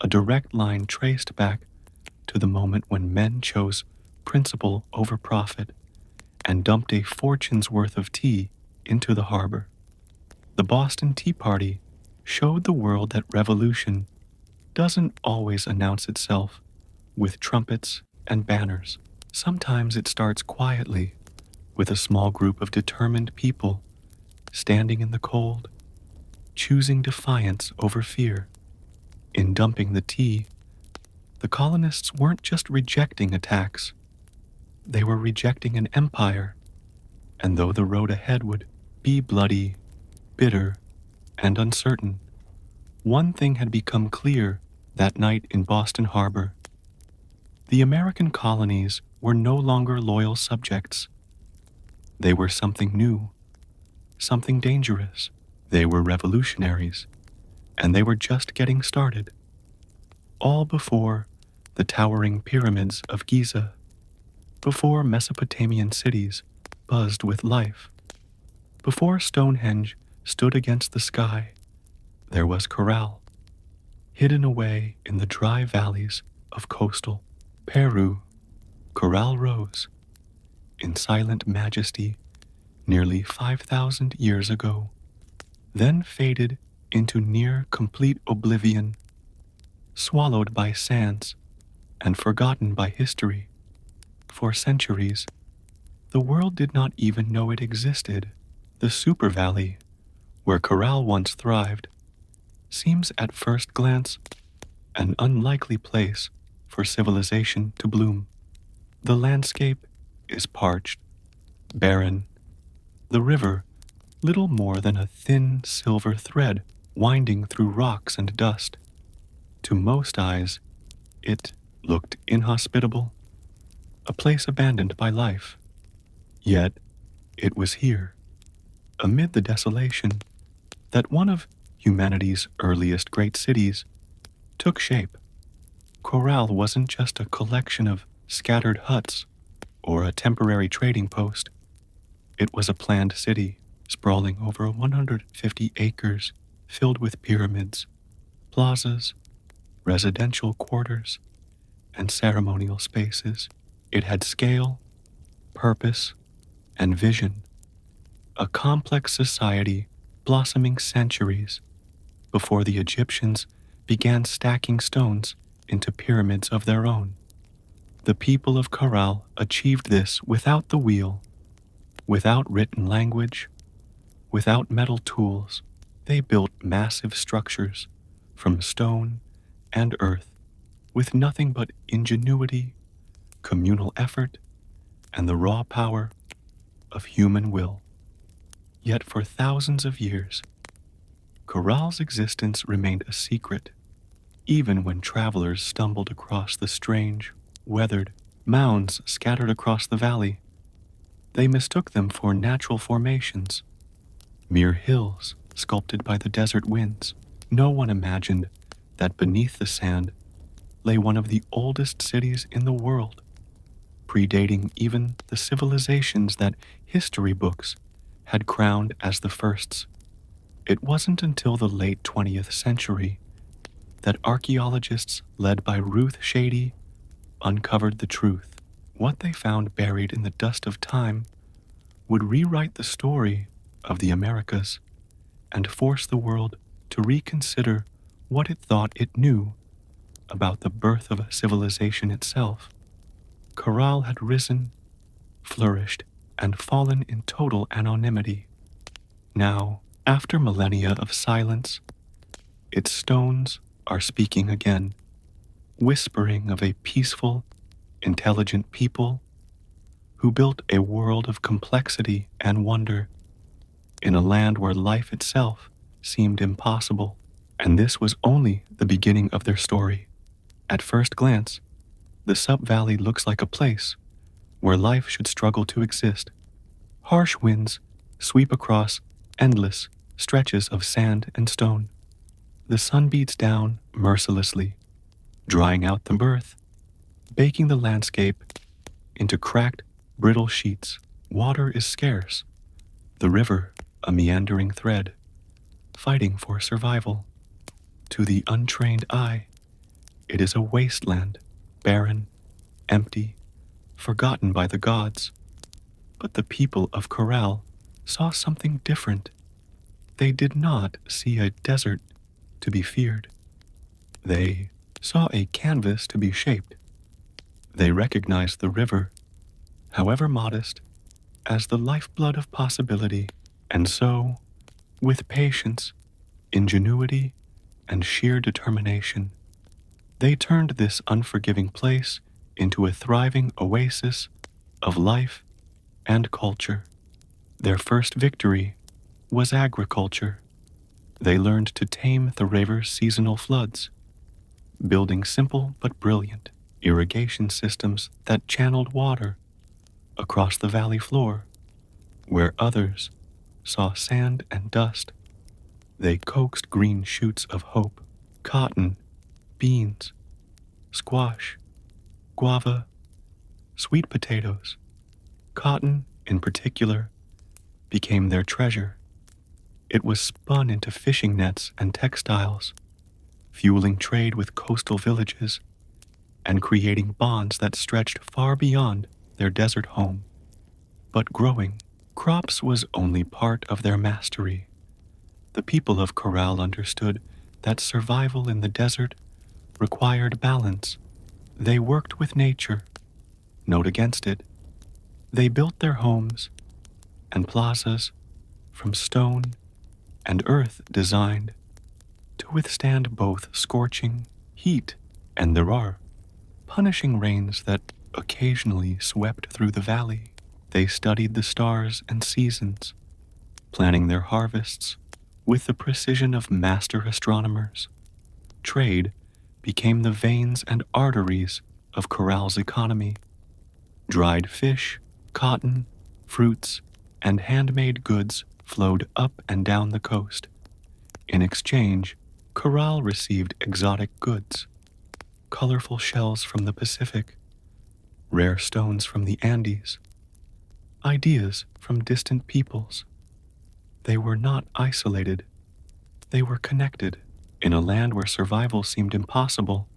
a direct line traced back to the moment when men chose principle over profit and dumped a fortune's worth of tea into the harbor. The Boston Tea Party showed the world that revolution doesn't always announce itself with trumpets and banners. Sometimes it starts quietly with a small group of determined people standing in the cold, choosing defiance over fear. In dumping the tea, the colonists weren't just rejecting attacks, they were rejecting an empire, and though the road ahead would be bloody, bitter, and uncertain, one thing had become clear that night in Boston Harbor. The American colonies were no longer loyal subjects. They were something new, something dangerous. They were revolutionaries, and they were just getting started. All before the towering pyramids of Giza, before Mesopotamian cities buzzed with life, before Stonehenge stood against the sky, there was Corral, hidden away in the dry valleys of coastal Peru. Corral rose in silent majesty nearly 5,000 years ago, then faded into near complete oblivion, swallowed by sands and forgotten by history. For centuries, the world did not even know it existed. The Super Valley, where Corral once thrived, seems at first glance an unlikely place for civilization to bloom. The landscape is parched, barren, the river little more than a thin silver thread winding through rocks and dust. To most eyes, it looked inhospitable, a place abandoned by life. Yet, it was here, amid the desolation, that one of humanity's earliest great cities took shape. Corral wasn't just a collection of scattered huts or a temporary trading post. It was a planned city sprawling over 150 acres filled with pyramids, plazas, residential quarters, and ceremonial spaces. It had scale, purpose, and vision, a complex society blossoming centuries before the Egyptians began stacking stones into pyramids of their own. The people of Corral achieved this without the wheel, without written language, without metal tools. They built massive structures from stone and earth with nothing but ingenuity, communal effort, and the raw power of human will. Yet for thousands of years, Corral's existence remained a secret, even when travelers stumbled across the strange, weathered mounds scattered across the valley. They mistook them for natural formations, mere hills sculpted by the desert winds. No one imagined that beneath the sand lay one of the oldest cities in the world, predating even the civilizations that history books had crowned as the firsts. It wasn't until the late 20th century that archaeologists led by Ruth Shady uncovered the truth. What they found buried in the dust of time would rewrite the story of the Americas and force the world to reconsider what it thought it knew about the birth of civilization itself. Corral had risen, flourished, and fallen in total anonymity. Now, after millennia of silence, its stones are speaking again, whispering of a peaceful, intelligent people who built a world of complexity and wonder in a land where life itself seemed impossible. And this was only the beginning of their story. At first glance, the sub-valley looks like a place where life should struggle to exist. Harsh winds sweep across endless stretches of sand and stone. The sun beats down mercilessly, drying out the earth, baking the landscape into cracked, brittle sheets. Water is scarce, the river a meandering thread, fighting for survival. To the untrained eye, it is a wasteland, barren, empty, forgotten by the gods. But the people of Corral saw something different. They did not see a desert to be feared. They saw a canvas to be shaped. They recognized the river, however modest, as the lifeblood of possibility. And so, with patience, ingenuity, and sheer determination, they turned this unforgiving place into a thriving oasis of life and culture. Their first victory was agriculture. They learned to tame the river's seasonal floods, building simple but brilliant irrigation systems that channeled water across the valley floor. Where others saw sand and dust, they coaxed green shoots of hope, cotton, beans, squash, guava, sweet potatoes. Cotton, in particular, became their treasure. It was spun into fishing nets and textiles, fueling trade with coastal villages and creating bonds that stretched far beyond their desert home. But growing crops was only part of their mastery. The people of Corral understood that survival in the desert required balance. They worked with nature, not against it. They built their homes and plazas from stone and earth designed to withstand both scorching heat and the punishing rains that occasionally swept through the valley. They studied the stars and seasons, planning their harvests with the precision of master astronomers. Trade became the veins and arteries of Corral's economy. Dried fish, cotton, fruits, and handmade goods flowed up and down the coast. In exchange, Corral received exotic goods, colorful shells from the Pacific, rare stones from the Andes, ideas from distant peoples. They were not isolated. They were connected. In a land where survival seemed impossible,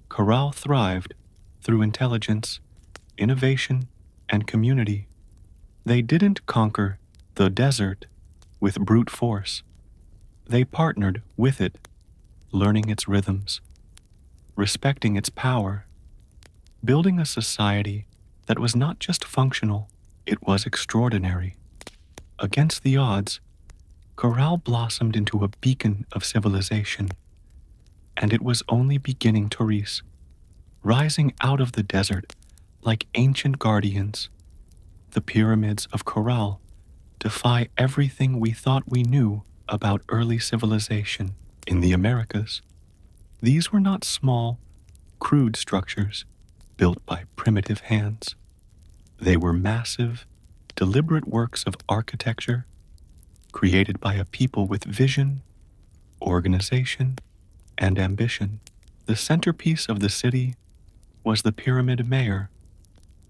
Corral thrived through intelligence, innovation, and community. They didn't conquer the desert with brute force. They partnered with it, learning its rhythms, respecting its power, building a society that was not just functional, it was extraordinary. Against the odds, Corral blossomed into a beacon of civilization, and it was only beginning to rise, rising out of the desert like ancient guardians. The pyramids of Corral defy everything we thought we knew about early civilization in the Americas. These were not small, crude structures built by primitive hands. They were massive, deliberate works of architecture created by a people with vision, organization, and ambition. The centerpiece of the city was the Pyramid Mayor,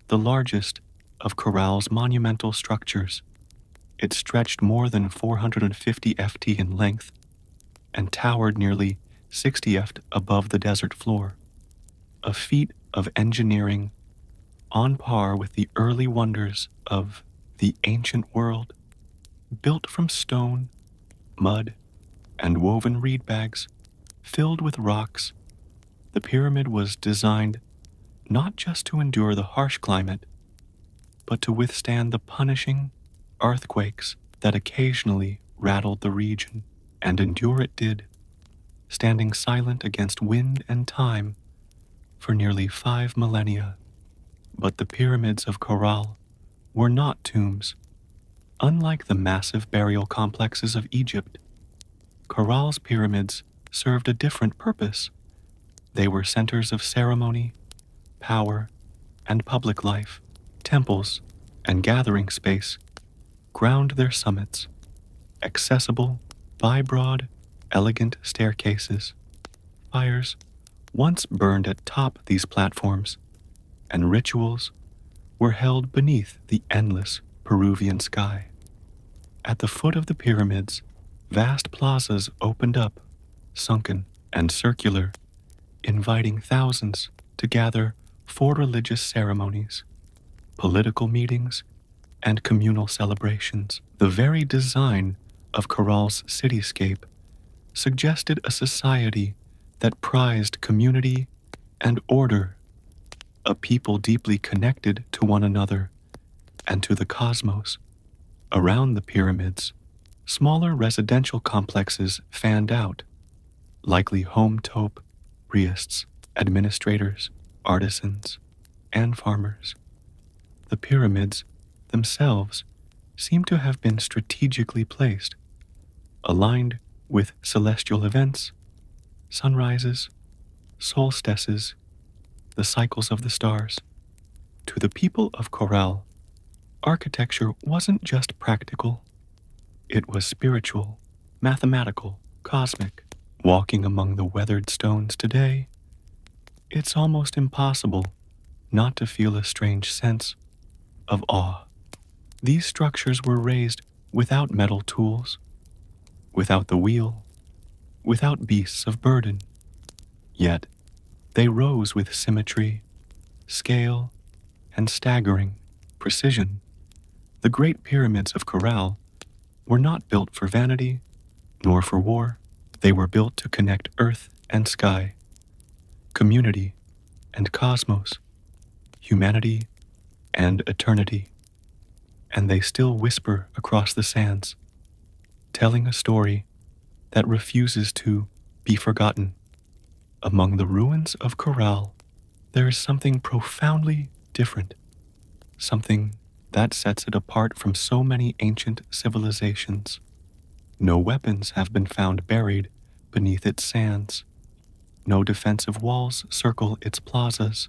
the largest of Corral's monumental structures. It stretched more than 450 ft in length and towered nearly 60 ft above the desert floor, a feat of engineering on par with the early wonders of the ancient world. Built from stone, mud, and woven reed bags filled with rocks, the pyramid was designed not just to endure the harsh climate, but to withstand the punishing earthquakes that occasionally rattled the region. And endure it did, standing silent against wind and time for nearly 5 millennia. But the pyramids of Corral were not tombs. Unlike the massive burial complexes of Egypt, Corral's pyramids served a different purpose. They were centers of ceremony, power, and public life. Temples and gathering space crowned their summits, accessible by broad, elegant staircases. Fires once burned atop these platforms, and rituals were held beneath the endless Peruvian sky. At the foot of the pyramids, vast plazas opened up, sunken and circular, inviting thousands to gather for religious ceremonies, political meetings, and communal celebrations. The very design of Corral's cityscape suggested a society that prized community and order, a people deeply connected to one another and to the cosmos. Around the pyramids, smaller residential complexes fanned out, likely home tope, priests, administrators, artisans, and farmers. The pyramids themselves seem to have been strategically placed, aligned with celestial events, sunrises, solstices, the cycles of the stars. To the people of Corral, architecture wasn't just practical, it was spiritual, mathematical, cosmic. Walking among the weathered stones today, it's almost impossible not to feel a strange sense of awe. These structures were raised without metal tools, without the wheel, without beasts of burden. Yet, they rose with symmetry, scale, and staggering precision. The Great Pyramids of Corral were not built for vanity, nor for war. They were built to connect earth and sky, community and cosmos, humanity and eternity. And they still whisper across the sands, telling a story that refuses to be forgotten. Among the ruins of Corral, there is something profoundly different, something that sets it apart from so many ancient civilizations. No weapons have been found buried beneath its sands. No defensive walls circle its plazas.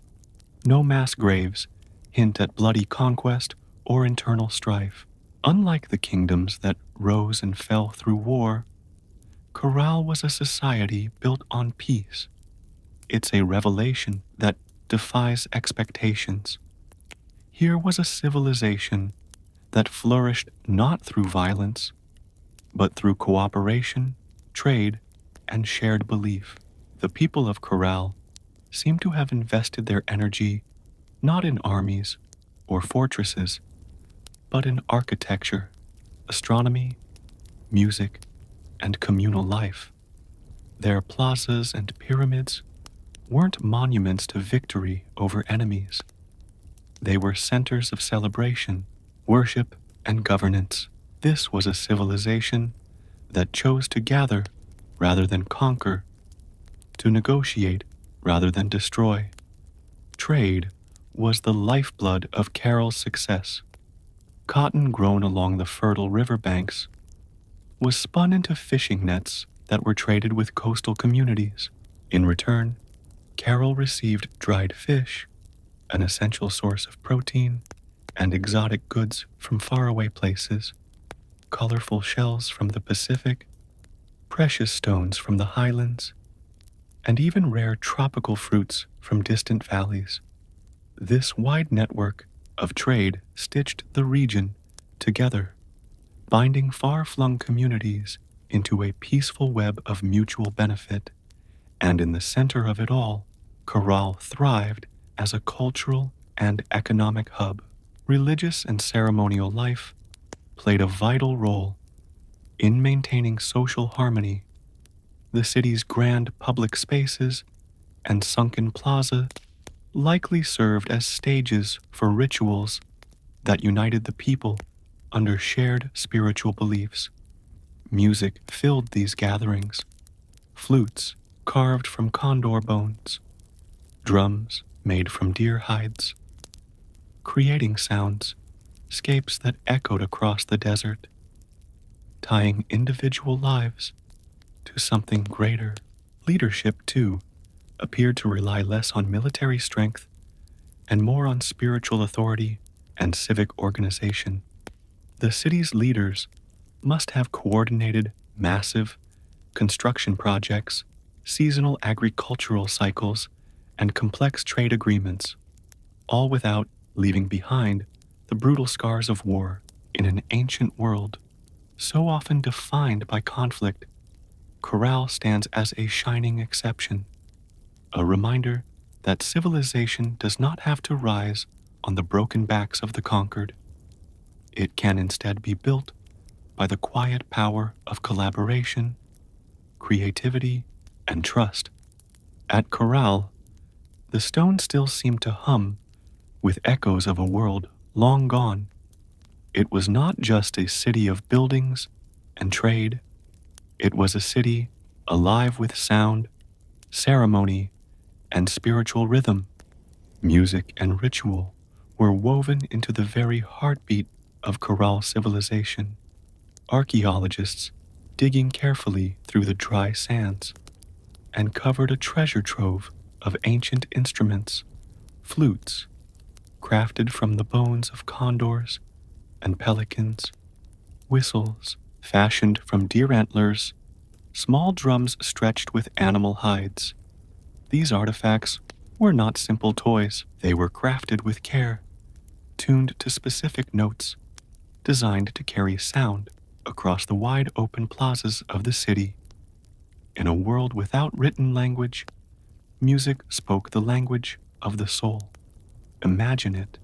No mass graves hint at bloody conquest or internal strife. Unlike the kingdoms that rose and fell through war, Corral was a society built on peace. It's a revelation that defies expectations. Here was a civilization that flourished not through violence, but through cooperation, trade, and shared belief. The people of Corral seem to have invested their energy not in armies or fortresses, but in architecture, astronomy, music, and communal life. Their plazas and pyramids weren't monuments to victory over enemies. They were centers of celebration, worship, and governance. This was a civilization that chose to gather rather than conquer, to negotiate rather than destroy. Trade was the lifeblood of Carroll's success. Cotton grown along the fertile riverbanks was spun into fishing nets that were traded with coastal communities. In return, Carroll received dried fish, an essential source of protein, and exotic goods from faraway places, colorful shells from the Pacific, precious stones from the highlands, and even rare tropical fruits from distant valleys. This wide network of trade stitched the region together, binding far-flung communities into a peaceful web of mutual benefit. And in the center of it all, Corral thrived as a cultural and economic hub. Religious and ceremonial life played a vital role in maintaining social harmony. The city's grand public spaces and sunken plaza likely served as stages for rituals that united the people under shared spiritual beliefs. Music filled these gatherings, flutes carved from condor bones, drums made from deer hides, creating soundscapes that echoed across the desert, tying individual lives to something greater. Leadership, too, appeared to rely less on military strength and more on spiritual authority and civic organization. The city's leaders must have coordinated massive construction projects, seasonal agricultural cycles, and complex trade agreements, all without leaving behind the brutal scars of war. In an ancient world so often defined by conflict, Corral stands as a shining exception, a reminder that civilization does not have to rise on the broken backs of the conquered. It can instead be built by the quiet power of collaboration, creativity, and trust. At Corral, the stones still seem to hum with echoes of a world long gone. It was not just a city of buildings and trade, it was a city alive with sound, ceremony, and spiritual rhythm. Music and ritual were woven into the very heartbeat of Corral civilization. Archaeologists digging carefully through the dry sands uncovered a treasure trove of ancient instruments, flutes, crafted from the bones of condors and pelicans, whistles fashioned from deer antlers, small drums stretched with animal hides. These artifacts were not simple toys. They were crafted with care, tuned to specific notes, designed to carry sound across the wide open plazas of the city. In a world without written language, music spoke the language of the soul. Imagine it,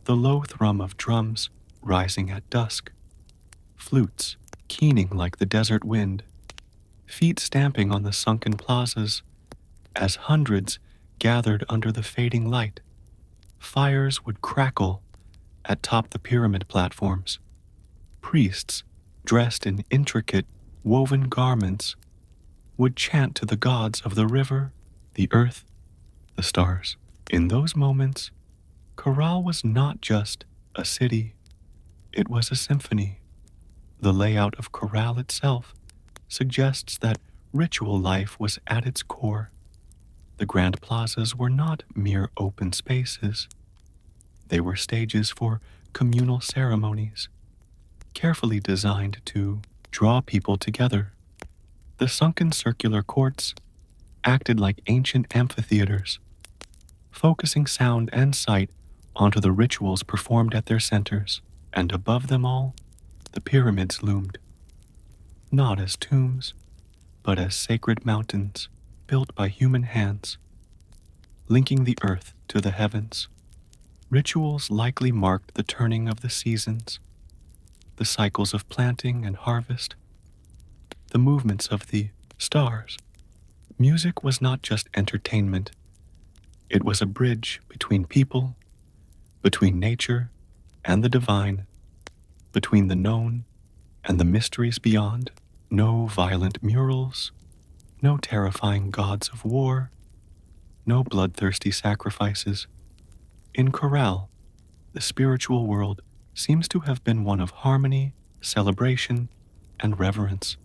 the low thrum of drums rising at dusk, flutes keening like the desert wind, feet stamping on the sunken plazas as hundreds gathered under the fading light. Fires would crackle atop the pyramid platforms. Priests, dressed in intricate, woven garments, would chant to the gods of the river, the earth, the stars. In those moments, Corral was not just a city, it was a symphony. The layout of Corral itself suggests that ritual life was at its core. The grand plazas were not mere open spaces. They were stages for communal ceremonies, carefully designed to draw people together. The sunken circular courts acted like ancient amphitheaters, focusing sound and sight onto the rituals performed at their centers, and above them all, the pyramids loomed, not as tombs, but as sacred mountains built by human hands, linking the earth to the heavens. Rituals likely marked the turning of the seasons, the cycles of planting and harvest, the movements of the stars. Music was not just entertainment, it was a bridge between people, between nature and the divine, between the known and the mysteries beyond. No violent murals, no terrifying gods of war, no bloodthirsty sacrifices. In Corral, the spiritual world seems to have been one of harmony, celebration, and reverence.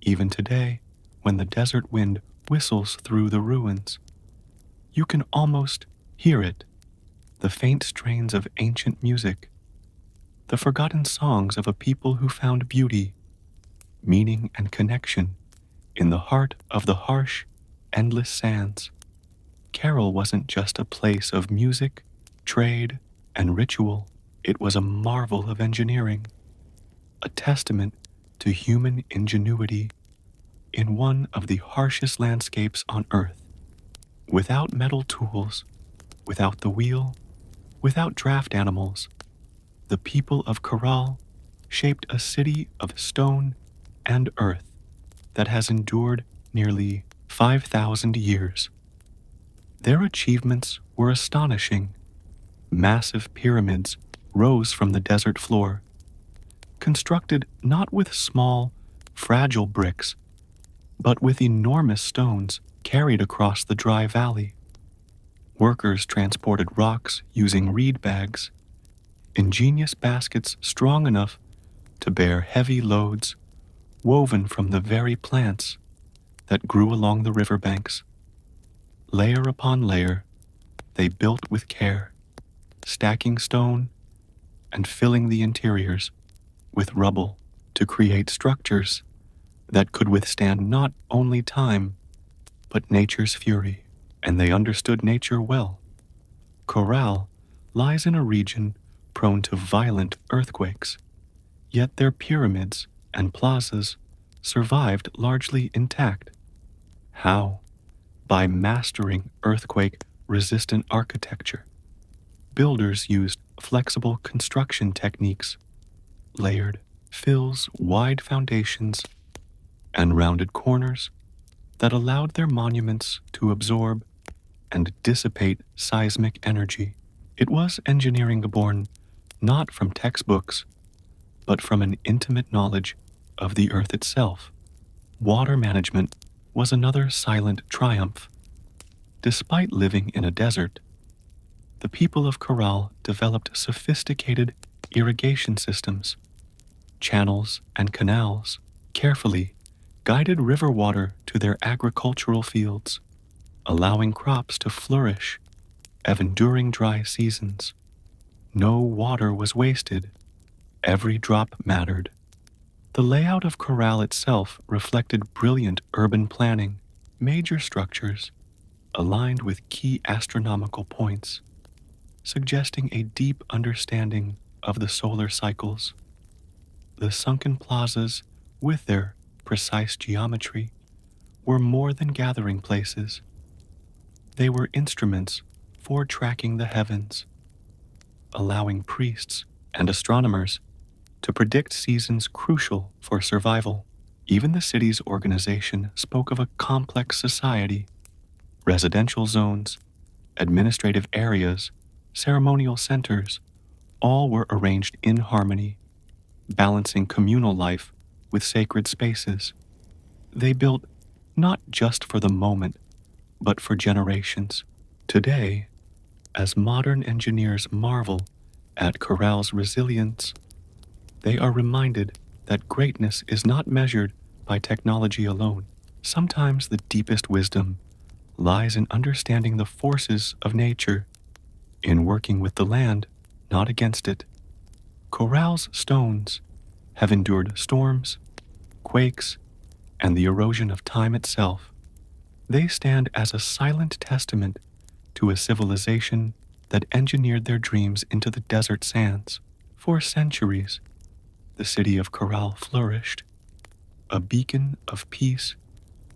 Even today, when the desert wind whistles through the ruins, you can almost hear it, the faint strains of ancient music, the forgotten songs of a people who found beauty, meaning, and connection in the heart of the harsh, endless sands. Carol wasn't just a place of music, trade, and ritual. It was a marvel of engineering, a testament to human ingenuity in one of the harshest landscapes on Earth. Without metal tools, without the wheel, Without draft animals, the people of Corral shaped a city of stone and earth that has endured nearly 5,000 years. Their achievements were astonishing. Massive pyramids rose from the desert floor, constructed not with small, fragile bricks, but with enormous stones carried across the dry valley. Workers transported rocks using reed bags, ingenious baskets strong enough to bear heavy loads woven from the very plants that grew along the riverbanks. Layer upon layer, they built with care, stacking stone and filling the interiors with rubble to create structures that could withstand not only time, but nature's fury. And they understood nature well. Corral lies in a region prone to violent earthquakes, yet their pyramids and plazas survived largely intact. How? By mastering earthquake-resistant architecture. Builders used flexible construction techniques, layered fills, wide foundations, and rounded corners that allowed their monuments to absorb and dissipate seismic energy. It was engineering born not from textbooks, but from an intimate knowledge of the earth itself. Water management was another silent triumph. Despite living in a desert, the people of Corral developed sophisticated irrigation systems. Channels and canals carefully guided river water to their agricultural fields, allowing crops to flourish even during dry seasons. No water was wasted. Every drop mattered. The layout of Corral itself reflected brilliant urban planning. Major structures aligned with key astronomical points, suggesting a deep understanding of the solar cycles. The sunken plazas, with their precise geometry, were more than gathering places. They were instruments for tracking the heavens, allowing priests and astronomers to predict seasons crucial for survival. Even the city's organization spoke of a complex society. Residential zones, administrative areas, ceremonial centers, all were arranged in harmony, balancing communal life with sacred spaces. They built not just for the moment, but for generations. Today, as modern engineers marvel at Corral's resilience, they are reminded that greatness is not measured by technology alone. Sometimes the deepest wisdom lies in understanding the forces of nature, in working with the land, not against it. Corral's stones have endured storms, quakes, and the erosion of time itself. They stand as a silent testament to a civilization that engineered their dreams into the desert sands. For centuries, the city of Corral flourished, a beacon of peace,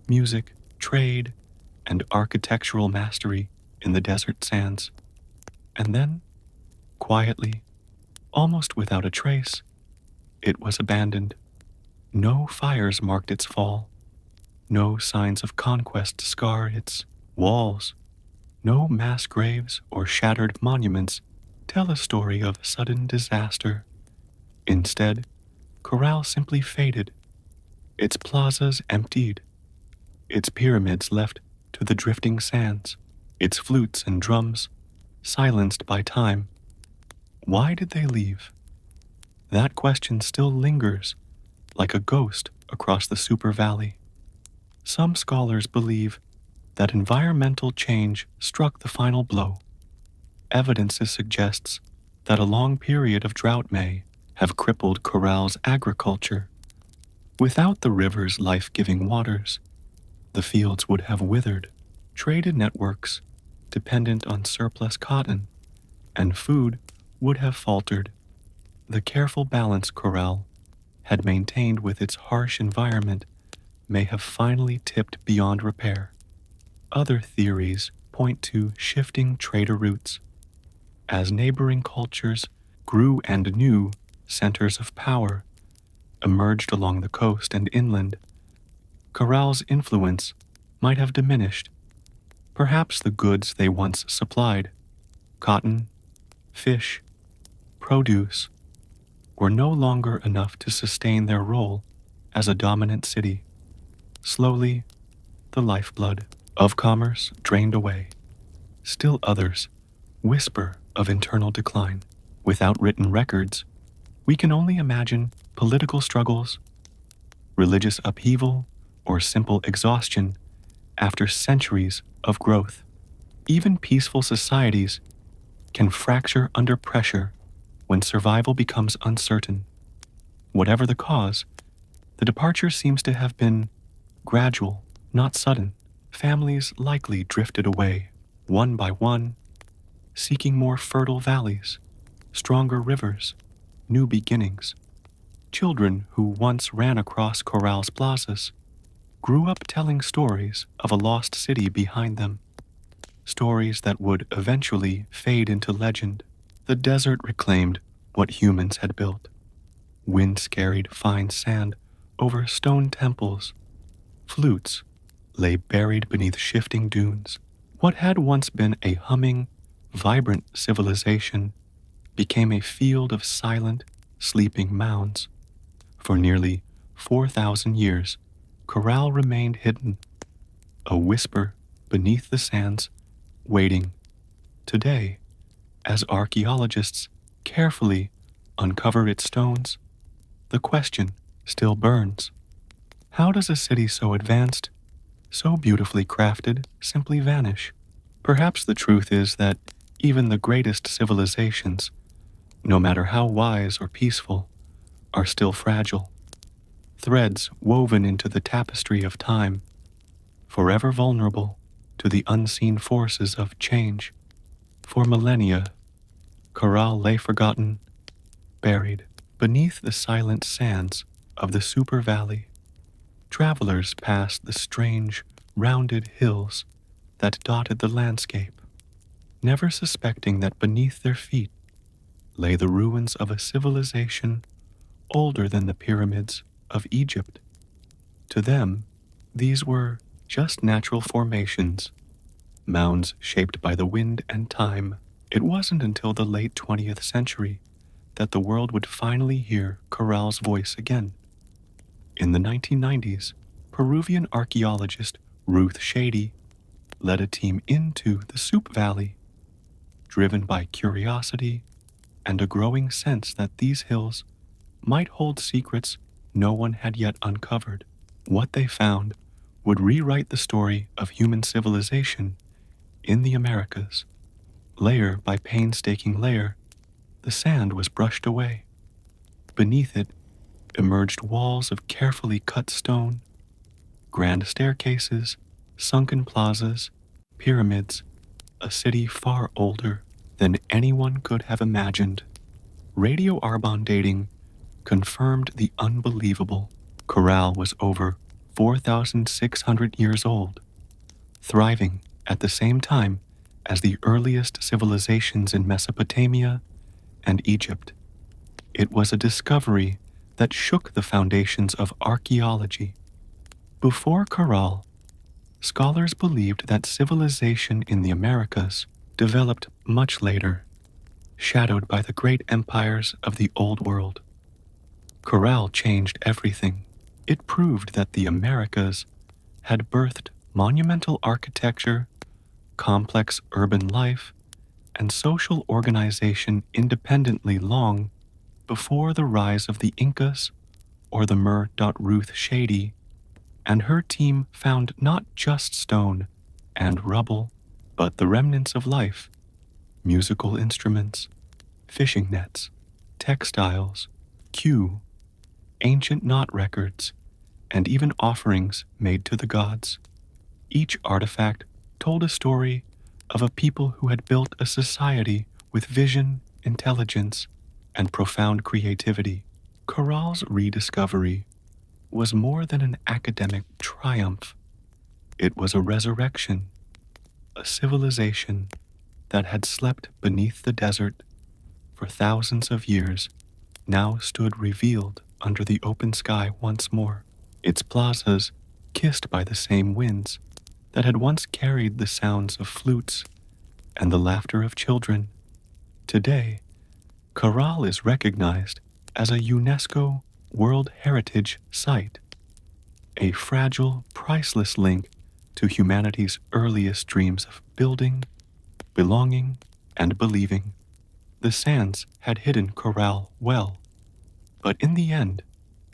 music, trade, and architectural mastery in the desert sands. And then, quietly, almost without a trace, it was abandoned. No fires marked its fall. No signs of conquest scar its walls. No mass graves or shattered monuments tell a story of sudden disaster. Instead, Corral simply faded. Its plazas emptied. Its pyramids left to the drifting sands. Its flutes and drums silenced by time. Why did they leave? That question still lingers like a ghost across the Super Valley. Some scholars believe that environmental change struck the final blow. Evidence suggests that a long period of drought may have crippled Corral's agriculture. Without the river's life-giving waters, the fields would have withered. Trade networks dependent on surplus cotton and food would have faltered. The careful balance Corral had maintained with its harsh environment may have finally tipped beyond repair. Other theories point to shifting trader routes. As neighboring cultures grew and new centers of power emerged along the coast and inland, Corral's influence might have diminished. Perhaps the goods they once supplied, cotton, fish, produce, were no longer enough to sustain their role as a dominant city. Slowly, the lifeblood of commerce drained away. Still others whisper of internal decline. Without written records, we can only imagine political struggles, religious upheaval, or simple exhaustion after centuries of growth. Even peaceful societies can fracture under pressure when survival becomes uncertain. Whatever the cause, the departure seems to have been gradual, not sudden. Families likely drifted away, one by one, seeking more fertile valleys, stronger rivers, new beginnings. Children who once ran across Corral's plazas grew up telling stories of a lost city behind them, stories that would eventually fade into legend. The desert reclaimed what humans had built. Wind carried fine sand over stone temples. Flutes lay buried beneath shifting dunes. What had once been a humming, vibrant civilization became a field of silent, sleeping mounds. For nearly 4,000 years, Corral remained hidden, a whisper beneath the sands, waiting. Today, as archaeologists carefully uncover its stones, the question still burns. How does a city so advanced, so beautifully crafted, simply vanish? Perhaps the truth is that even the greatest civilizations, no matter how wise or peaceful, are still fragile. Threads woven into the tapestry of time, forever vulnerable to the unseen forces of change. For millennia, Corral lay forgotten, buried beneath the silent sands of the Super Valley. Travelers passed the strange, rounded hills that dotted the landscape, never suspecting that beneath their feet lay the ruins of a civilization older than the pyramids of Egypt. To them, these were just natural formations, mounds shaped by the wind and time. It wasn't until the late 20th century that the world would finally hear Corral's voice again. In the 1990s, Peruvian archaeologist Ruth Shady led a team into the Soup Valley, driven by curiosity and a growing sense that these hills might hold secrets no one had yet uncovered. What they found would rewrite the story of human civilization in the Americas. Layer by painstaking layer, the sand was brushed away. Beneath it emerged walls of carefully cut stone, grand staircases, sunken plazas, pyramids, a city far older than anyone could have imagined. Radio Arbon dating confirmed the unbelievable. Corral was over 4,600 years old, thriving at the same time as the earliest civilizations in Mesopotamia and Egypt. It was a discovery that shook the foundations of archaeology. Before Corral, scholars believed that civilization in the Americas developed much later, shadowed by the great empires of the Old World. Corral changed everything. It proved that the Americas had birthed monumental architecture, complex urban life, and social organization independently long before the rise of the Incas or the Mer. Ruth Shady and her team found not just stone and rubble, but the remnants of life, musical instruments, fishing nets, textiles, cue, ancient knot records, and even offerings made to the gods. Each artifact told a story of a people who had built a society with vision, intelligence, and profound creativity. Corral's rediscovery was more than an academic triumph. It was a resurrection, a civilization that had slept beneath the desert for thousands of years now stood revealed under the open sky once more, its plazas kissed by the same winds that had once carried the sounds of flutes and the laughter of children. Today, Corral is recognized as a UNESCO World Heritage Site, a fragile, priceless link to humanity's earliest dreams of building, belonging, and believing. The sands had hidden Corral well, but in the end,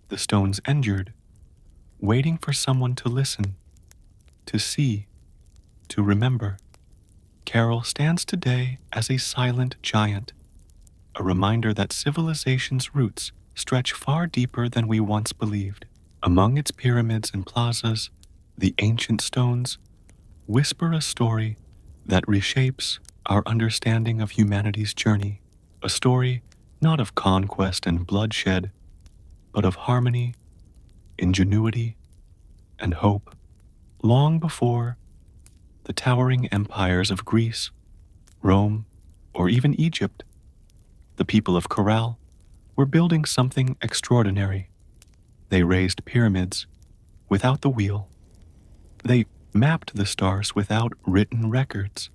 the stones endured, waiting for someone to listen, to see, to remember. Carol stands today as a silent giant, a reminder that civilization's roots stretch far deeper than we once believed. Among its pyramids and plazas, the ancient stones whisper a story that reshapes our understanding of humanity's journey, a story not of conquest and bloodshed, but of harmony, ingenuity, and hope. Long before the towering empires of Greece, Rome, or even Egypt, the people of Corral were building something extraordinary. They raised pyramids without the wheel. They mapped the stars without written records.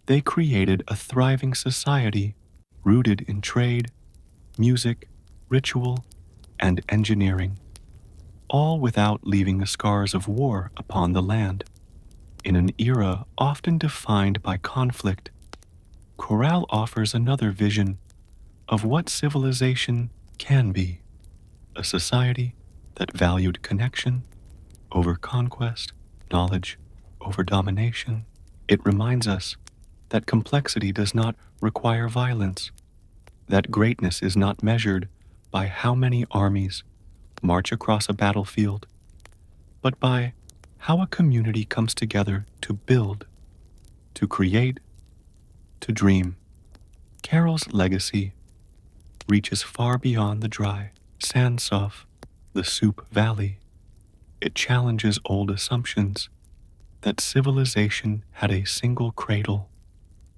They created a thriving society rooted in trade, music, ritual, and engineering, all without leaving the scars of war upon the land. In an era often defined by conflict, Corral offers another vision of what civilization can be, a society that valued connection over conquest, knowledge over domination. It reminds us that complexity does not require violence, that greatness is not measured by how many armies march across a battlefield, but by how a community comes together to build, to create, to dream. Carol's legacy reaches far beyond the dry sands of the Soup Valley. It challenges old assumptions that civilization had a single cradle,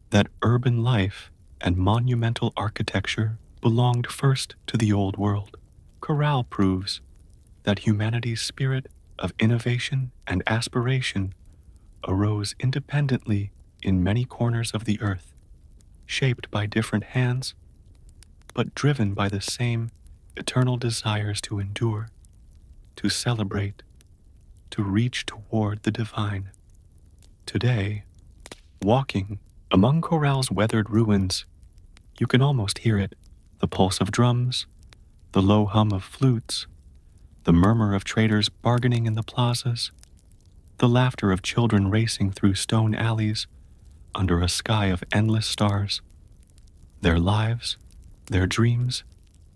that urban life and monumental architecture belonged first to the old world. Corral proves that humanity's spirit of innovation and aspiration arose independently in many corners of the earth, shaped by different hands, but driven by the same eternal desires to endure, to celebrate, to reach toward the divine. Today, walking among Corral's weathered ruins, you can almost hear it, the pulse of drums, the low hum of flutes, the murmur of traders bargaining in the plazas, the laughter of children racing through stone alleys under a sky of endless stars. Their lives, their dreams,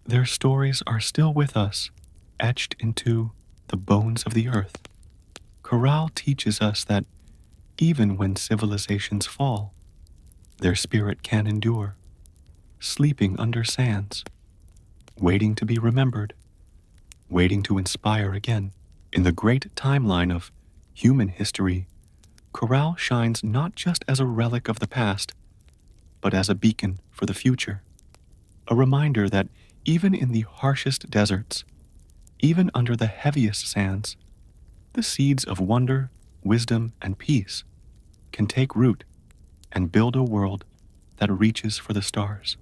their stories are still with us, etched into the bones of the earth. Corral teaches us that even when civilizations fall, their spirit can endure, sleeping under sands, waiting to be remembered, waiting to inspire again. In the great timeline of human history, Corral shines not just as a relic of the past, but as a beacon for the future, a reminder that even in the harshest deserts, even under the heaviest sands, the seeds of wonder, wisdom, and peace can take root and build a world that reaches for the stars.